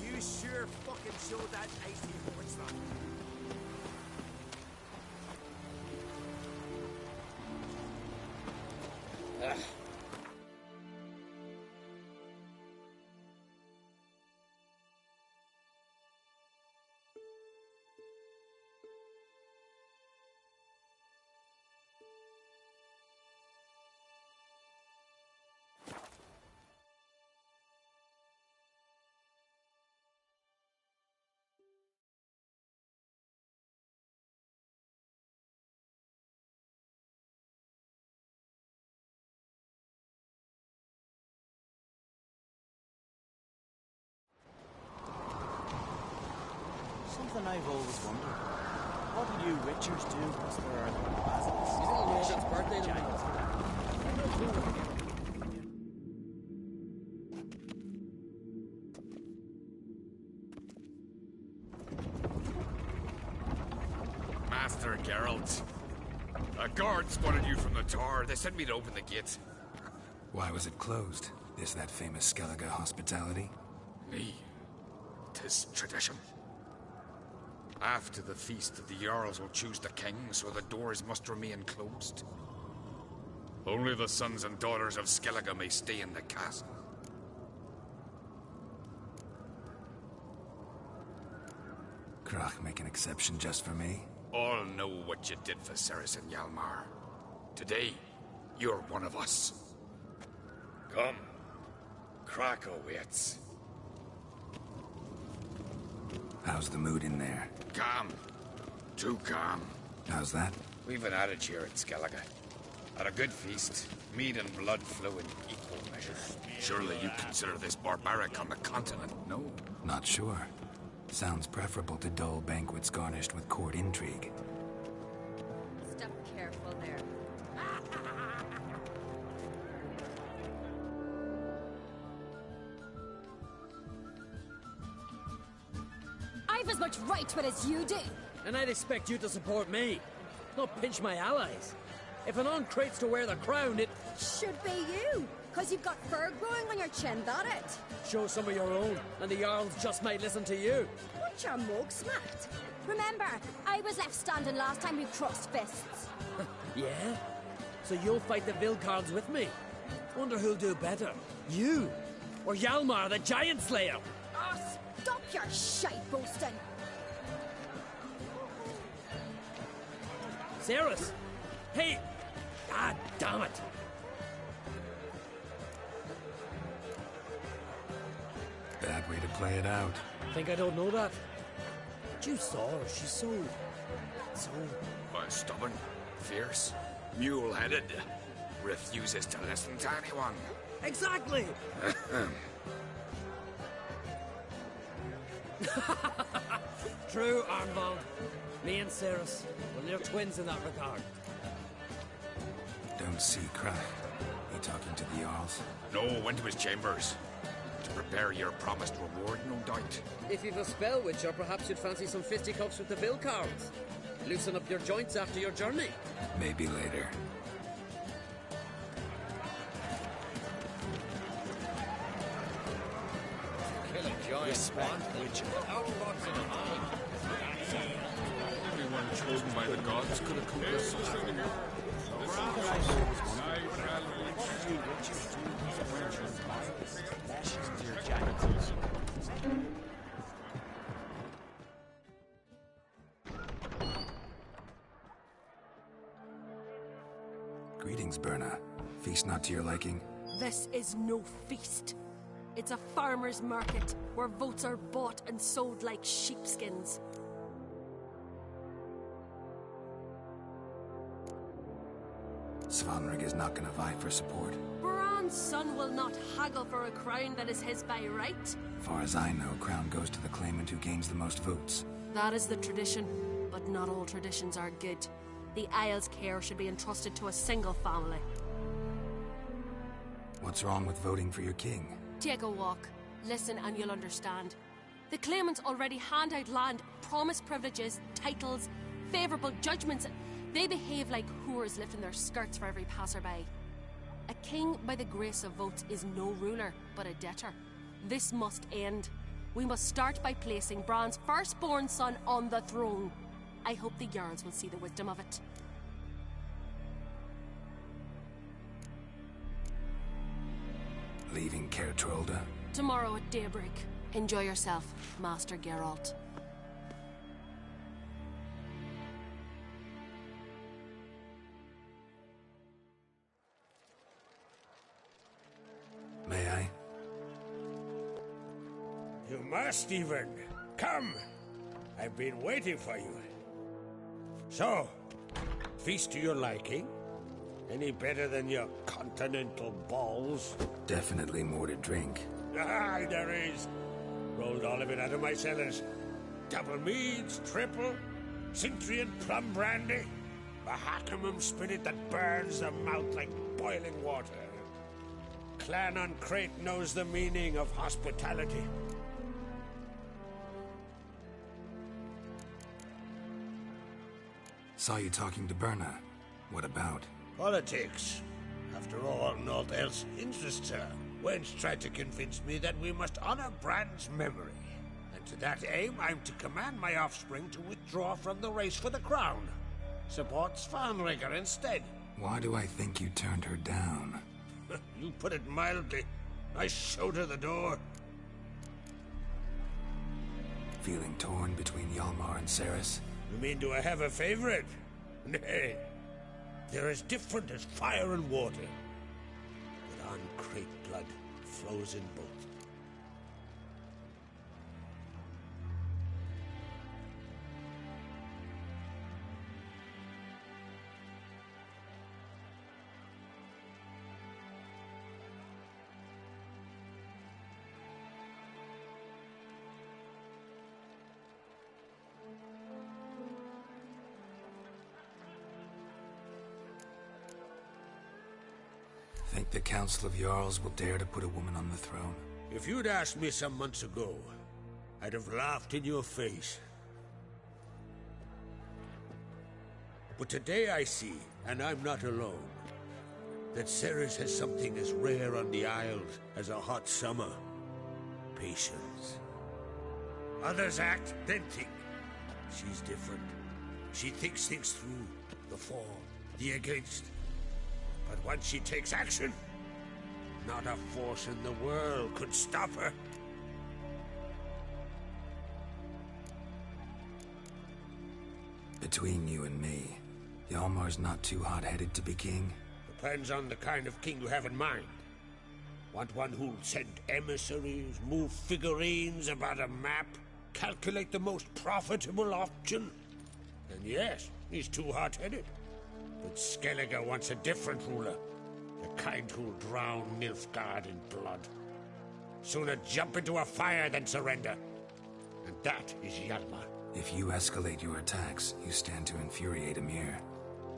You sure fucking showed that icy horse that. Something I've always wondered. What do you Witchers do once there are no basilics? Is it Logan's birthday tomorrow? Master Geralt. A guard spotted you from the tower. They sent me to open the gate. Why was it closed? Is that famous Skellige hospitality? Me. 'Tis tradition. After the feast, the Jarls will choose the king, so the doors must remain closed. Only the sons and daughters of Skellige may stay in the castle. Krach make an exception just for me? All know what you did for Saracen Hjalmar. Today, you're one of us. Come. Krakowitz. How's the mood in there? Calm. Too calm. How's that? We've an adage here at Skellige. At a good feast, meat and blood flow in equal measure. Surely you consider this barbaric on the continent, no? Not sure. Sounds preferable to dull banquets garnished with court intrigue. Step careful there. I've as much right to it as you do. And I'd expect you to support me, not pinch my allies. If an uncrate's to wear the crown, it should be you, because you've got fur growing on your chin, that it? Show some of your own, and the Jarls just might listen to you. Want your mug smacked? Remember, I was left standing last time we crossed fists. Yeah? So you'll fight the Vilcards with me? Wonder who'll do better, you or Hjalmar the Giant Slayer? Oh, stop your shite boasting. Ceres! Hey! God damn it! Bad way to play it out. Think I don't know that? But you saw her. She's so... Stubborn, fierce, mule-headed, refuses to listen to anyone. Exactly! True, Arnvald. Me and Ceres, well, they're twins in that regard. Don't see Krach. He talking to the Jarls? No, went to his chambers. To prepare your promised reward, no doubt. If you've a spell, Witcher, perhaps you'd fancy some fisticuffs with the Vilcards. Loosen up your joints after your journey. Maybe later. Kill a giant. Respect, Witcher. Anyone chosen by the gods could accomplish something. Greetings, Berna. Feast not to your liking? This is no feast. It's a farmer's market where votes are bought and sold like sheepskins. Svanrig is not gonna vie for support. Bran's son will not haggle for a crown that is his by right. Far as I know, crown goes to the claimant who gains the most votes. That is the tradition, but not all traditions are good. The Isle's care should be entrusted to a single family. What's wrong with voting for your king? Take a walk. Listen and you'll understand. The claimants already hand out land, promise privileges, titles, favourable judgments. They behave like whores lifting their skirts for every passerby. A king by the grace of votes is no ruler, but a debtor. This must end. We must start by placing Bran's firstborn son on the throne. I hope the Jarls will see the wisdom of it. Leaving Caer Trolda? Tomorrow at daybreak. Enjoy yourself, Master Geralt. May I? You must even. Come! I've been waiting for you. So, feast to your liking? Any better than your continental balls? Definitely more to drink. Aye, there is. Rolled all of it out of my cellars. Double meads, triple, Cintrian plum brandy, a Hackamum spirit that burns the mouth like boiling water. Clan on Crate knows the meaning of hospitality. Saw you talking to Berna. What about? Politics. After all, naught else interests her. Wench tried to convince me that we must honor Bran's memory. And to that aim, I'm to command my offspring to withdraw from the race for the crown. Support Svanrigger instead. Why do I think you turned her down? You put it mildly. I showed her the door. Feeling torn between Hjalmar and Ceres? You mean, do I have a favorite? Nay. They're as different as fire and water. But on Crate blood, flows in both. Think the Council of Jarls will dare to put a woman on the throne? If you'd asked me some months ago, I'd have laughed in your face. But today I see, and I'm not alone, that Ceres has something as rare on the Isles as a hot summer. Patience. Others act, then think. She's different. She thinks things through, the for, the against. But once she takes action, not a force in the world could stop her. Between you and me, Hjalmar's not too hot-headed to be king? Depends on the kind of king you have in mind. Want one who'll send emissaries, move figurines about a map, calculate the most profitable option? And yes, he's too hot-headed. But Skellige wants a different ruler. The kind who'll drown Nilfgaard in blood. Sooner jump into a fire than surrender. And that is Hjalmar. If you escalate your attacks, you stand to infuriate Emir.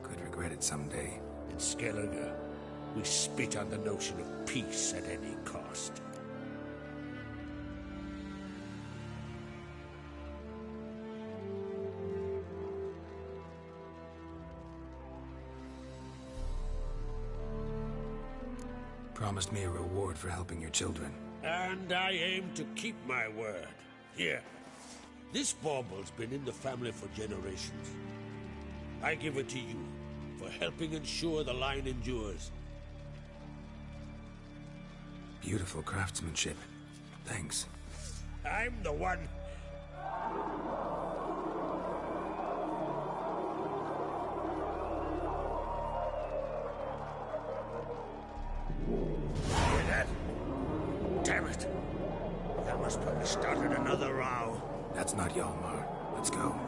Could regret it someday. In Skellige, we spit on the notion of peace at any cost. Promised me a reward for helping your children. And I aim to keep my word. Here. This bauble's been in the family for generations. I give it to you for helping ensure the line endures. Beautiful craftsmanship. Thanks. I'm the one. Hear that? Damn it. That must have started another row. That's not Hjalmar. Let's go.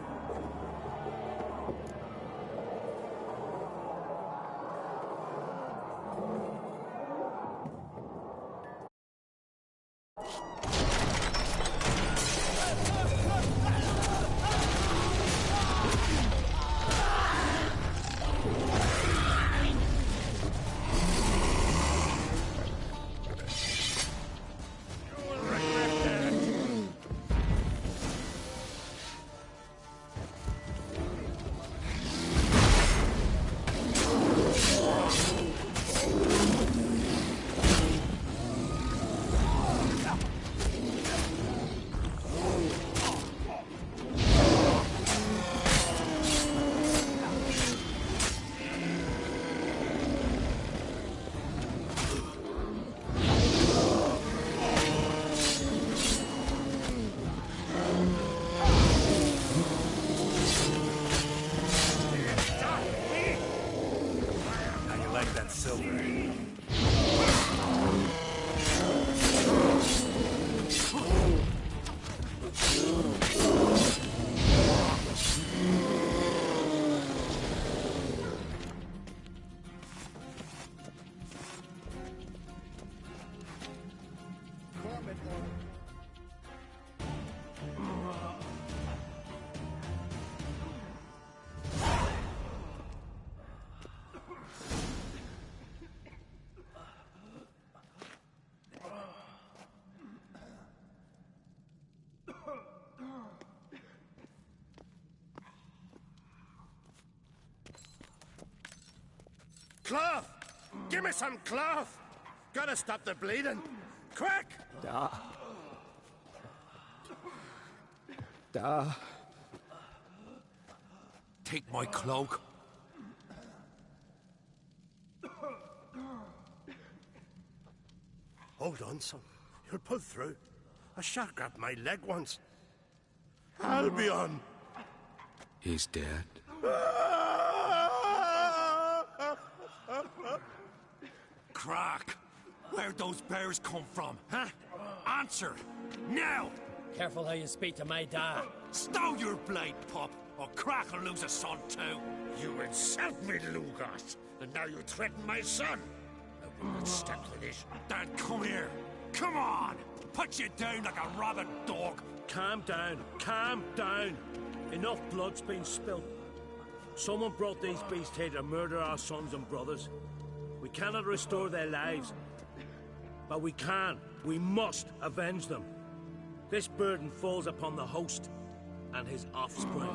Cloth! Give me some cloth! Gotta stop the bleeding! Quick! Take my cloak. Hold on, son. You'll pull through. A shark grabbed my leg once. Albion! He's dead. Crack! Where'd those bears come from, huh? Answer! Now! Careful how you speak to my dad. Stow your blade, pup, or Crack will lose a son too. You insult me, Lugas, and now you threaten my son. I will not step to this. Dad, come here. Come on! Put you down like a rabid dog. Calm down. Calm down. Enough blood's been spilt. Someone brought these beasts here to murder our sons and brothers. We cannot restore their lives. But we can. We must avenge them. This burden falls upon the host and his offspring.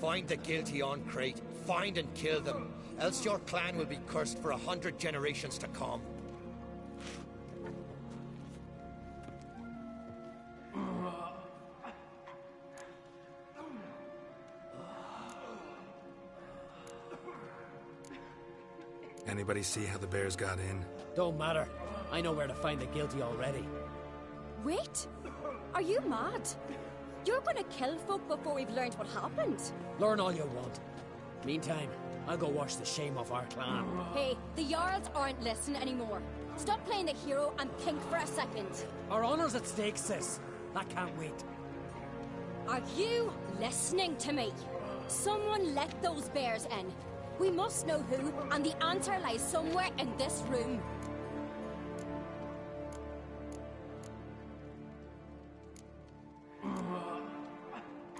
Find the guilty on Crate. Find and kill them. Else your clan will be cursed for 100 generations to come. Anybody see how the bears got in? Don't matter. I know where to find the guilty already. Wait! Are you mad? You're gonna kill folk before we've learned what happened. Learn all you want. Meantime, I'll go wash the shame off our clan. Hey, the Jarls aren't listening anymore. Stop playing the hero and think for a second. Our honor's at stake, sis. That can't wait. Are you listening to me? Someone let those bears in. We must know who, and the answer lies somewhere in this room.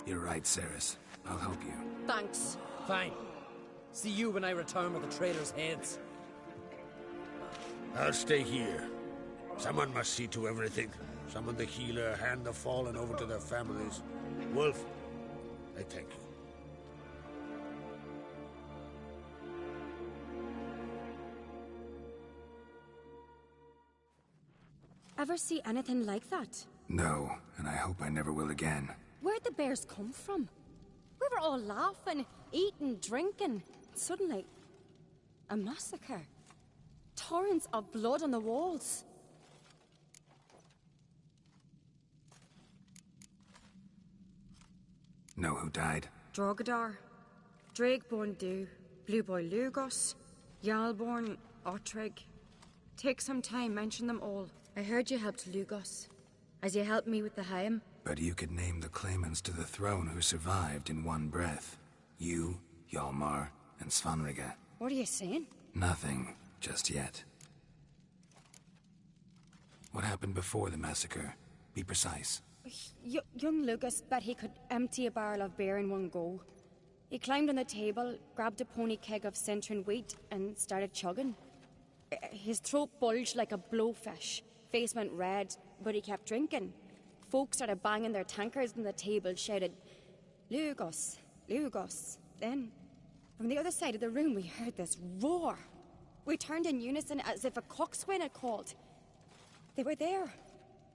You're right, Ceres. I'll help you. Thanks. Fine. See you when I return with the traitors' heads. I'll stay here. Someone must see to everything. Summon the healer, hand the fallen over to their families. Wolf, I thank you. Ever see anything like that? No, and I hope I never will again. Where'd the bears come from? We were all laughing, eating, drinking. Suddenly, a massacre. Torrents of blood on the walls. Know who died? Drogadar, Drakeborn Du, Blue Boy Lugos, Yalborn, Ottrig. Take some time, mention them all. I heard you helped Lugos, as you helped me with the Haim. But you could name the claimants to the throne who survived in one breath. You, Hjalmar, and Svanrige. What are you saying? Nothing, just yet. What happened before the massacre? Be precise. Young Lucas bet he could empty a barrel of beer in one go. He climbed on the table, grabbed a pony keg of Centron wheat, and started chugging. His throat bulged like a blowfish. Face went red, but he kept drinking. Folks started banging their tankards on the table, shouted, "Lugos, Lugos." Then, from the other side of the room, we heard this roar. We turned in unison as if a coxswain had called. They were there.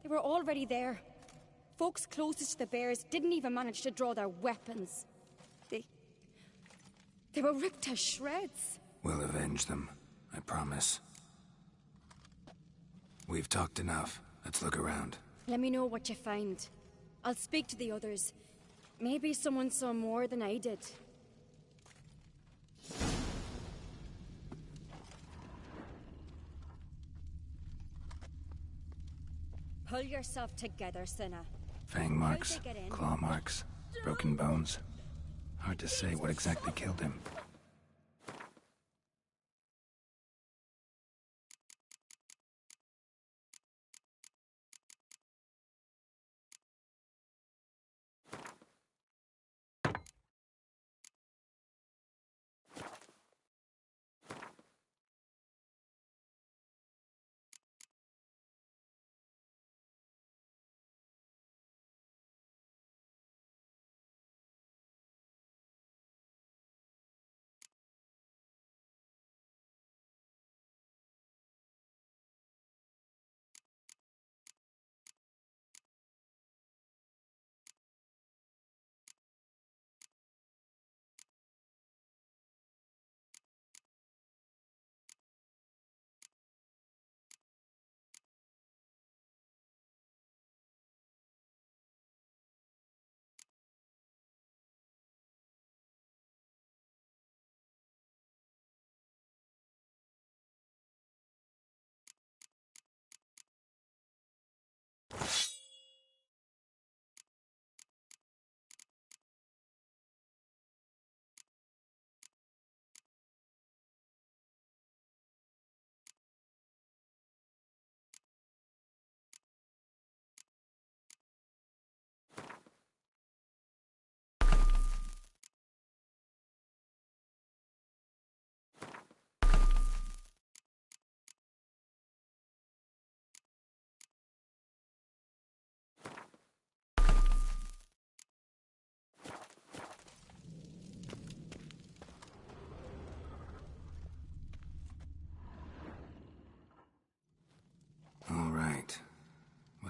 They were already there. Folks closest to the bears didn't even manage to draw their weapons. They were ripped to shreds. We'll avenge them, I promise. We've talked enough. Let's look around. Let me know what you find. I'll speak to the others. Maybe someone saw more than I did. Pull yourself together, Cinna. Fang marks, claw marks, broken bones. Hard to say what exactly killed him.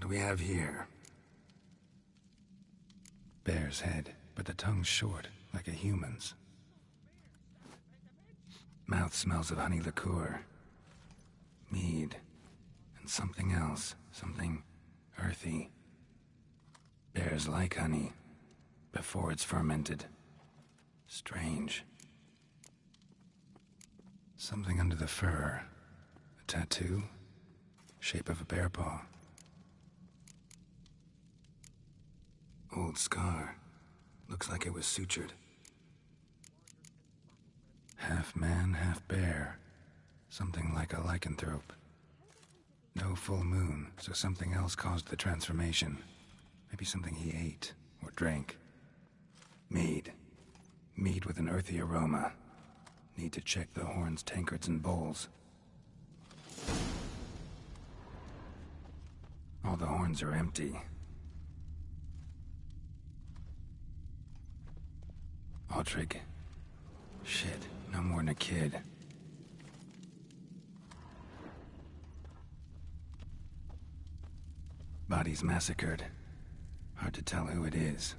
do we have here? Bear's head, but the tongue's short, like a human's. Mouth smells of honey liqueur. Mead. And something else. Something earthy. Bears like honey. Before it's fermented. Strange. Something under the fur. A tattoo? Shape of a bear paw. Old scar. Looks like it was sutured. Half man, half bear. Something like a lycanthrope. No full moon, so something else caused the transformation. Maybe something he ate or drank. Mead. Mead with an earthy aroma. Need to check the horns, tankards, and bowls. All the horns are empty. Aldrich. Shit, no more than a kid. Bodies massacred. Hard to tell who it is.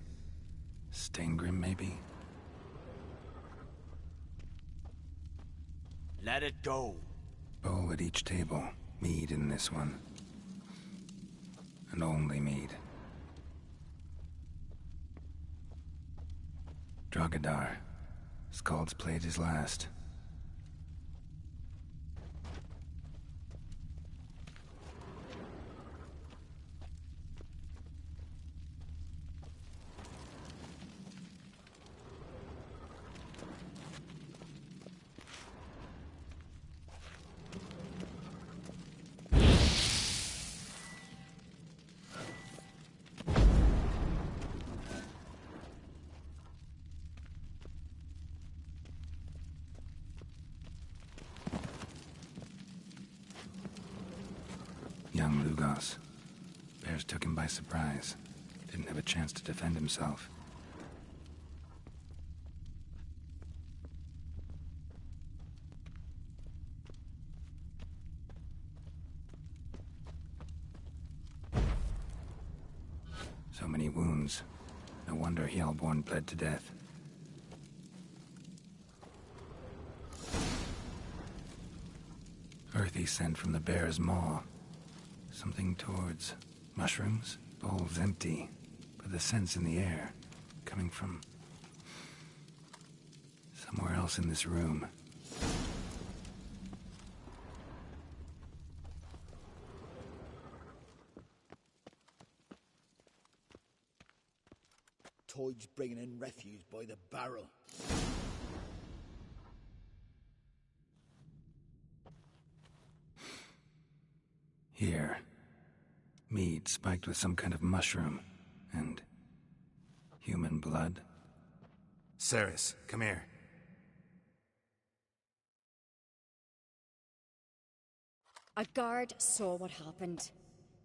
Steingrim, maybe? Let it go. Bowl at each table. Mead in this one. And only mead. Drogadar. Skald's played his last. Young Lugos. Bears took him by surprise. Didn't have a chance to defend himself. So many wounds. No wonder Hellborn bled to death. Earthy scent from the bear's maw. Something towards mushrooms. Bowl's empty, but the scent's in the air. Coming from somewhere else in this room. Toid's bringing in refuse by the barrel. Here. Mead spiked with some kind of mushroom. And human blood. Ceres, come here. A guard saw what happened.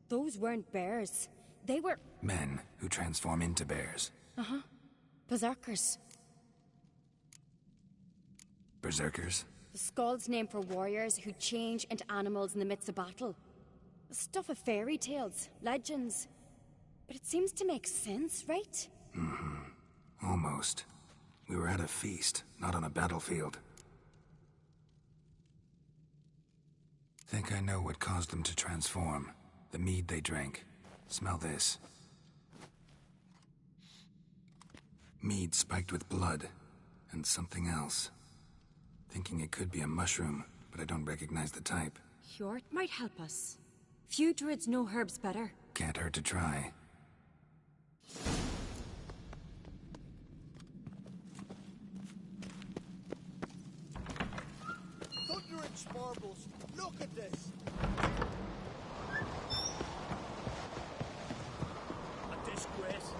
Those weren't bears. They were... Men who transform into bears. Uh-huh. Berserkers. Berserkers? The Skald's name for warriors who change into animals in the midst of battle. The stuff of fairy tales, legends. But it seems to make sense, right? Mm-hmm. Almost. We were at a feast, not on a battlefield. Think I know what caused them to transform. The mead they drank. Smell this. Mead spiked with blood. And something else. Thinking it could be a mushroom, but I don't recognize the type. Hjort might help us. Few druids know herbs better. Can't hurt to try. Thunder and sparbles, look at this! A disgrace.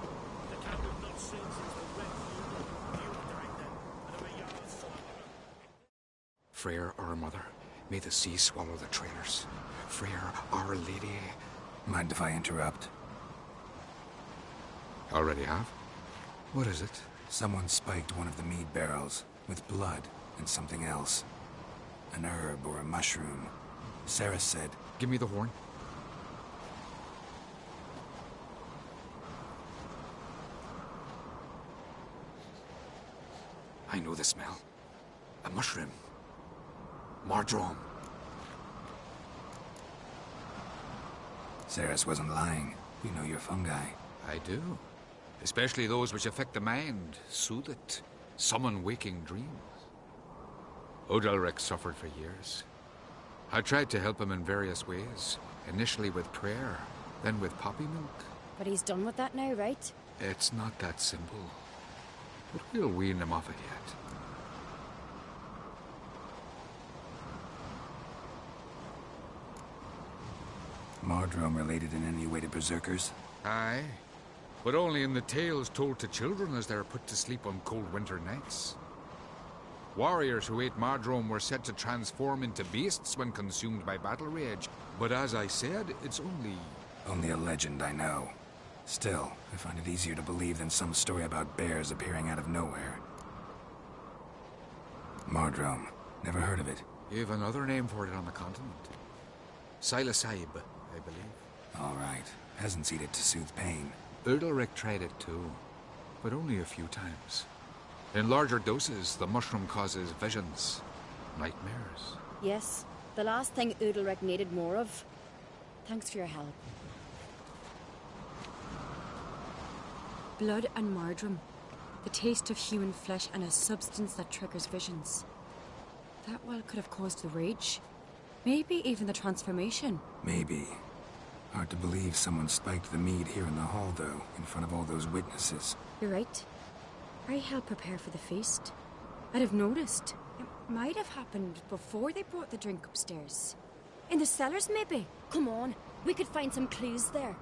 The town have not seen since the Red Fuel during them, and there were yards full of them. Freyr, our mother, may the sea swallow the traitors. Freyr, our lady. Mind if I interrupt? Already have? What is it? Someone spiked one of the mead barrels with blood and something else. An herb or a mushroom. Sarah said... Give me the horn. I know the smell. A mushroom. Mardrome. Ceres wasn't lying. You know your fungi. I do. Especially those which affect the mind, soothe it, summon waking dreams. Odalric suffered for years. I tried to help him in various ways, initially with prayer, then with poppy milk. But he's done with that now, right? It's not that simple. But we'll wean him off it yet. Mardrome related in any way to berserkers? Aye, but only in the tales told to children as they're put to sleep on cold winter nights. Warriors who ate Mardrome were said to transform into beasts when consumed by battle rage, but as I said, it's only... Only a legend, I know. Still, I find it easier to believe than some story about bears appearing out of nowhere. Mardrome. Never heard of it. You've another name for it on the continent. Silasaib, I believe. All right. Peasants eat it to soothe pain. Udalric tried it too, but only a few times. In larger doses, the mushroom causes visions, nightmares. Yes, the last thing Udalric needed more of. Thanks for your help. Blood and Mardrome. The taste of human flesh and a substance that triggers visions. That well could have caused the rage. Maybe even the transformation. Maybe. Hard to believe someone spiked the mead here in the hall, though, in front of all those witnesses. You're right. I helped prepare for the feast. I'd have noticed. It might have happened before they brought the drink upstairs. In the cellars, maybe. Come on, we could find some clues there.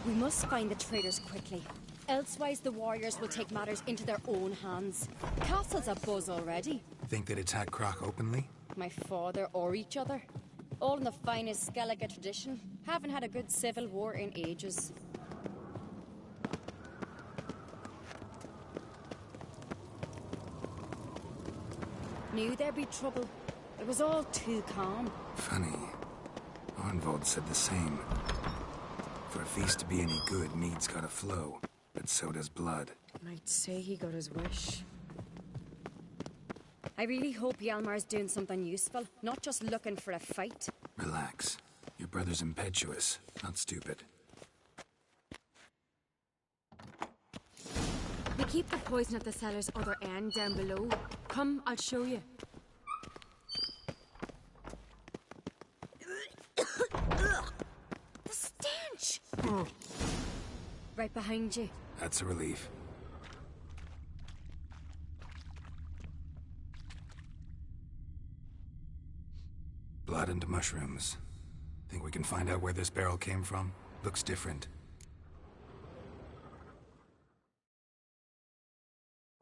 We must find the traitors quickly. Elsewise, the warriors will take matters into their own hands. Castle's abuzz already. Think they'd attack Croc openly? My father or each other. All in the finest Skellige tradition. Haven't had a good civil war in ages. Knew there'd be trouble. It was all too calm. Funny. Arnvold said the same. For a feast to be any good, mead's gotta flow. But so does blood. Might say he got his wish. I really hope Hjalmar's doing something useful, not just looking for a fight. Relax. Your brother's impetuous, not stupid. We keep the poison at the cellar's other end down below. Come, I'll show you. The stench! Right behind you. That's a relief. Blood and mushrooms. Think we can find out where this barrel came from? Looks different.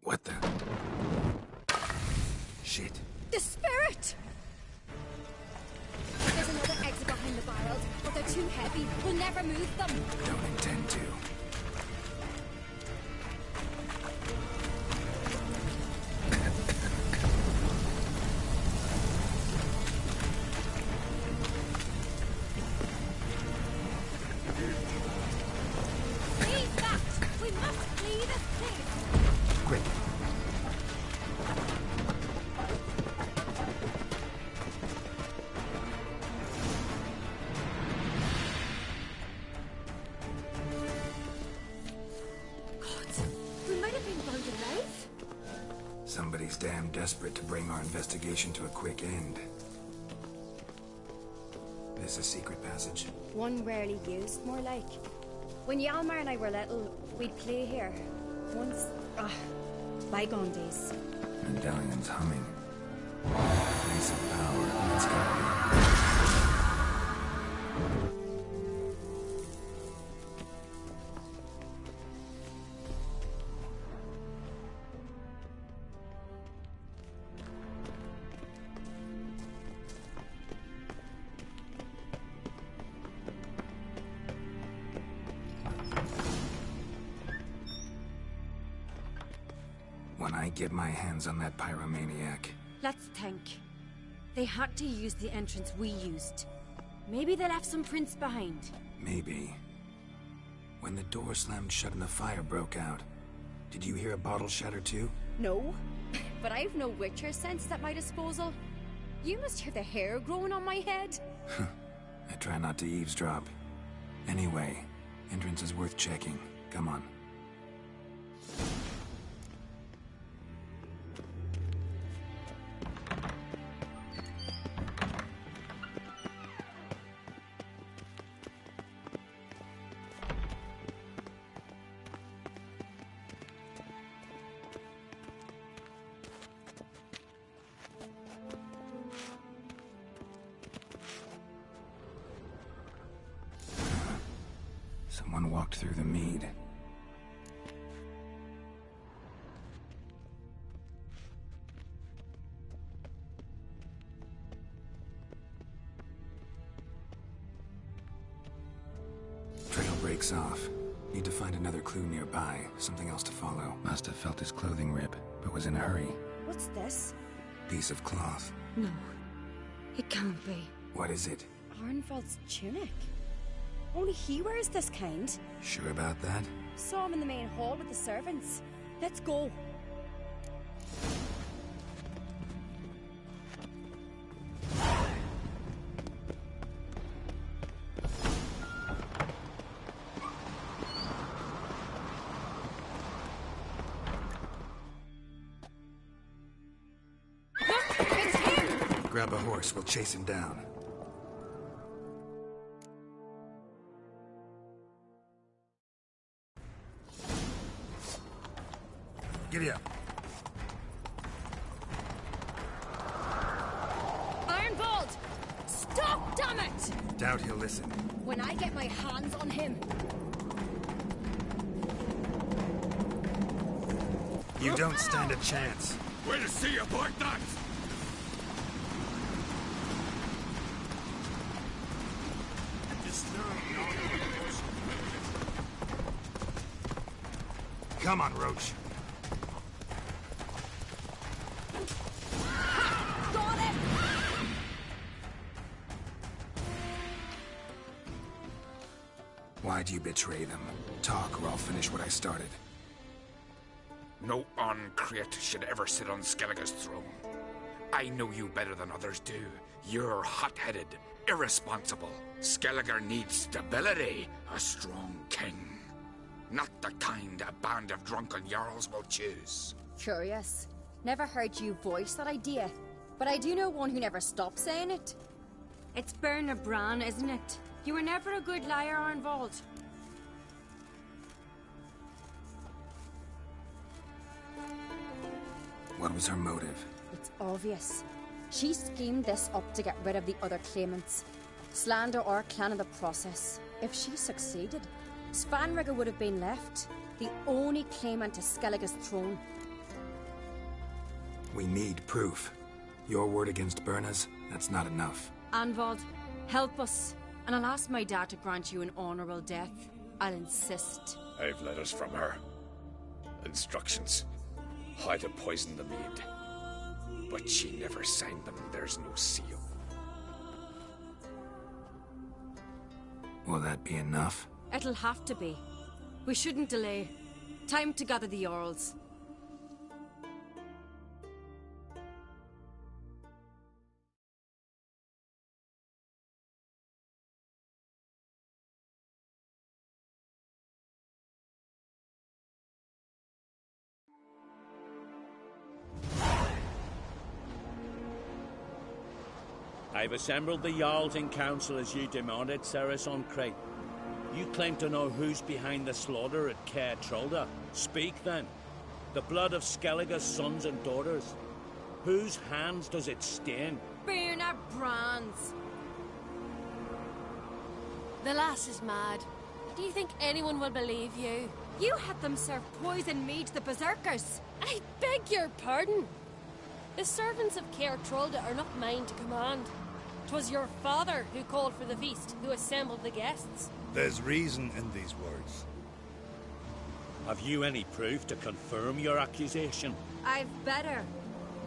What the? Shit. The spirit! There's another exit behind the barrels, but they're too heavy. We'll never move them. Don't intend to. Leave that! We must flee this place! Quick. We might have been burned alive. Somebody's damn desperate to bring our investigation to a quick end. This a secret passage? One rarely used, more like. When Hjalmar and I were little, we'd play here. Once... bygone days. Medallion's humming. Place of power. Let's go. When I get my hands on that pyromaniac. Let's think. They had to use the entrance we used. Maybe they left some prints behind. Maybe. When the door slammed shut and the fire broke out, did you hear a bottle shatter too? No, but I've no Witcher sense at my disposal. You must hear the hair growing on my head. I try not to eavesdrop. Anyway, entrance is worth checking. Come on. Someone walked through the mead. Trail breaks off. Need to find another clue nearby. Something else to follow. Must have felt his clothing rip, but was in a hurry. What's this? Piece of cloth. No, it can't be. What is it? Arnvald's tunic. Only he wears this kind. Sure about that? Saw him in the main hall with the servants. Let's go. It's him! Grab a horse, we'll chase him down. Giddy up. Ironbolt! Stop, damn it! Doubt he'll listen. When I get my hands on him. You don't stand a chance. Way to see you, Black Knights! Come on, Roach. Got it! Why'd you betray them? Talk, or I'll finish what I started. No Uncreate should ever sit on Skellige's throne. I know you better than others do. You're hot-headed, irresponsible. Skellige needs stability, a strong king. Not the kind a band of drunken jarls will choose. Curious. Never heard you voice that idea. But I do know one who never stops saying it. It's Bernard Bran, isn't it? You were never a good liar, Arnvald. What was her motive? It's obvious. She schemed this up to get rid of the other claimants. Slander our clan in the process. If she succeeded, Svanrigger would have been left, the only claimant to Skellige's throne. We need proof. Your word against Berna's, that's not enough. Arnvald, help us, and I'll ask my dad to grant you an honourable death. I'll insist. I've letters from her. Instructions. How to poison the mead. But she never signed them. There's no seal. Will that be enough? It'll have to be. We shouldn't delay. Time to gather the Jarls. I've assembled the Jarls in council as you demanded, Ceres on Crate. You claim to know who's behind the slaughter at Caer Trolda. Speak then. The blood of Skellige's sons and daughters. Whose hands does it stain? Bernard Bran's. The lass is mad. Do you think anyone will believe you? You had them serve poison mead to the berserkers. I beg your pardon. The servants of Caer Trolda are not mine to command. 'Twas your father who called for the feast, who assembled the guests. There's reason in these words. Have you any proof to confirm your accusation? I've better.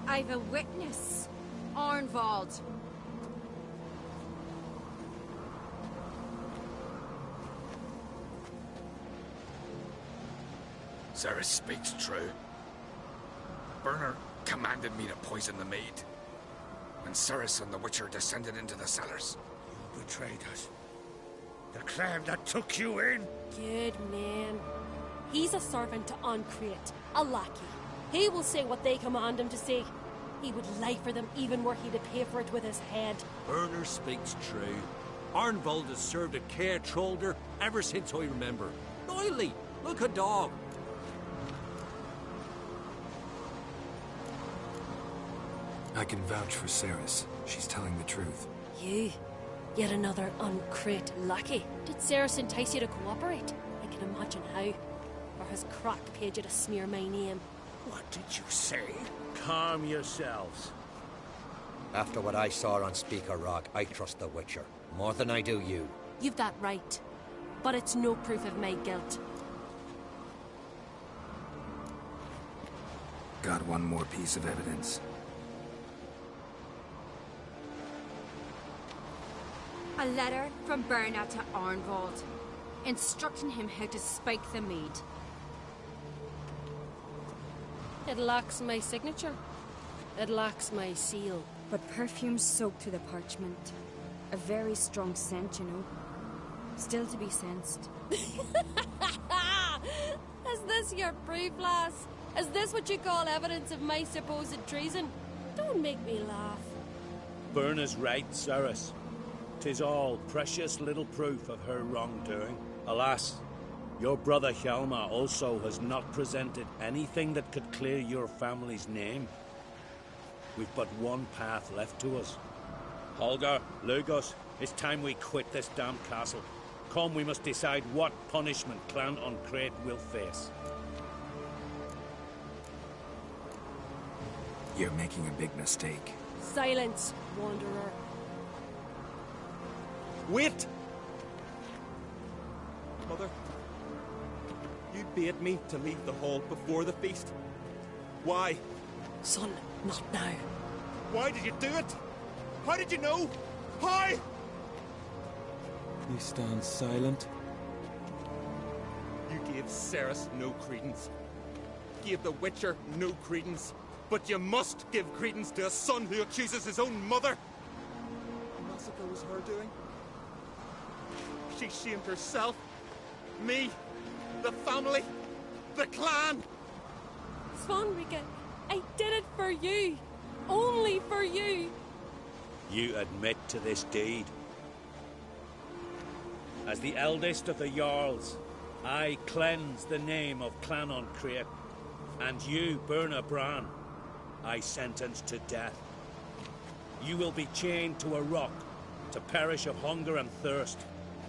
I've a witness. Arnvald. Ceres speaks true. Burner commanded me to poison the maid. When Ceres and the Witcher descended into the cellars. You betrayed us. The clan that took you in. Good man. He's a servant to Ancrete, a lackey. He will say what they command him to say. He would lie for them even were he to pay for it with his head. Burner speaks true. Arnvald has served a care trollder ever since I remember. Loyally, like a dog. I can vouch for Ceres. She's telling the truth. You? Yet another Ancrete lackey. Did Ceres entice you to cooperate? I can imagine how. Or has Crack paid you to smear my name? What did you say? Calm yourselves. After what I saw on Speaker Rock, I trust the Witcher. More than I do you. You've that right. But it's no proof of my guilt. Got one more piece of evidence. A letter from Berna to Arnvald, instructing him how to spike the mead. It lacks my signature. It lacks my seal. But perfume soaked through the parchment. A very strong scent, you know. Still to be sensed. Is this your proof, lass? Is this what you call evidence of my supposed treason? Don't make me laugh. Berna's right, Ceres. 'Tis all precious little proof of her wrongdoing. Alas, your brother Hjalmar also has not presented anything that could clear your family's name. We've but one path left to us. Holger, Lugos, it's time we quit this damn castle. Come, we must decide what punishment Clan Ancrete will face. You're making a big mistake. Silence, wanderer. Wait! Mother, you bade me to leave the hall before the feast. Why? Son, not now. Why did you do it? How did you know? How? You stand silent. You gave Ceres no credence. Gave the Witcher no credence. But you must give credence to a son who accuses his own mother. The massacre was her doing. She shamed herself, me, the family, the clan. Svanrika, I did it for you. Only for you. You admit to this deed. As the eldest of the Jarls, I cleanse the name of Clan Ancrete, and you, Berna Bran, I sentence to death. You will be chained to a rock to perish of hunger and thirst,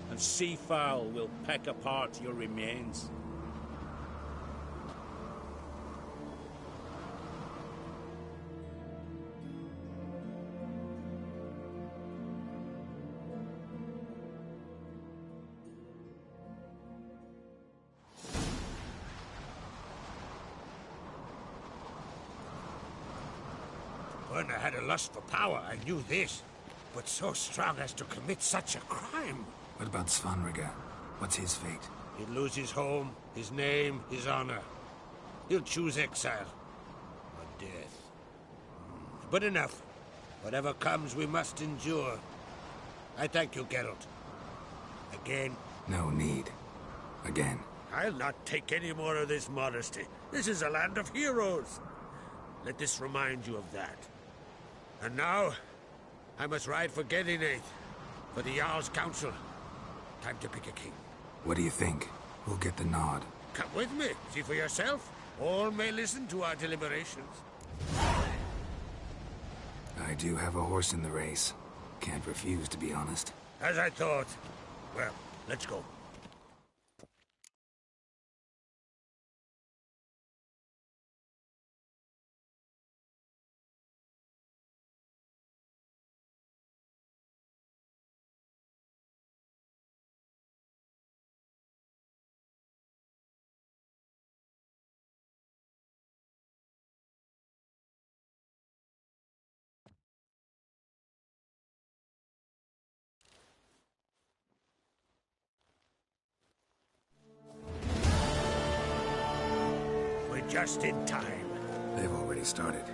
and sea fowl will peck apart your remains. Berna had a lust for power, I knew this. But so strong as to commit such a crime. What about Svanrika? What's his fate? He'll lose his home, his name, his honor. He'll choose exile. Or death. But enough. Whatever comes, we must endure. I thank you, Geralt. Again. No need. Again. I'll not take any more of this modesty. This is a land of heroes. Let this remind you of that. And now, I must ride for Gedinath, for the Jarl's Council. Time to pick a king. What do you think? Who'll get the nod? Come with me, see for yourself. All may listen to our deliberations. I do have a horse in the race. Can't refuse, to be honest. As I thought. Well, let's go. just in time. They've already started.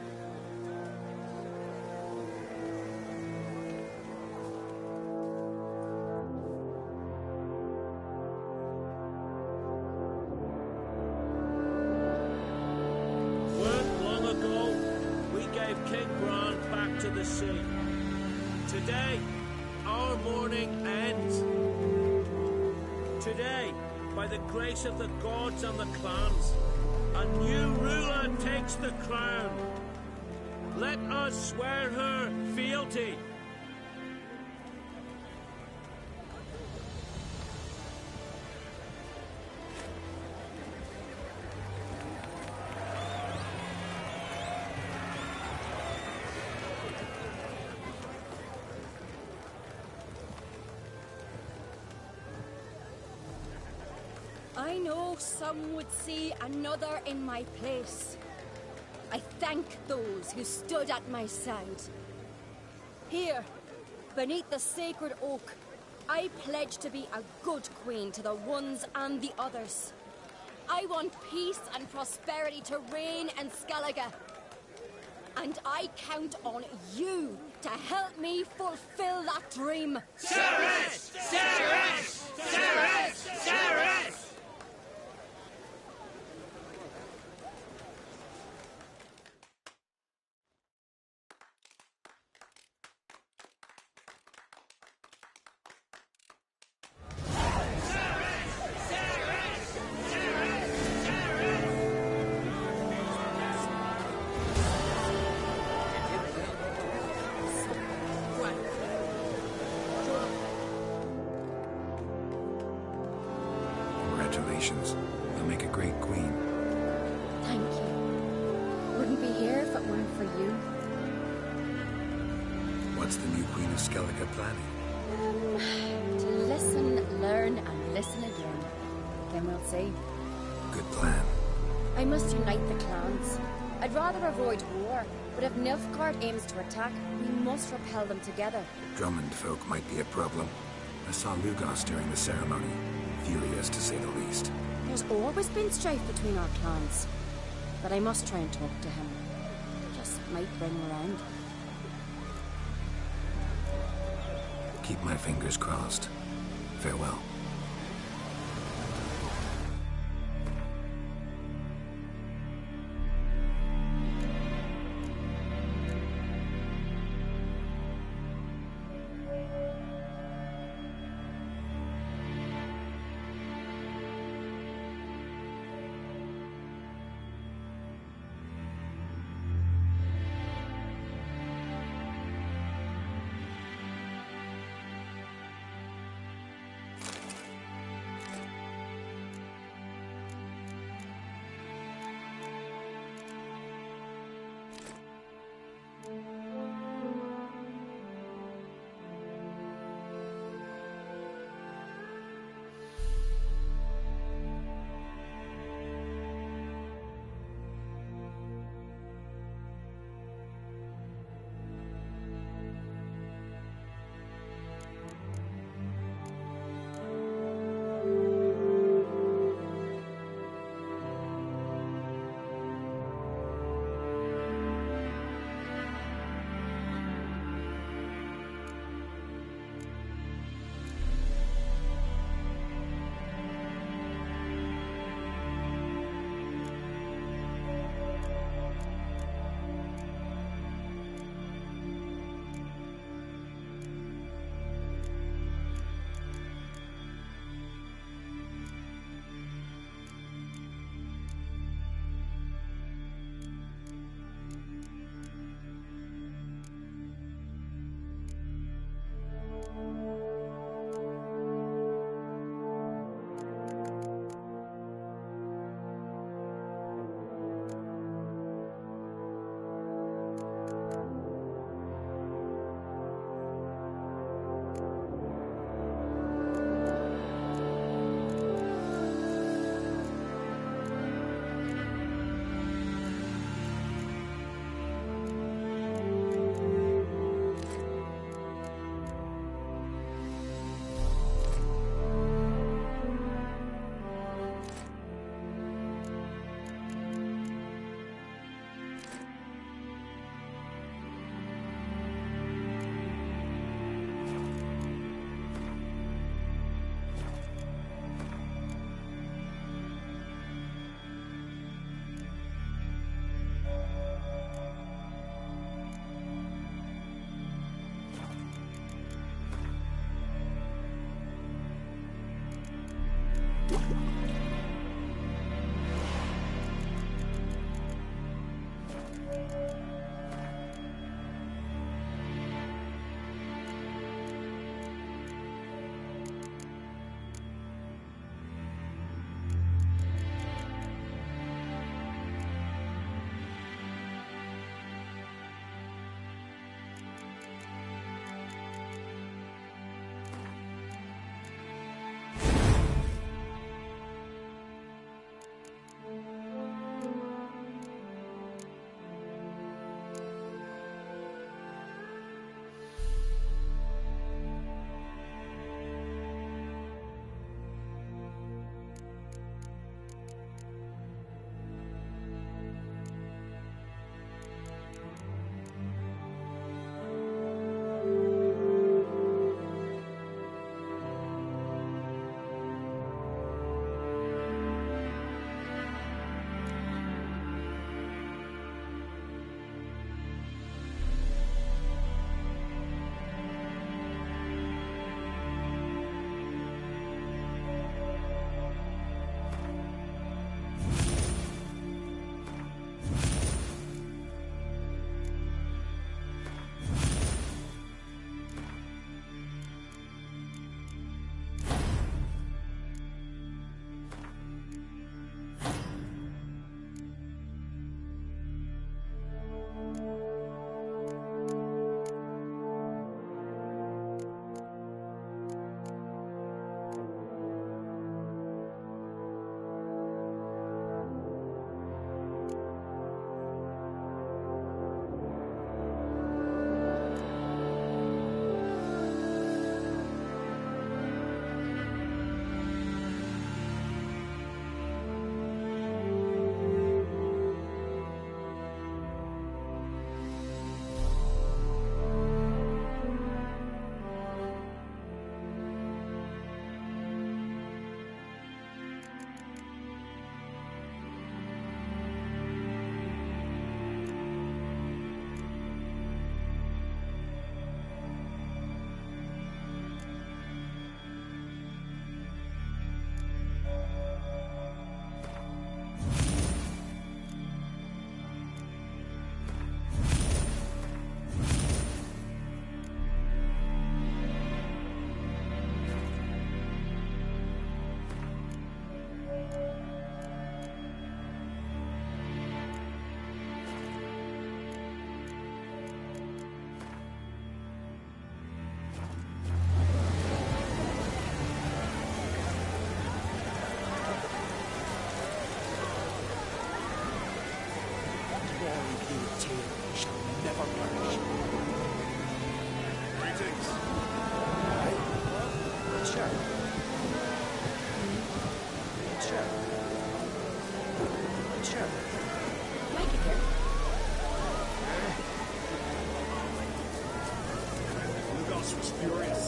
Weren't long ago, we gave King Bran back to the sea. Today, our mourning ends. Today, by the grace of the gods and the clans, a new ruler takes the crown. Let us swear her fealty. I know some would see another in my place. I thank those who stood at my side. Here, beneath the sacred oak, I pledge to be a good queen to the ones and the others. I want peace and prosperity to reign in Skellige. And I count on you to help me fulfill that dream. Ceres! Ceres! Ceres! Ceres! Congratulations. You'll make a great queen. Thank you. Wouldn't be here if it weren't for you. What's the new Queen of Skellige planning? To listen, learn, and listen again. Then we'll see. Good plan. I must unite the clans. I'd rather avoid war, but if Nilfgaard aims to attack, we must repel them together. Drummond folk might be a problem. I saw Lugos during the ceremony. Furious, to say the least. There's always been strife between our clans. But I must try and talk to him. Just might bring him around. Keep my fingers crossed. Farewell. Sure. Sure. Make it here. Lugos was furious.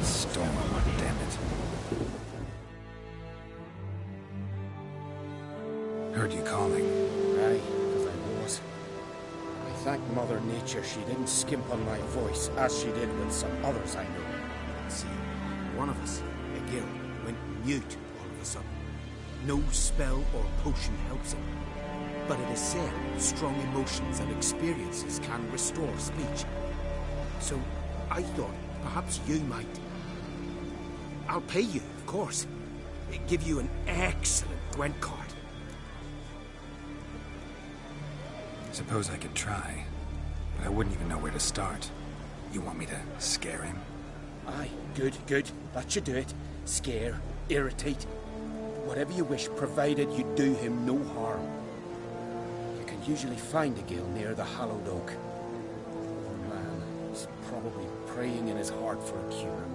Storm, damn it. Heard you calling. Aye, because I was. I thank Mother Nature she didn't skimp on my voice, as she did with some others I know. See, one of us, a girl, went mute all of a sudden. No spell or potion helps him. But it is said strong emotions and experiences can restore speech. So I thought perhaps you might. I'll pay you, of course. Give you an excellent Gwent card. Suppose I could try, but I wouldn't even know where to start. You want me to scare him? Aye, good. That should do it. Scare, irritate, whatever you wish, provided you do him no harm. You can usually find a gill near the hallowed oak. The man is probably praying in his heart for a cure.